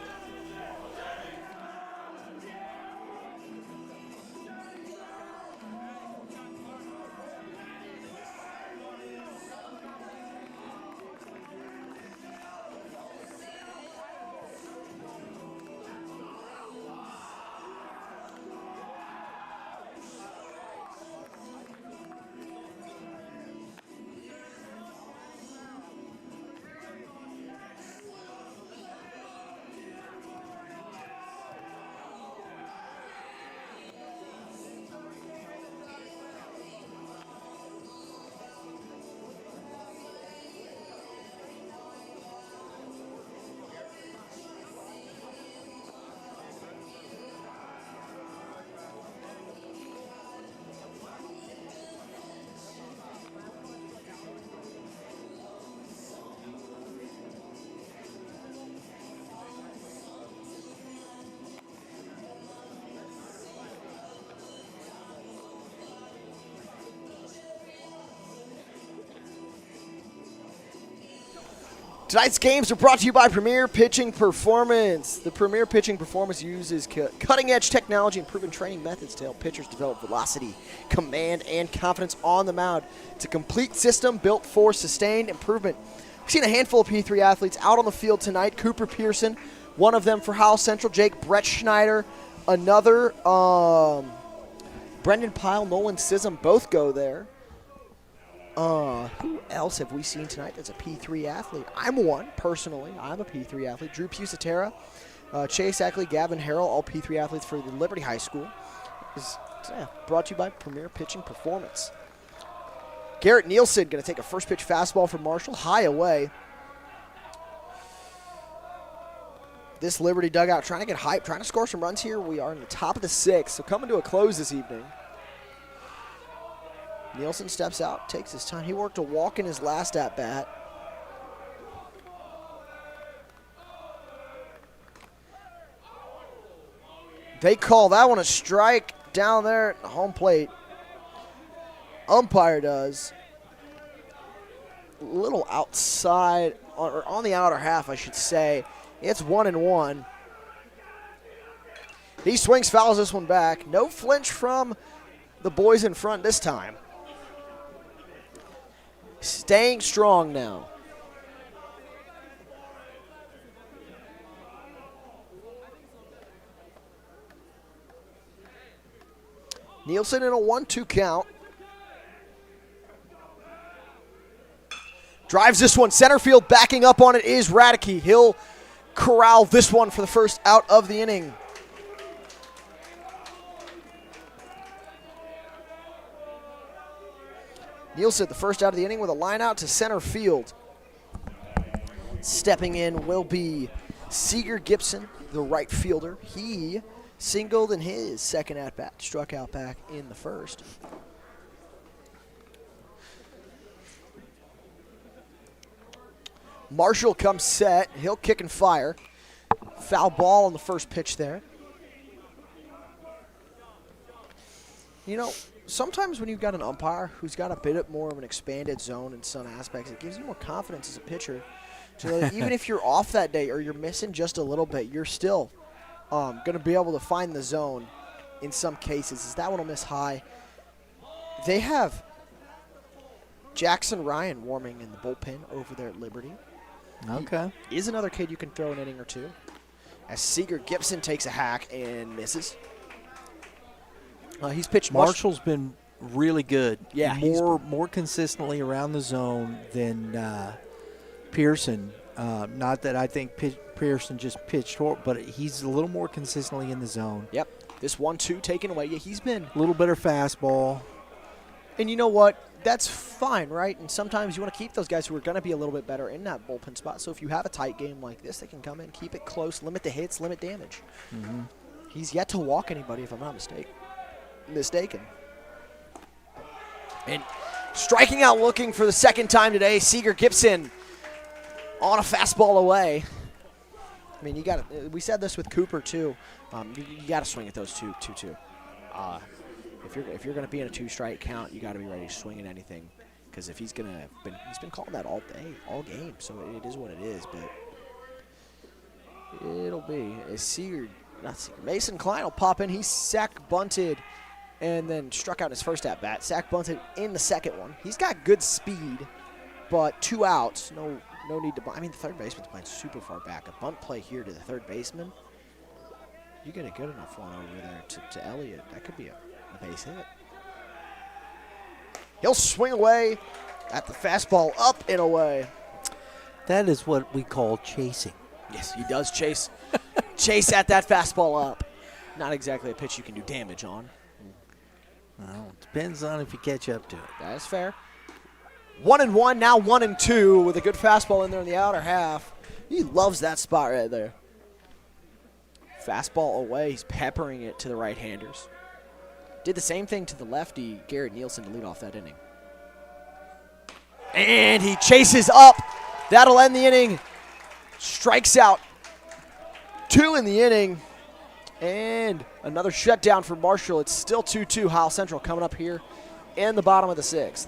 S3: Tonight's games are brought to you by Premier Pitching Performance. The Premier Pitching Performance uses cutting-edge technology and proven training methods to help pitchers develop velocity, command, and confidence on the mound. It's a complete system built for sustained improvement. We've seen a handful of P3 athletes out on the field tonight. Cooper Pearson, one of them for Howell Central. Jake Brett Schneider, another. Brendan Pyle, Nolan Sism, both go there. Who else have we seen tonight that's a P3 athlete? I'm one, personally. I'm a P3 athlete. Drew Pusatera, Chase Ackley, Gavin Harrell, all P3 athletes for the Liberty High School. Brought to you by Premier Pitching Performance. Garrett Nielsen going to take a first pitch fastball from Marshall, high away. This Liberty dugout trying to get hype, trying to score some runs here. We are in the top of the 6th, so coming to a close this evening. Nielsen steps out, takes his time. He worked a walk in his last at-bat. They call that one a strike down there at the home plate. Umpire does. A little outside, or on the outer half, I should say. It's 1-1. He swings, fouls this one back. No flinch from the boys in front this time. Staying strong now. Nielsen in a 1-2 count. Drives this one. Center field backing up on it is Radke. He'll corral this one for the first out of the inning. Nielsen, the first out of the inning with a line out to center field. Stepping in will be Seeger Gibson, the right fielder. He singled in his second at-bat, struck out back in the first. Marshall comes set. He'll kick and fire. Foul ball on the first pitch there. You know, sometimes when you've got an umpire who's got a bit more of an expanded zone in some aspects, it gives you more confidence as a pitcher. So even if you're off that day or you're missing just a little bit, you're still going to be able to find the zone in some cases. Is that one will miss high? They have Jackson Ryan warming in the bullpen over there at Liberty.
S2: Okay.
S3: He is another kid you can throw an inning or two. As Seeger Gibson takes a hack and misses. He's pitched
S2: Marshall's been really good.
S3: Yeah,
S2: more consistently around the zone than Pearson. Not that I think Pearson just pitched horrible, but he's a little more consistently in the zone.
S3: Yep. This 1-2 taken away. Yeah, he's been
S2: a little better fastball.
S3: And you know what? That's fine, right? And sometimes you want to keep those guys who are going to be a little bit better in that bullpen spot. So if you have a tight game like this, they can come in, keep it close, limit the hits, limit damage.
S2: Mm-hmm.
S3: He's yet to walk anybody, if I'm not mistaken. And striking out looking for the second time today, Seeger Gibson on a fastball away. I mean, we said this with Cooper too. You got to swing at those two. If you're going to be in a 2-strike count, you got to be ready to swing at anything, because if he's been calling that all day, all game. So it is what it is. But it'll be Mason Klein will pop in. He's sack bunted and then struck out his first at bat. Sack bunted in the second one. He's got good speed, but 2 outs. No need to bunt. I mean, the third baseman's playing super far back. A bunt play here to the third baseman. You get a good enough one over there to Elliott. That could be a base hit. He'll swing away at the fastball, up and away.
S2: That is what we call chasing.
S3: Yes, he does chase. Chase at that fastball up. Not exactly a pitch you can do damage on.
S2: Well, it depends on if you catch up to it.
S3: That's fair. 1-1, now 1-2 with a good fastball in there in the outer half. He loves that spot right there. Fastball away. He's peppering it to the right-handers. Did the same thing to the lefty, Garrett Nielsen, to lead off that inning. And he chases up. That'll end the inning. Strikes out 2 in the inning. And another shutdown for Marshall. It's still 2-2. Howell Central coming up here in the bottom of the 6th.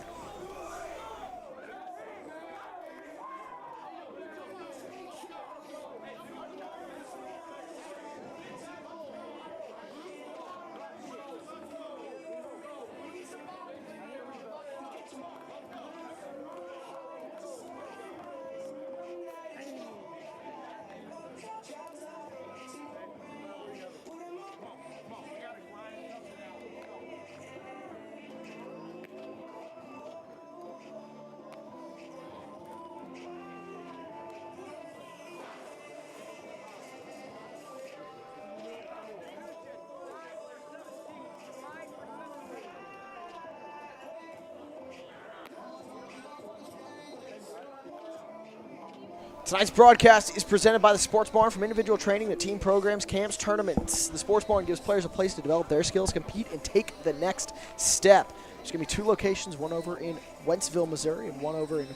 S3: Tonight's broadcast is presented by the Sports Barn. From individual training to team programs, camps, tournaments, the Sports Barn gives players a place to develop their skills, compete, and take the next step. There's going to be 2 locations, one over in Wentzville, Missouri, and one over in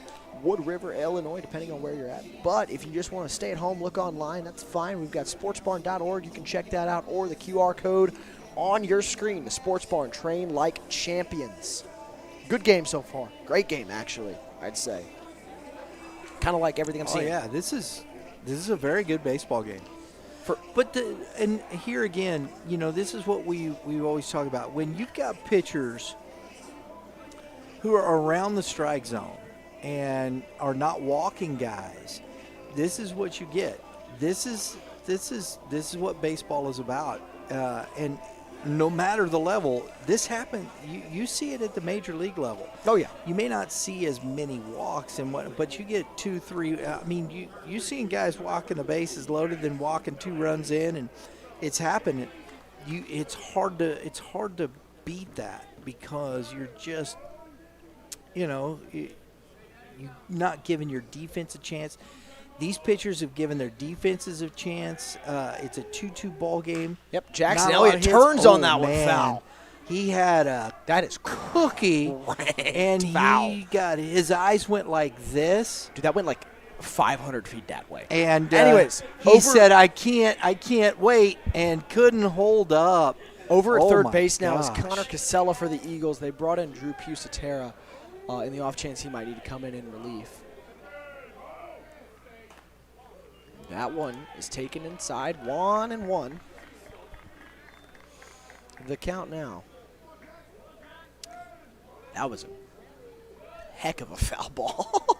S3: Wood River, Illinois, depending on where you're at. But if you just want to stay at home, look online, that's fine. We've got sportsbarn.org. You can check that out, or the QR code on your screen. The Sports Barn, train like champions. Good game so far. Great game, actually, I'd say. Kind of like everything I'm seeing.
S2: Oh yeah, this is a very good baseball game. And here again, this is what we always talk about. When you've got pitchers who are around the strike zone and are not walking guys, this is what you get. This is what baseball is about. And no matter the level, this happens. You see it at the major league level.
S3: Oh yeah.
S2: You may not see as many walks but you get 2, 3. I mean, you seeing guys walking the bases loaded, then walking 2 runs in, and it's happening. It's hard to beat that, because you're just, you're not giving your defense a chance. These pitchers have given their defenses a chance. It's a 2-2 ball game.
S3: Yep, Jackson Elliott turns on that one foul.
S2: He had
S3: that is
S2: cookie, and
S3: foul.
S2: His eyes went like this.
S3: Dude, that went like 500 feet that way.
S2: And
S3: anyways,
S2: he said, I can't wait, and couldn't hold up.
S3: Over at third base now is Connor Casella for the Eagles. They brought in Drew Pusatera in the off chance he might need to come in relief. That one is taken inside, 1-1. The count now. That was a heck of a foul ball.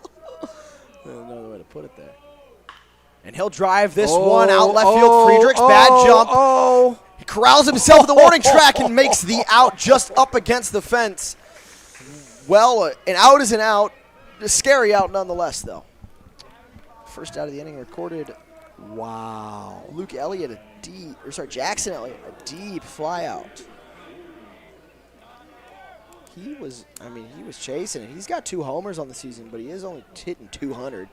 S3: Another way to put it there. And he'll drive this one out left field. Friedrichs, bad jump. He corrals himself at the warning track and makes the out just up against the fence. Well, an out is an out. A scary out nonetheless, though. First out of the inning recorded.
S2: Wow.
S3: Luke Elliott, Jackson Elliott, a deep fly out. He was chasing it. He's got 2 homers on the season, but he is only hitting 200,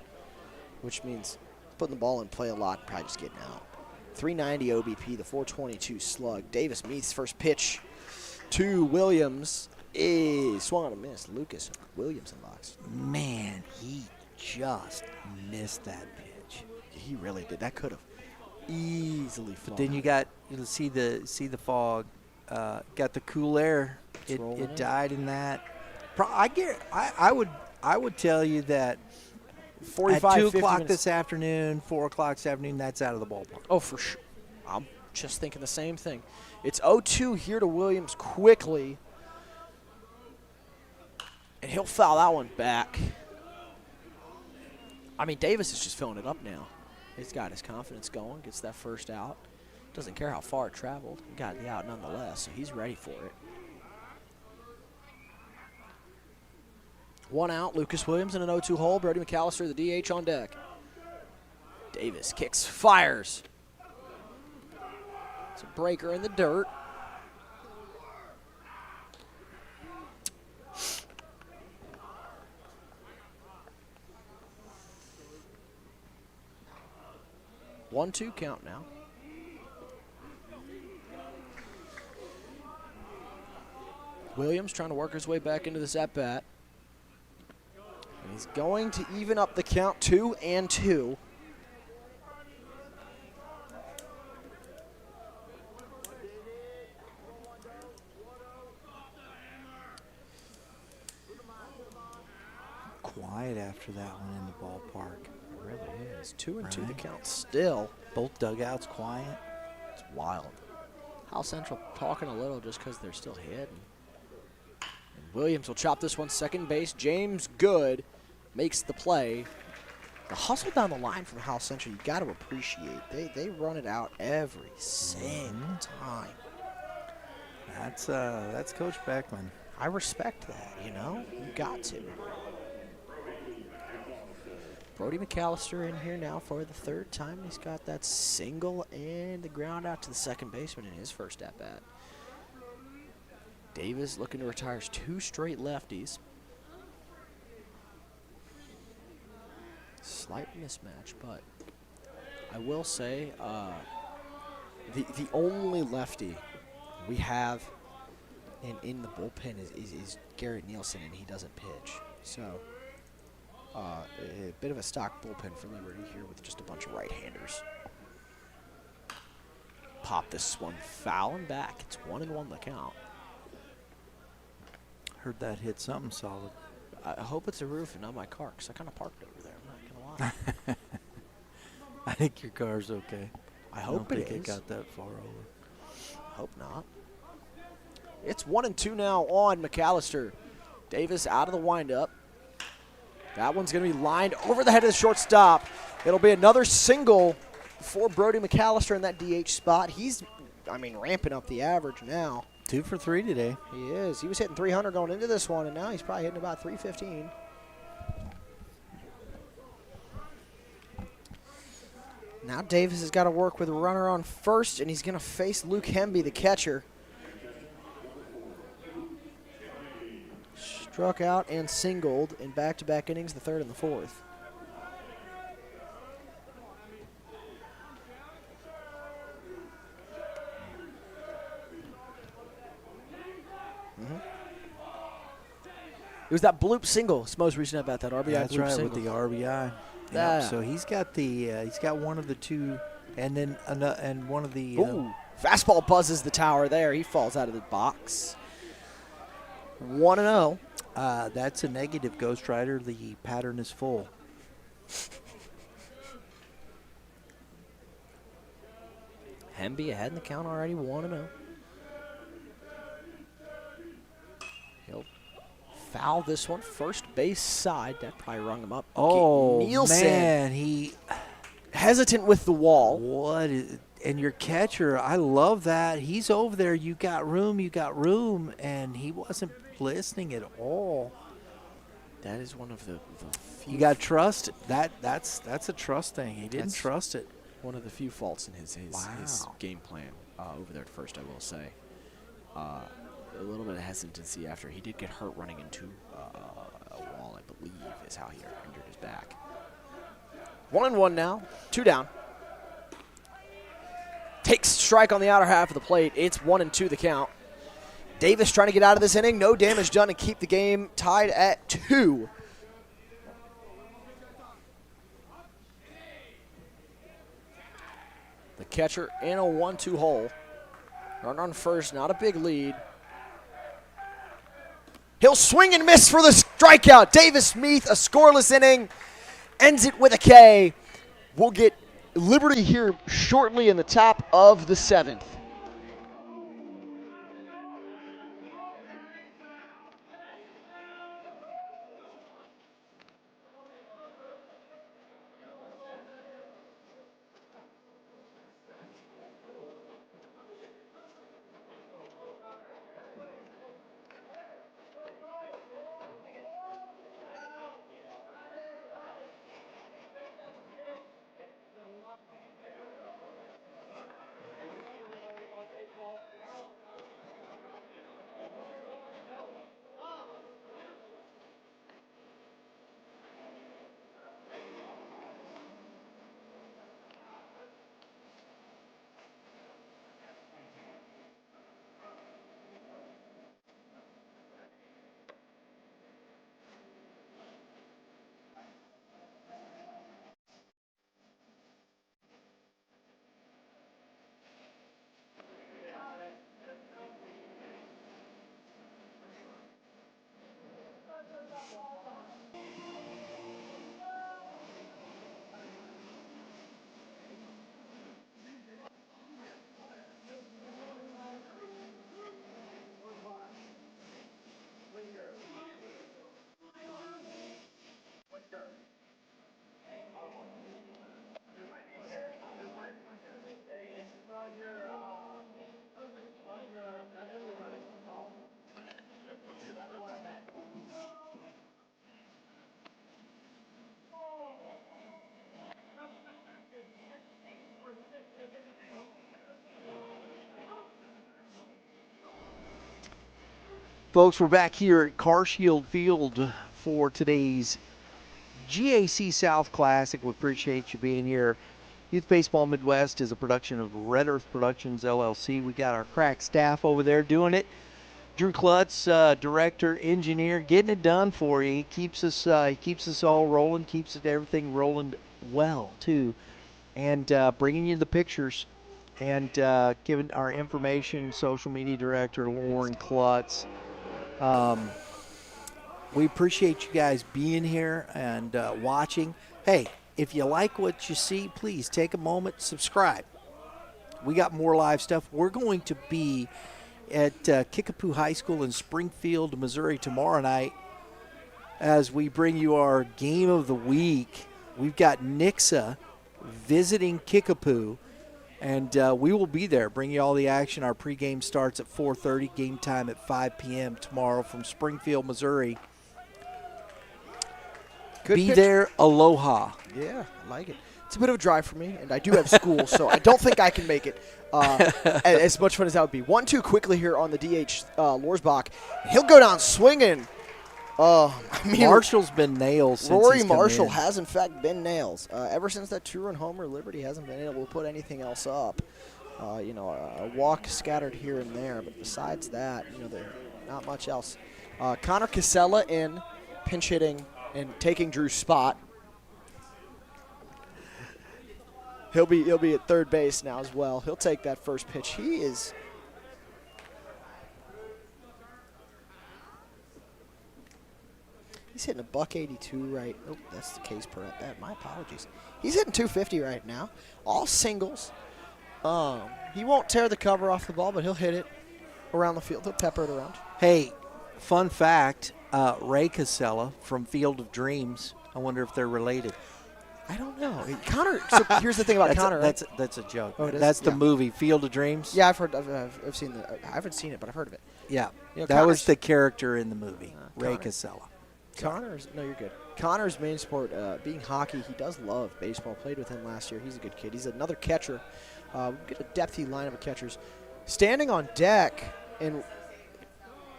S3: which means putting the ball in play a lot, probably just getting out. 390 OBP, the 422 slug. Davis Meath's first pitch to Williams is swung on a miss. Lucas Williams in box.
S2: Man, he just missed that pitch.
S3: He really did. That could have easily fallen.
S2: But then you'll see the fog. Got the cool air. It died in that. I would tell you that
S3: 45,
S2: at 2
S3: 50
S2: o'clock
S3: minutes.
S2: this afternoon, 4 o'clock this afternoon, that's out of the ballpark.
S3: Oh, for sure. I'm just thinking the same thing. It's 0-2 here to Williams quickly. And he'll foul that one back. I mean, Davis is just filling it up now. He's got his confidence going, gets that first out. Doesn't care how far it traveled. He got the out nonetheless, so he's ready for it. 1 out, Lucas Williams in an 0-2 hole. Brody McAllister, the DH, on deck. Davis kicks, fires. It's a breaker in the dirt. One-two count now. Williams trying to work his way back into this at-bat. And he's going to even up the count, 2-2.
S2: Quiet after that one in the ballpark.
S3: It really is. 2-2 the count still.
S2: Both dugouts quiet.
S3: It's wild. Howell Central talking a little just because they're still hitting. And Williams will chop this one second base. James Good makes the play. The hustle down the line from Howell Central, you got to appreciate. They run it out every single time.
S2: That's Coach Beckman.
S3: I respect that, you got to. Brody McAllister in here now for the 3rd time. He's got that single and the ground out to the second baseman in his first at-bat. Davis looking to retire 2 straight lefties. slight mismatch, but I will say the only lefty we have in the bullpen is Garrett Nielsen, and he doesn't pitch. So a bit of a stock bullpen for Liberty here with just a bunch of right-handers. Pop this one foul and back. It's 1-1 the count.
S2: Heard that hit something solid.
S3: I hope it's a roof and not my car, because I kind of parked over there. I'm not going to lie.
S2: I think your car's okay.
S3: I hope
S2: don't
S3: it
S2: think
S3: is.
S2: it got that far over.
S3: Hope not. It's 1-2 now on McAllister. Davis out of the windup. That one's going to be lined over the head of the shortstop. It'll be another single for Brody McAllister in that DH spot. He's, ramping up the average now.
S2: 2 for 3 today.
S3: He is. He was hitting 300 going into this one, and now he's probably hitting about 315. Now Davis has got to work with a runner on first, and he's going to face Luke Hemby, the catcher. Struck out and singled in back-to-back innings, the third and the fourth. It was that bloop single. His most recent at bat, that RBI
S2: That's
S3: bloop
S2: right,
S3: single.
S2: with the RBI.
S3: Yeah.
S2: So he's got one of the two, and then and one of the.
S3: Ooh, fastball buzzes the tower there. He falls out of the box. 1-0.
S2: That's a negative, Ghost Rider. The pattern is full.
S3: Hemby ahead in the count already, 1-0. He'll foul this one, first base side. That probably rung him up.
S2: Oh,
S3: Nielsen,
S2: man, he
S3: hesitant with the wall.
S2: What is, and your catcher, I love that. He's over there. You got room, and he wasn't listening at all.
S3: That is one of the few.
S2: You got trust. That's a trust thing. He didn't trust it.
S3: One of the few faults in his
S2: Wow.
S3: game plan over there at first, I will say. A little bit of hesitancy after he did get hurt running into a wall, I believe, is how he injured his back. 1-1 now, 2 down. Takes strike on the outer half of the plate. It's 1-2 the count. Davis trying to get out of this inning. No damage done and keep the game tied at 2. The catcher in a 1-2 hole. Runner on first, not a big lead. He'll swing and miss for the strikeout. Davis Meath, a scoreless inning, ends it with a K. We'll get Liberty here shortly in the top of the 7th.
S2: Folks, we're back here at CarShield Field for today's GAC South Classic. We appreciate you being here. Youth Baseball Midwest is a production of Red Earth Productions, LLC. We got our crack staff over there doing it. Drew Klutz, director, engineer, getting it done for you. He keeps us all rolling, keeps everything rolling well, too. And bringing you the pictures and giving our information, social media director, Lauren Klutz. We appreciate you guys being here and watching. Hey, if you like what you see, please take a moment, subscribe. We got more live stuff. We're going to be at Kickapoo High School in Springfield, Missouri tomorrow night as we bring you our game of the week. We've got Nixa visiting Kickapoo, and we will be there, bring you all the action. Our pregame starts at 4:30, game time at 5 p.m. tomorrow from Springfield, Missouri.
S3: Good
S2: be
S3: pitch.
S2: there, aloha.
S3: Yeah, I like it. It's a bit of a drive for me, and I do have school, so I don't think I can make it as much fun as that would be. 1-2 quickly here on the DH Lorsbach. He'll go down swinging.
S2: Marshall's been nails since
S3: Rory
S2: he's come
S3: Marshall
S2: in.
S3: has, in fact, been nails. Ever since that two-run homer, Liberty hasn't been able to put anything else up. A walk scattered here and there, but besides that, there's not much else. Connor Casella in, pinch hitting and taking Drew's spot. He'll be at third base now as well. He'll take that first pitch. He's hitting a $182 right. Oh, that's the case per at that. My apologies. He's hitting 250 right now. All singles. He won't tear the cover off the ball, but he'll hit it around the field. He'll pepper it around.
S2: Hey, fun fact, Ray Casella from Field of Dreams. I wonder if they're related.
S3: I don't know. Connor, so here's the thing about Connor.
S2: That's a joke.
S3: Oh, it is?
S2: That's the
S3: Yeah.
S2: movie Field of Dreams.
S3: Yeah, I've seen I haven't seen it, but I've heard of it.
S2: Yeah. That
S3: Connor's-
S2: was the character in the movie, Ray
S3: Connor.
S2: Casella.
S3: No, you're good. Connor's main sport being hockey. He does love baseball. Played with him last year. He's a good kid. He's another catcher. We'll get a depthy lineup of catchers. Standing on deck and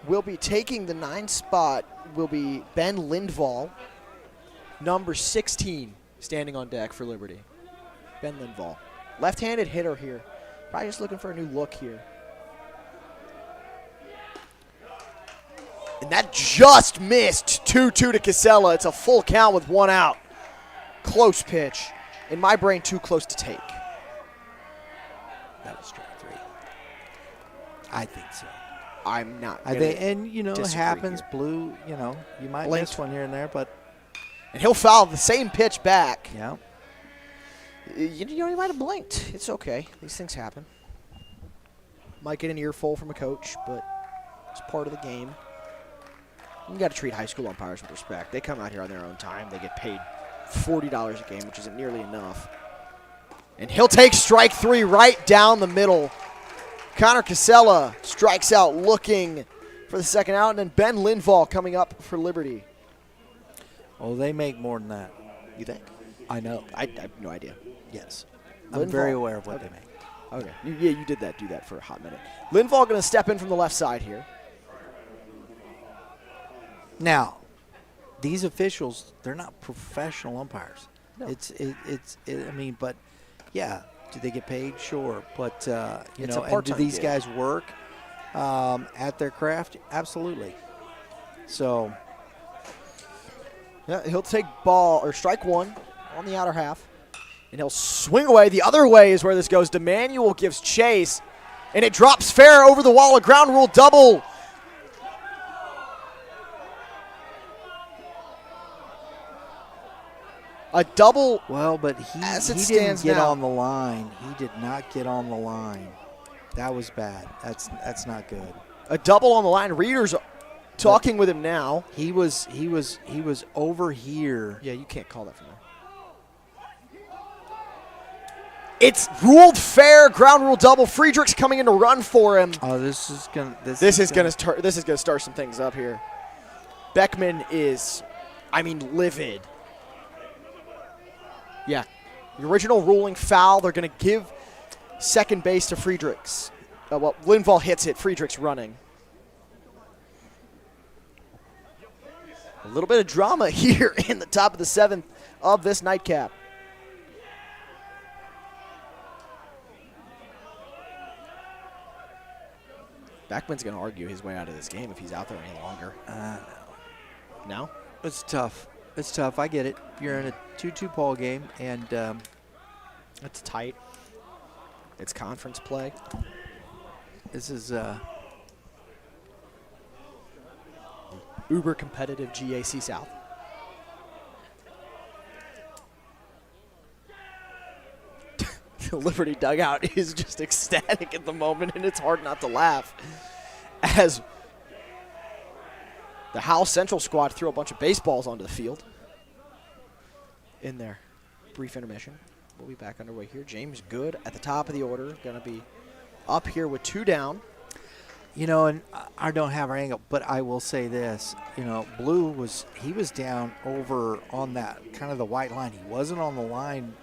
S3: will be taking the 9 spot will be Ben Lindvall, number 16, standing on deck for Liberty. Ben Lindvall. Left-handed hitter here. Probably just looking for a new look here. And that just missed 2-2 to Casella. It's a full count with 1 out. Close pitch. In my brain, too close to take.
S2: That was strike 3. I think so.
S3: I'm not.
S2: I think, and it
S3: disagree
S2: happens.
S3: here.
S2: Blue, you might
S3: Blinked.
S2: miss one here and there, but
S3: And he'll foul the same pitch back.
S2: yeah.
S3: He might have blinked. It's okay. These things happen. Might get an earful from a coach, but it's part of the game. You got to treat high school umpires with respect. They come out here on their own time. They get paid $40 a game, which isn't nearly enough. And he'll take strike 3 right down the middle. Connor Casella strikes out looking for the second out, and then Ben Lindvall coming up for Liberty.
S2: Oh, they make more than that.
S3: You think?
S2: I know.
S3: I have no idea.
S2: Yes. I'm very
S3: Lindvall.
S2: aware of what
S3: Okay.
S2: they make.
S3: Okay. You did that for a hot minute. Lindvall going to step in from the left side here.
S2: Now, these officials, they're not professional umpires.
S3: No.
S2: But yeah, do they get paid? Sure. But,
S3: It's a
S2: and do
S3: part-time
S2: these
S3: gig.
S2: guys work at their craft? Absolutely. So,
S3: Yeah, he'll take strike 1 on the outer half, and he'll swing away. The other way is where this goes. DeManuel gives chase, and it drops fair over the wall. A ground rule double. A double.
S2: well, but he
S3: As it
S2: didn't
S3: stands
S2: get
S3: now.
S2: on the line. He did not get on the line. That was bad. That's not good.
S3: A double on the line. Reader's talking with him now.
S2: He was over here.
S3: Yeah, you can't call that from there. It's ruled fair. Ground rule double. Friedrich's coming in to run for him.
S2: Oh, this is gonna
S3: start some things up here. Beckman is, livid. Yeah, the original ruling foul. They're going to give second base to Friedrichs. Lindvall hits it. Friedrichs running. A little bit of drama here in the top of the 7th of this nightcap. Beckman's going to argue his way out of this game if he's out there any longer. No?
S2: It's tough. It's tough. I get it. You're in a 2-2 ball game, and
S3: It's tight. It's conference play.
S2: this is
S3: Uber competitive GAC South. The Liberty dugout is just ecstatic at the moment, and it's hard not to laugh as the Howell Central squad threw a bunch of baseballs onto the field in their brief intermission. We'll be back underway here. James Good at the top of the order, going to be up here with 2 down.
S2: You know, and I don't have our angle, but I will say this. You know, Blue was down over on that kind of the white line. He wasn't on the line,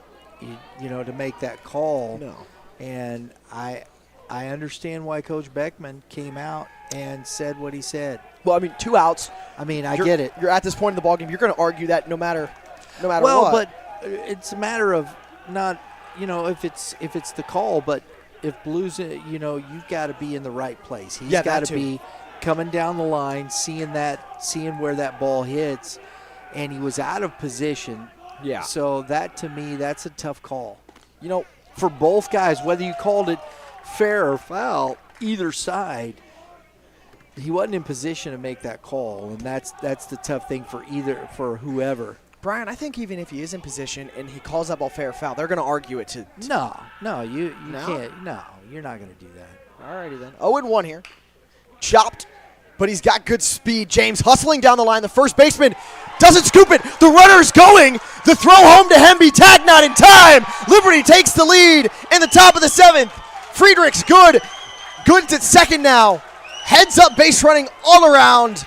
S2: you know, to make that call.
S3: No.
S2: And I understand why Coach Beckman came out and said what he said.
S3: Well, I mean, 2 outs.
S2: I mean, I get it.
S3: You're at this point in the ballgame. You're going to argue that no matter what.
S2: Well, but it's a matter of not, you know, if it's the call, but if Blue's, you know, you got to be in the right place. He's got to be coming down the line, seeing where that ball hits, and he was out of position.
S3: Yeah.
S2: So that, to me, that's a tough call.
S3: You know,
S2: for both guys, whether you called it fair or foul, either side, he wasn't in position to make that call, and that's the tough thing for whoever.
S3: Brian, I think even if he is in position and he calls that ball fair or foul, they're going to argue it to
S2: No, you
S3: No?
S2: can't. No, you're not going to do that.
S3: Alrighty then. 0-1 here. Chopped, but he's got good speed. James hustling down the line. The first baseman doesn't scoop it. The runner's going. The throw home to Hemby. Tag not in time. Liberty takes the lead in the top of the 7th. Friedrichs good. Good's at second now. Heads up base running all around.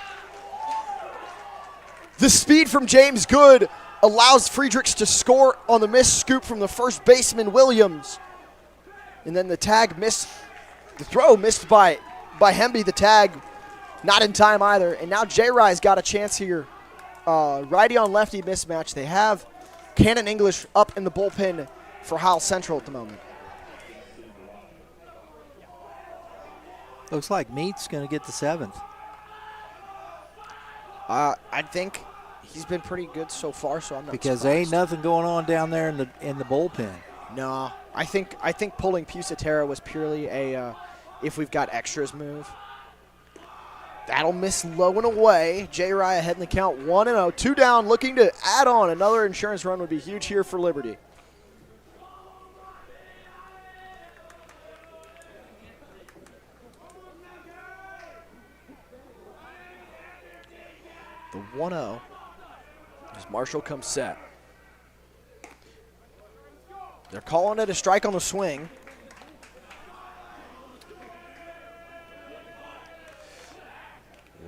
S3: The speed from James Good allows Friedrichs to score on the missed scoop from the first baseman, Williams. And then the tag missed, the throw missed by Hemby. The tag not in time either. And now J-Rye's got a chance here. Righty on lefty mismatch. They have Cannon English up in the bullpen for Howell Central at the moment.
S2: Looks like Meat's going to get the 7th.
S3: I think he's been pretty good so far, so I'm not
S2: Because
S3: surprised.
S2: there ain't nothing going on down there in the bullpen.
S3: No, I think pulling Pusatera was purely a if we've got extras move. That'll miss low and away. J. Rye ahead in the count 1-0. 2 down, looking to add on. Another insurance run would be huge here for Liberty. The 1-0 as Marshall comes set. They're calling it a strike on the swing.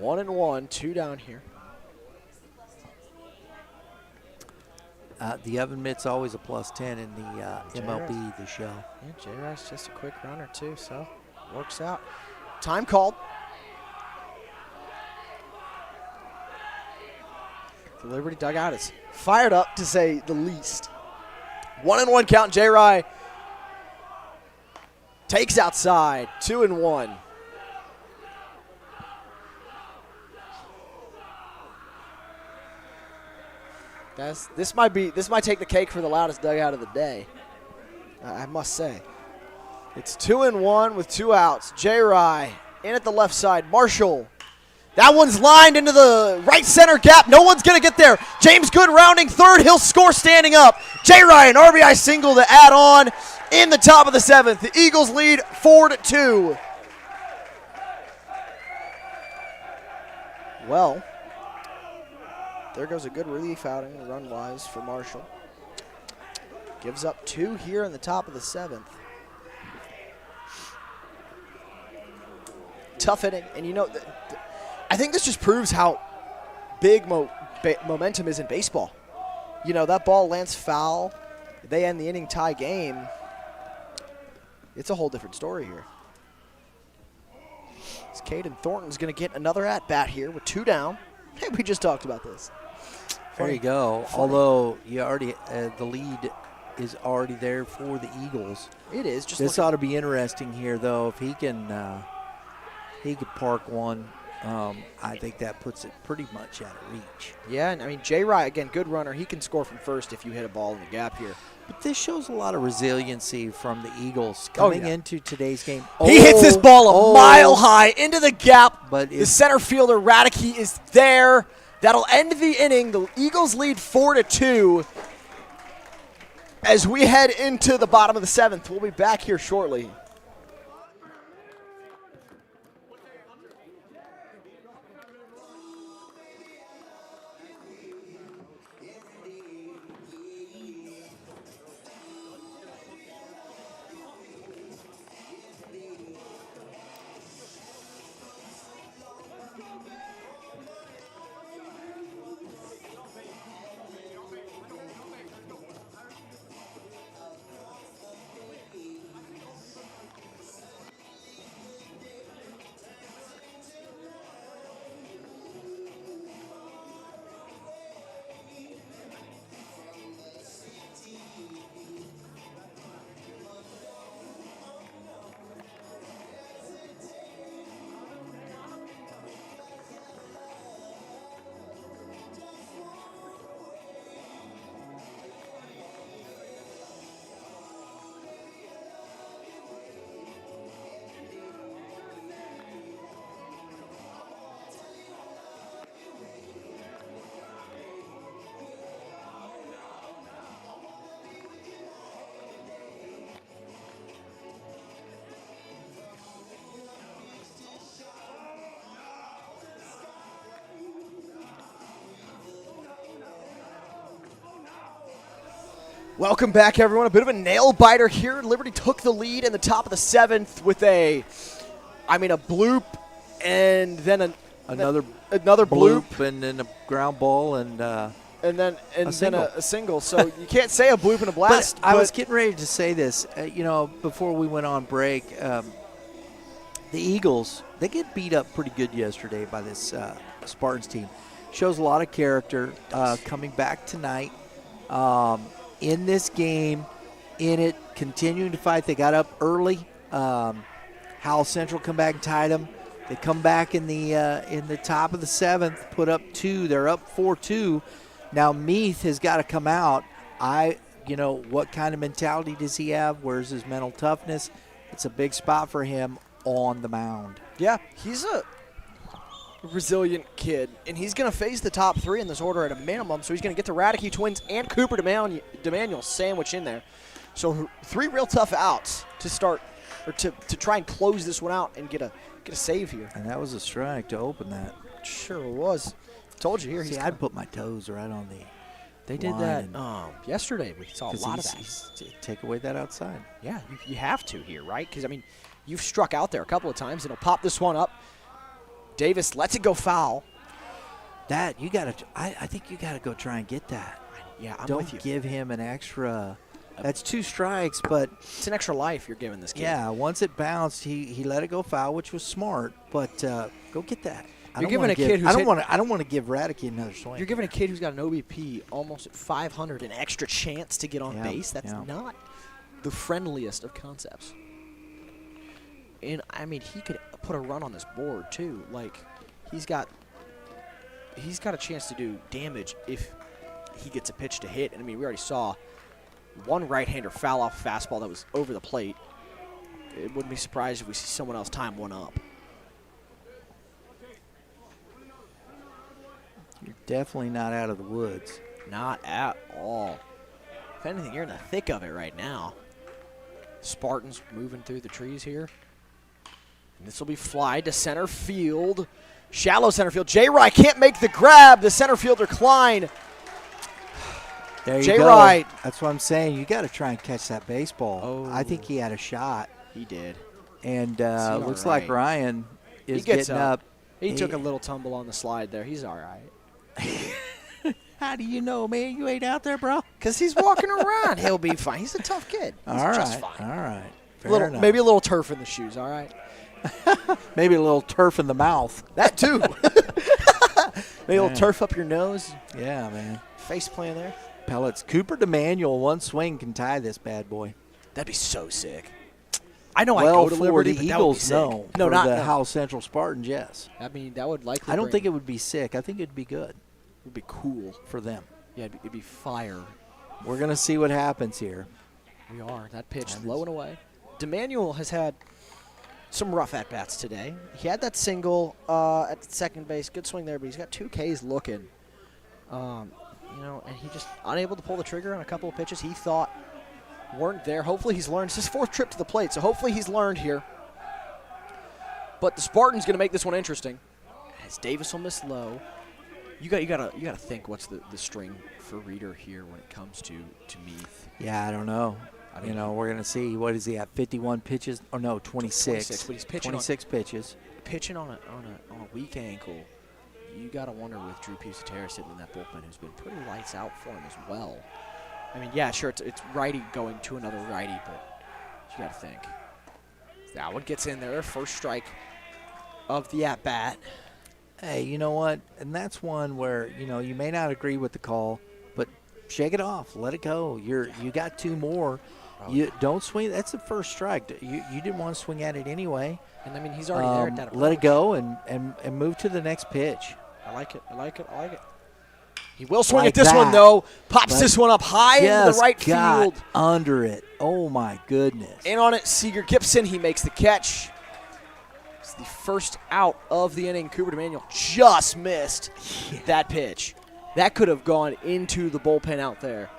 S3: 1-1, 2 down here.
S2: The oven mitt's always a +10 in the MLB, the show.
S3: Yeah, J-Rice just a quick runner too, so works out. Time called. The Liberty dugout is fired up, to say the least. 1-1 count. J-Rye takes outside. 2-1. This might take the cake for the loudest dugout of the day. I must say. It's 2-1 with 2 outs. J-Rye in at the left side. Marshall. That one's lined into the right center gap. No one's going to get there. James Good rounding third. He'll score standing up. J-Rye, an RBI single to add on in the top of the 7th. The Eagles lead 4-2. Well, there goes a good relief outing run-wise for Marshall. Gives up 2 here in the top of the 7th. Tough inning, and you know, I think this just proves how big momentum is in baseball. You know, that ball lands foul. They end the inning tie game. It's a whole different story here. Caden Thornton's going to get another at-bat here with 2 down. We just talked about this.
S2: There you go.
S3: Funny.
S2: Although you already the lead is already there for the Eagles.
S3: It is. Just
S2: This ought to be interesting here, though. If he can park one, I think that puts it pretty much out of reach.
S3: Yeah, and I mean, J. Wright, again, good runner. He can score from first if you hit a ball in the gap here.
S2: But this shows a lot of resiliency from the Eagles coming into today's game.
S3: He hits this ball a mile high into the gap.
S2: But
S3: the center fielder, Radicke, is there. That'll end the inning. The Eagles lead 4-2 as we head into the bottom of the 7th. We'll be back here shortly. Welcome back, everyone. A bit of a nail-biter here. Liberty took the lead in the top of the 7th with a bloop and then another bloop.
S2: And then a ground ball and
S3: then a single. So you can't say a bloop and a blast.
S2: But I was getting ready to say this, before we went on break. The Eagles, they get beat up pretty good yesterday by this Spartans team. Shows a lot of character coming back tonight. In this game, continuing to fight. They got up early. Howell Central come back and tied them. They come back in the top of the 7th, put up 2. They're up 4-2. Now Meath has got to come out. What kind of mentality does he have? Where's his mental toughness? It's a big spot for him on the mound.
S3: Yeah, he's a resilient kid, and he's going to face the top 3 in this order at a minimum, so he's going to get the Radicke twins and Cooper DeManuel sandwiched in there. So 3 real tough outs to start, or to try and close this one out and get a save here.
S2: And that was a strike to open that.
S3: Sure was. Told you here.
S2: See, I'd put my toes right on the
S3: They did that yesterday. We saw a lot of that.
S2: Take away that outside.
S3: Yeah, you have to here, right? Because, you've struck out there a couple of times. It'll pop this one up. Davis lets it go foul.
S2: I think you got to go try and get that.
S3: Yeah, I'm with you.
S2: Don't give him an extra. That's 2 strikes, but
S3: it's an extra life you're giving this kid.
S2: Yeah, once it bounced, he let it go foul, which was smart. But go get that.
S3: You're giving a kid who's
S2: I don't want to give Radicke another swing.
S3: You're giving a kid who's got an OBP almost at 500 an extra chance to get on base. That's not the friendliest of concepts. And he could put a run on this board too. Like he's got a chance to do damage if he gets a pitch to hit. And we already saw one right-hander foul off a fastball that was over the plate. It wouldn't be surprised if we see someone else time one up.
S2: You're definitely not out of the woods.
S3: Not at all. If anything, you're in the thick of it right now. Spartans moving through the trees here. And this will be fly to center field. Shallow center field. J. Wright can't make the grab. The center fielder Klein.
S2: There you
S3: J.
S2: go.
S3: Wright.
S2: That's what I'm saying. You got to try and catch that baseball.
S3: Oh.
S2: I think he had a shot.
S3: He did.
S2: And looks like Ryan is
S3: getting
S2: up.
S3: He took a little tumble on the slide there. He's all right.
S2: How do you know, man? You ain't out there, bro?
S3: Because he's walking around. He'll be fine. He's a tough kid. He's just fine.
S2: All right. Fair enough.
S3: Maybe a little turf in the shoes, all right?
S2: Maybe a little turf in the mouth.
S3: That too. Maybe a little turf up your nose.
S2: Yeah, man.
S3: Face plant there.
S2: Pellets. Cooper DeManuel, one swing can tie this bad boy.
S3: That'd be so sick. I know
S2: Well,
S3: I go to
S2: for
S3: Liberty,
S2: the
S3: but that would be
S2: Eagles,
S3: sick.
S2: no.
S3: No,
S2: for
S3: not
S2: the
S3: no.
S2: Howell Central Spartans, yes.
S3: I mean, that would likely
S2: I don't
S3: bring-
S2: think it would be sick. I think it'd be good
S3: It would be cool.
S2: for them.
S3: Yeah, it'd be fire.
S2: We're going to see what happens here.
S3: We are. That pitch low and away. DeManuel has had some rough at-bats today. He had that single at second base. Good swing there, but he's got 2 Ks looking. And he just unable to pull the trigger on a couple of pitches he thought weren't there. Hopefully he's learned. It's his 4th trip to the plate, so hopefully he's learned here. But the Spartans going to make this one interesting. As Davis will miss low. You gotta think what's the string for Reeder here when it comes to Meath.
S2: Yeah, I don't know. We're going to see. What is he at? 51 pitches? Oh, no, 26.
S3: 26, but he's pitching
S2: 26 pitches.
S3: Pitching on a weak ankle. You got to wonder with Drew Pisatera sitting in that bullpen, who's been pretty lights out for him as well. I mean, yeah, sure, it's righty going to another righty, but you got to think. That one gets in there, first strike of the at-bat.
S2: Hey, you know what? And that's one where, you may not agree with the call, but shake it off. Let it go. You got 2 more. You don't swing. That's the first strike. You didn't want to swing at it anyway.
S3: And, I mean, he's already there at that approach.
S2: Let it go and move to the next pitch.
S3: I like it. He will swing
S2: Like
S3: at this
S2: that.
S3: one, though. Pops
S2: But
S3: this one up high into the right
S2: got
S3: field.
S2: under it. Oh, my goodness.
S3: In on it, Seeger Gibson. He makes the catch. It's the first out of the inning. Cooper DeManuel just missed that pitch. That could have gone into the bullpen out there.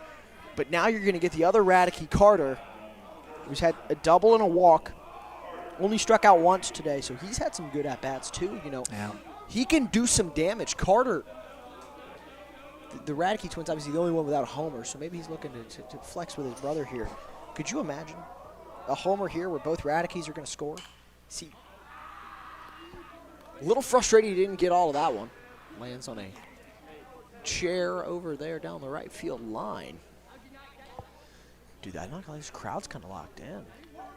S3: But now you're going to get the other Radke, Carter, who's had a double and a walk. Only struck out once today, so he's had some good at-bats too.
S2: Yeah.
S3: He can do some damage. Carter, the Radke twins, obviously the only one without a homer, so maybe he's looking to flex with his brother here. Could you imagine a homer here where both Radkes are going to score? See, a little frustrated he didn't get all of that one. Lands on a chair over there down the right field line. Dude, I know this crowd's kind of locked in.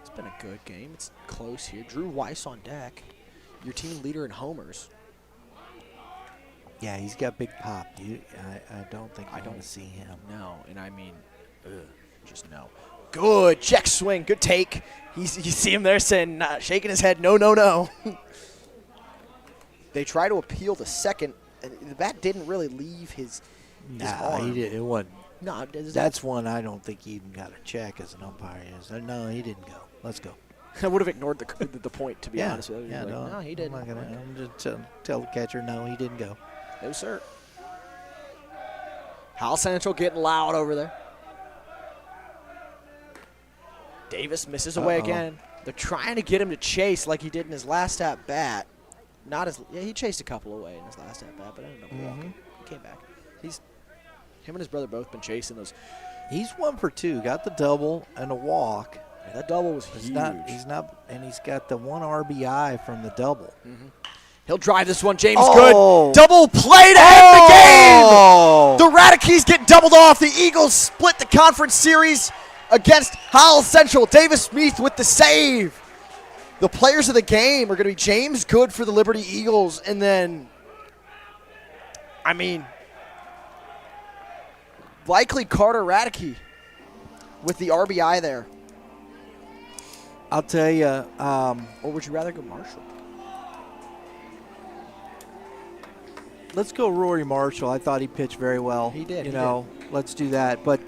S3: It's been a good game. It's close here. Drew Weiss on deck, your team leader in homers.
S2: Yeah, he's got big pop. I don't think I want to see him.
S3: No, and I mean, just no. Good check swing, good take. You see him there saying, shaking his head, no, no, no. They try to appeal to second, and the bat didn't really leave his arm.
S2: He did. It wasn't.
S3: No,
S2: That's one I don't think he even got a check as an umpire. No, he didn't go. Let's go.
S3: I would have ignored the point, to be honest with you.
S2: Yeah,
S3: no, he didn't.
S2: I'm just tell the catcher, no, he didn't go.
S3: No, sir. Howell Central getting loud over there. Davis misses away again. They're trying to get him to chase like he did in his last at-bat. He chased a couple away in his last at-bat, but ended up walking. He came back. Him and his brother both been chasing those.
S2: He's 1 for 2. Got the double and a walk.
S3: Yeah, that double was huge.
S2: And he's got the 1 RBI from the double.
S3: He'll drive this one. James
S2: Oh.
S3: Good. Double play to end the game. The Radkes get doubled off. The Eagles split the conference series against Howell Central. Davis Meath with the save. The players of the game are going to be James Good for the Liberty Eagles. And then, likely Carter Radke with the RBI there.
S2: I'll tell you.
S3: Or would you rather go Marshall?
S2: Let's go Rory Marshall. I thought he pitched very well.
S3: He did.
S2: Let's do that. But,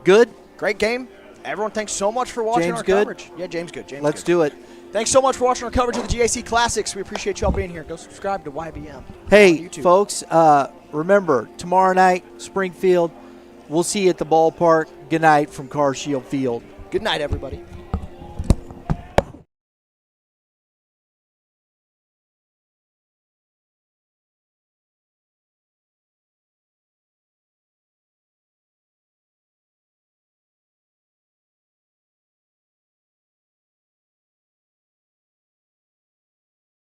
S2: good.
S3: Great game. Everyone, thanks so much for watching
S2: James
S3: our
S2: Good?
S3: coverage. Yeah, James Good.
S2: Let's do it.
S3: Thanks so much for watching our coverage of the G.A.C. Classics. We appreciate y'all being here. Go subscribe to Y.B.M.
S2: Hey,
S3: on YouTube.
S2: folks, remember, tomorrow night, Springfield. We'll see you at the ballpark. Good night from CarShield Field.
S3: Good night, everybody.